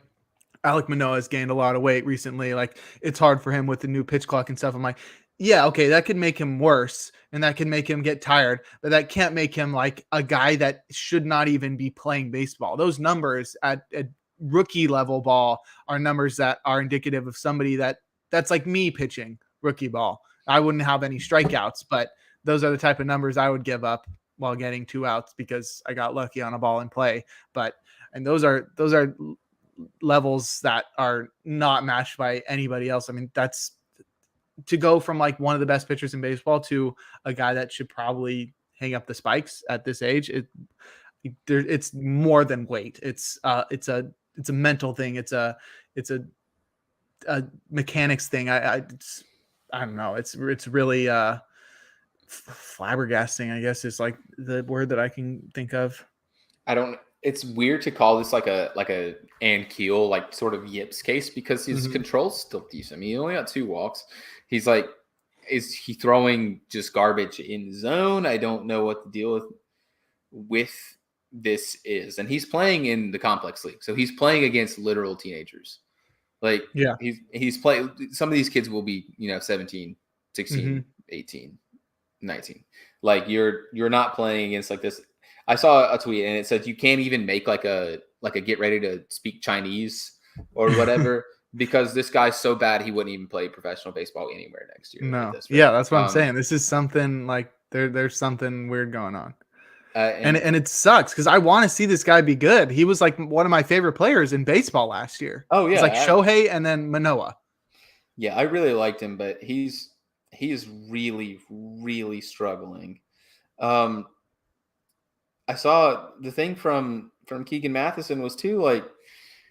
Alek Manoah has gained a lot of weight recently. Like it's hard for him with the new pitch clock and stuff. I'm like, yeah, okay, that could make him worse and that can make him get tired, but that can't make him like a guy that should not even be playing baseball. Those numbers at rookie level ball are numbers that are indicative of somebody that's like me pitching rookie ball. I wouldn't have any strikeouts, but those are the type of numbers I would give up while getting 2 outs because I got lucky on a ball in play. But and those are levels that are not matched by anybody else. I mean, that's to go from like one of the best pitchers in baseball to a guy that should probably hang up the spikes at this age. It's more than weight. It's a mental thing. It's a mechanics thing. I don't know. It's really flabbergasting, I guess is like the word that I can think of. I don't. It's weird to call this like a Keel like sort of yips case because his Mhm. control's still decent. I mean, he only got 2 walks. He's like, is he throwing just garbage in the zone? I don't know what the deal with this is. And he's playing in the complex league, so he's playing against literal teenagers. Like Yeah. he's playing. Some of these kids will be 17, 16, Mhm. 18, 19. Like you're not playing against like this. I saw a tweet and it said you can't even make like a get ready to speak Chinese or whatever because this guy's so bad he wouldn't even play professional baseball anywhere next year at No. this Yeah, rate. that's what I'm saying. This is something like there's something weird going on. And And it sucks because I want to see this guy be good. He was like one of my favorite players in baseball last year. oh It's like yeah, Shohei and then Manoah. yeah, I really liked him, but he is really struggling. Um, I saw the thing from Keegan Matheson was too like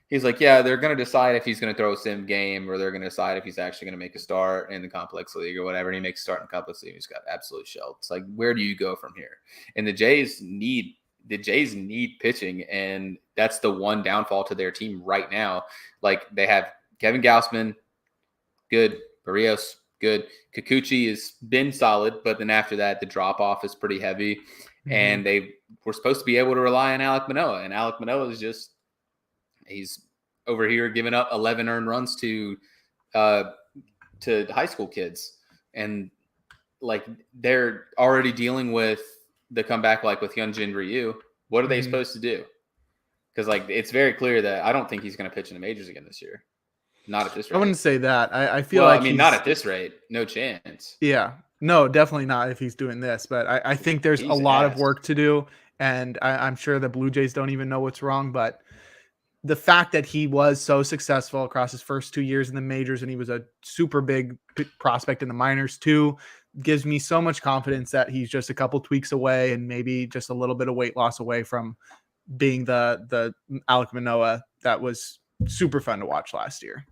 he's like, yeah, they're going to decide if he's going to throw a sim game or they're going to decide if he's actually going to make a start in the complex league or whatever. And he makes a start in the complex league. He's got absolute shelled. It's like, where do you go from here? And the Jays need pitching, and that's the one downfall to their team right now. Like they have Kevin Gausman, good. Barrios, good. Kikuchi has been solid, but then after that, the drop off is pretty heavy. Mhm. And they were supposed to be able to rely on Alek Manoah, and Alek Manoah is just he's over here giving up 11 earned runs uh, to high school kids, and like they're already dealing with the comeback like with Hyunjin Ryu. What are they Mhm. supposed to do? Because like it's very clear that I don't think he's going to pitch in the majors again this year. Not at this I rate. wouldn't say that. I feel Well, I like mean, not he's at this rate. No chance. yeah. No, definitely not if he's doing this. But I think there's a He's lot of ass. work to do. And I'm sure the Blue Jays don't even know what's wrong. But the fact that he was so successful across his first 2 years in the majors and he was a super big prospect in the minors too gives me so much confidence that he's just a couple tweaks away and maybe just a little bit of weight loss away from being the Alek Manoah that was super fun to watch last year.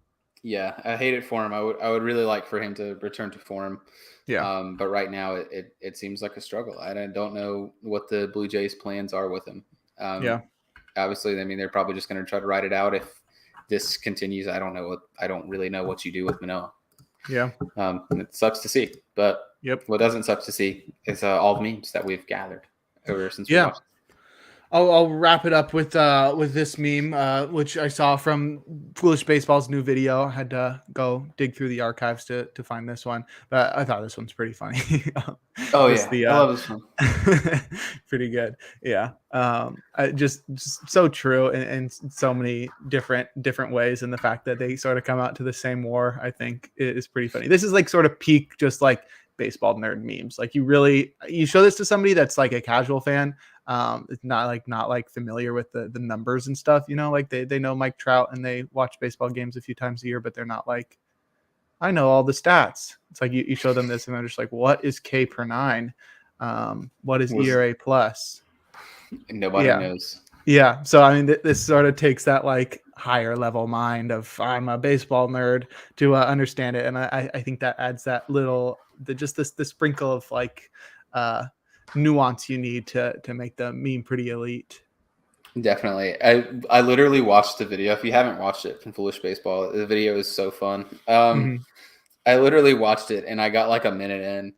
Yeah, I hate it for him. I would really like for him to return to form. Yeah. But right now it seems like a struggle. I don't know what the Blue Jays plans are with him. Yeah. Obviously, I mean they're probably just going to try to ride it out if this continues. I don't really know what you do with Manoah. Yeah. And it sucks to see, but Yep. what doesn't suck to see is all the memes that we've gathered ever since we Yeah. watched. I'll wrap it up with this meme, which I saw from Foolish Baseball's new video. I had to go dig through the archives to find this one, but I thought this one's pretty funny. Oh Just yeah, the I love this one. pretty good, yeah. Just so true in so many different ways, and the fact that they sort of come out to the same war, I think, is pretty funny. This is like sort of peak, just like baseball nerd memes. Like you show this to somebody that's like a casual fan, it's not like familiar with the numbers and stuff, like they know Mike Trout and they watch baseball games a few times a year, but they're not like, I know all the stats. It's like you show them this and they're just like, what is K per nine? What is Was ERA plus? nobody Yeah. knows. Yeah. So I mean, this sort of takes that like higher level mind of I'm a baseball nerd to understand it, and I think that adds that little just the sprinkle of like uh, nuance you need to make the meme pretty elite. Definitely. I literally watched the video. If you haven't watched it from Foolish Baseball, the video is so fun. Mhm. I literally watched it and I got like a minute in,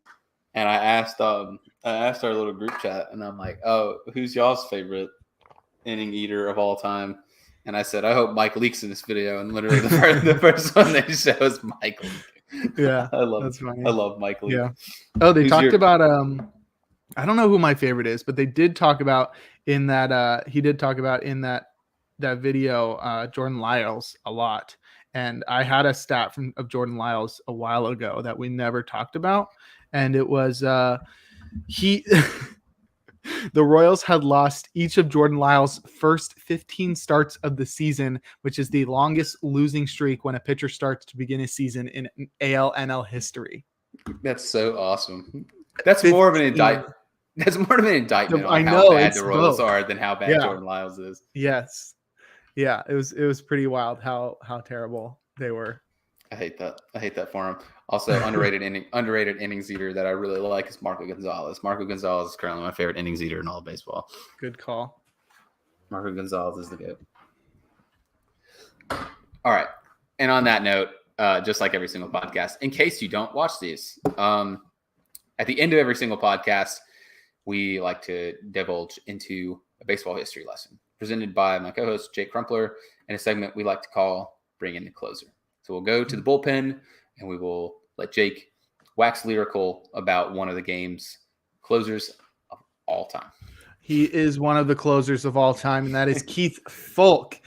and I asked our little group chat, and I'm like, "Oh, who's y'all's favorite inning eater of all time?" And I said, "I hope Mike Leak's in this video." And literally the first one they show is Mike Leak. Yeah, I love that's funny. I love Mike Leak. Yeah. Oh, they Who's talked your about, I don't know who my favorite is, but they did talk about in that, he did talk about in that video, Jordan Lyles a lot. And I had a stat of Jordan Lyles a while ago that we never talked about. And it was, he, the Royals had lost each of Jordan Lyles' first 15 starts of the season, which is the longest losing streak when a pitcher starts to begin a season in ALNL history. That's so awesome. That's more of an 15. That's more of an indictment on I how know bad it's the Royals both. are than how bad Yeah. Jordan Lyles is. Yes. Yeah. It was pretty wild how terrible they were. I hate that. I hate that for him. Also, underrated innings eater that I really like is Marco Gonzalez. Marco Gonzalez is currently my favorite innings eater in all of baseball. Good call. Marco Gonzalez is the GOAT. All right. And on that note, just like every single podcast, in case you don't watch these, at the end of every single podcast, we like to divulge into a baseball history lesson presented by my co-host, Jake Crumpler, in a segment we like to call Bring in the Closer. So we'll go to the bullpen and we will let Jake wax lyrical about one of the game's closers of all time. He is one of the closers of all time, and that is Keith Foulke.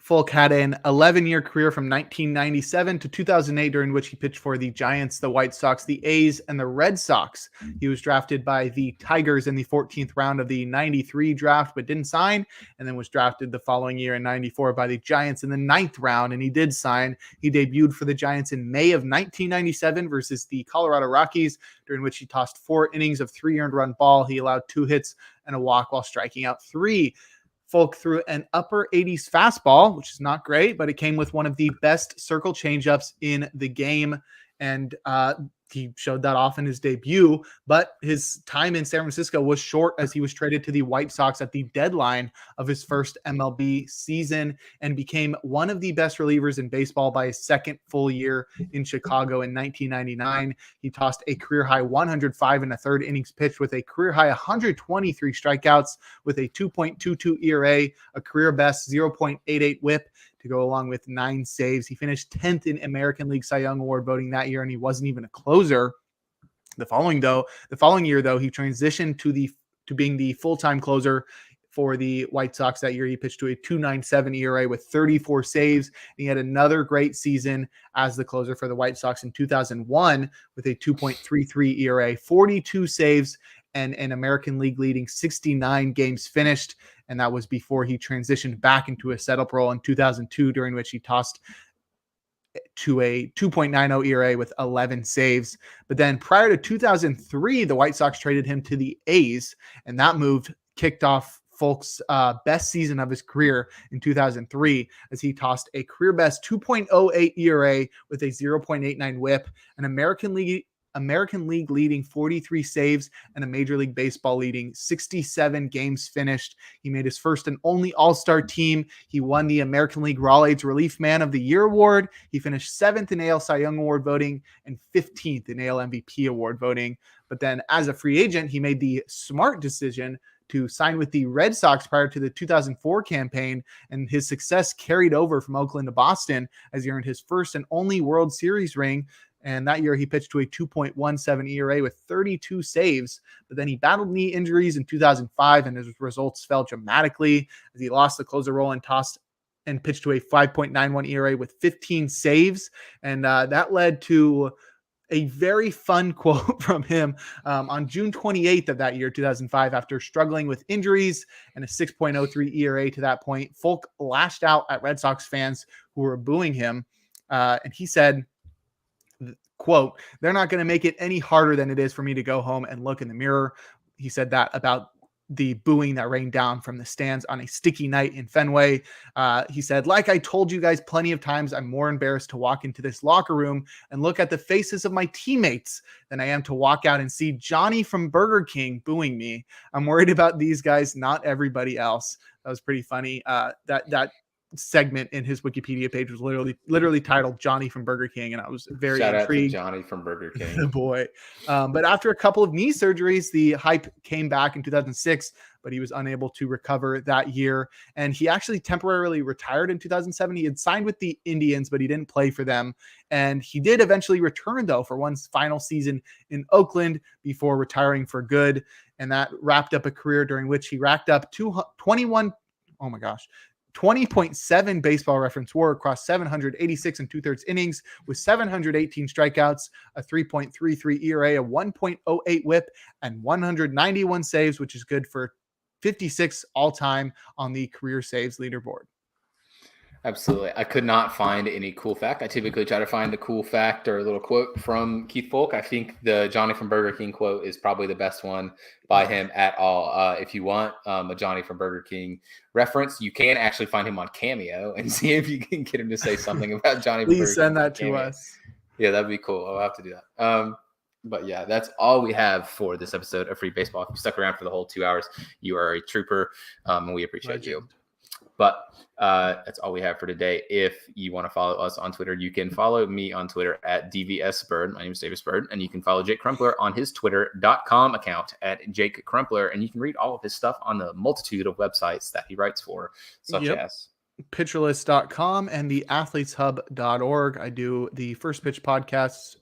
Foulke had an 11-year career from 1997 to 2008, during which he pitched for the Giants, the White Sox, the A's, and the Red Sox. He was drafted by the Tigers in the 14th round of the 93 draft, but didn't sign, and then was drafted the following year in 94 by the Giants in the 9th round, and he did sign. He debuted for the Giants in May of 1997 versus the Colorado Rockies, during which he tossed 4 innings of 3 earned run ball. He allowed 2 hits and a walk while striking out 3. Foulke threw an upper 80s fastball, which is not great, but it came with one of the best circle changeups in the game. And he showed that off in his debut, but his time in San Francisco was short as he was traded to the White Sox at the deadline of his first MLB season and became one of the best relievers in baseball by his second full year in Chicago in 1999. He tossed a career-high 105 and a third innings pitched with a career-high 123 strikeouts with a 2.22 ERA, a career-best 0.88 WHIP, to go along with 9 saves. He finished 10th in American League Cy Young Award voting that year, and he wasn't even a closer. The following year, though, he transitioned to being the full-time closer for the White Sox that year. He pitched to a 2.97 ERA with 34 saves. And he had another great season as the closer for the White Sox in 2001 with a 2.33 ERA, 42 saves, and an American League leading 69 games finished. And that was before he transitioned back into a setup role in 2002, during which he tossed to a 2.90 ERA with 11 saves. But then prior to 2003, the White Sox traded him to the A's, and that move kicked off Foulke's best season of his career in 2003, as he tossed a career best 2.08 ERA with a 0.89 WHIP, an American League leading 43 saves, and a Major League Baseball leading 67 games finished. He made his first and only All-Star team. He won the American League Raw-Aids Relief Man of the Year award. He finished 7th in AL Cy Young Award voting and 15th in AL MVP award voting. But then as a free agent, he made the smart decision to sign with the Red Sox prior to the 2004 campaign, and his success carried over from Oakland to Boston as he earned his first and only World Series ring. And that year he pitched to a 2.17 ERA with 32 saves, but then he battled knee injuries in 2005 and his results fell dramatically as he lost the closer role and pitched to a 5.91 ERA with 15 saves. And that led to a very fun quote from him on June 28th of that year, 2005, after struggling with injuries and a 6.03 ERA to that point. Foulke lashed out at Red Sox fans who were booing him. And he said, quote, "They're not going to make it any harder than it is for me to go home and look in the mirror." He said that about the booing that rained down from the stands on a sticky night in Fenway. He said, like I told you guys plenty of times, I'm more embarrassed to walk into this locker room and look at the faces of my teammates than I am to walk out and see Johnny from Burger King booing me. I'm worried about these guys, not everybody else. That was pretty funny. That segment in his Wikipedia page was literally titled Johnny from Burger King, and I was very Shout out to intrigued. Johnny from Burger King. Boy. But after a couple of knee surgeries, the hype came back in 2006, but he was unable to recover that year. And he actually temporarily retired in 2007. He had signed with the Indians, but he didn't play for them. And he did eventually return, though, for one final season in Oakland before retiring for good. And that wrapped up a career during which he racked up 20.7 Baseball Reference WAR across 786 and 2/3 innings with 718 strikeouts, a 3.33 ERA, a 1.08 WHIP, and 191 saves, which is good for 56 all-time on the career saves leaderboard. Absolutely. I could not find any cool fact. I typically try to find the cool fact or a little quote from Keith Folk. I think the Johnny from Burger King quote is probably the best one by him at all. If you want a Johnny from Burger King reference, you can actually find him on Cameo and see if you can get him to say something about Johnny from Burger King. Please send that to us. Yeah, that'd be cool. I'll have to do that. But yeah, that's all we have for this episode of Free Baseball. If you stuck around for the whole 2 hours, you are a trooper, and we appreciate you. But that's all we have for today. If you want to follow us on Twitter, you can follow me on Twitter at DVSBird. My name is Davis Bird. And you can follow Jake Crumpler on his Twitter.com account at Jake Crumpler. And you can read all of his stuff on the multitude of websites that he writes for, such as pitcherlist.com and the athleteshub.org. I do the First Pitch podcasts.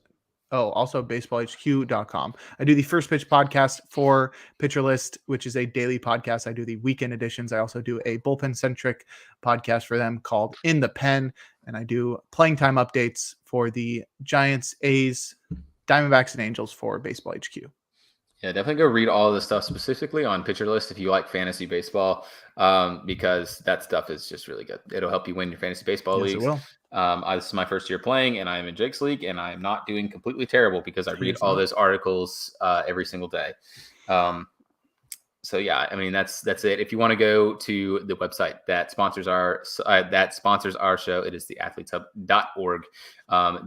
Oh, also baseballhq.com. I do the First Pitch podcast for Pitcher List, which is a daily podcast. I do the weekend editions. I also do a bullpen-centric podcast for them called In the Pen, and I do playing time updates for the Giants, A's, Diamondbacks, and Angels for Baseball HQ. Yeah, definitely go read all of the stuff specifically on Pitcher List if you like fantasy baseball, because that stuff is just really good. It'll help you win your fantasy baseball leagues. It will. This is my first year playing, and I'm in Jake's league, and I'm not doing completely terrible because I read all those articles every single day. So yeah, I mean that's it. If you want to go to the website that sponsors our show, it is theathleteshub.org.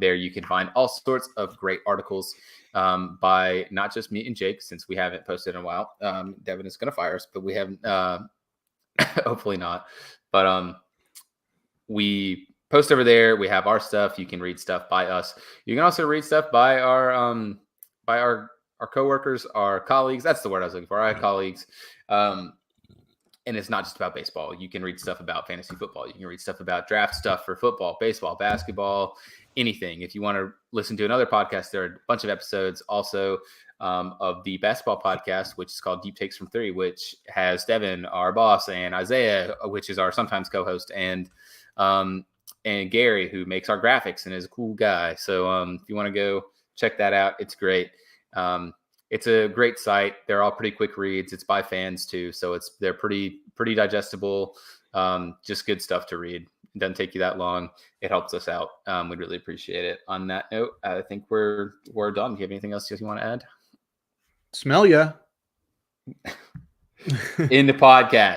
There you can find all sorts of great articles by not just me and Jake, since we haven't posted in a while. Devin is going to fire us, but we haven't. Hopefully not. But we post over there. We have our stuff. You can read stuff by us. You can also read stuff by our coworkers, our colleagues. That's the word I was looking for. Our colleagues. And it's not just about baseball. You can read stuff about fantasy football. You can read stuff about draft stuff for football, baseball, basketball, anything. If you want to listen to another podcast, there are a bunch of episodes also of the basketball podcast, which is called Deep Takes from Three, which has Devin, our boss, and Isaiah, which is our sometimes co-host, and Gary, who makes our graphics and is a cool guy. So if you want to go check that out, it's great. It's a great site. They're all pretty quick reads. It's by fans too, so they're pretty digestible. Just good stuff to read. It doesn't take you that long. It helps us out. We'd really appreciate it. On that note, I think we're done. Do you have anything else you want to add? Smell ya. In the podcast.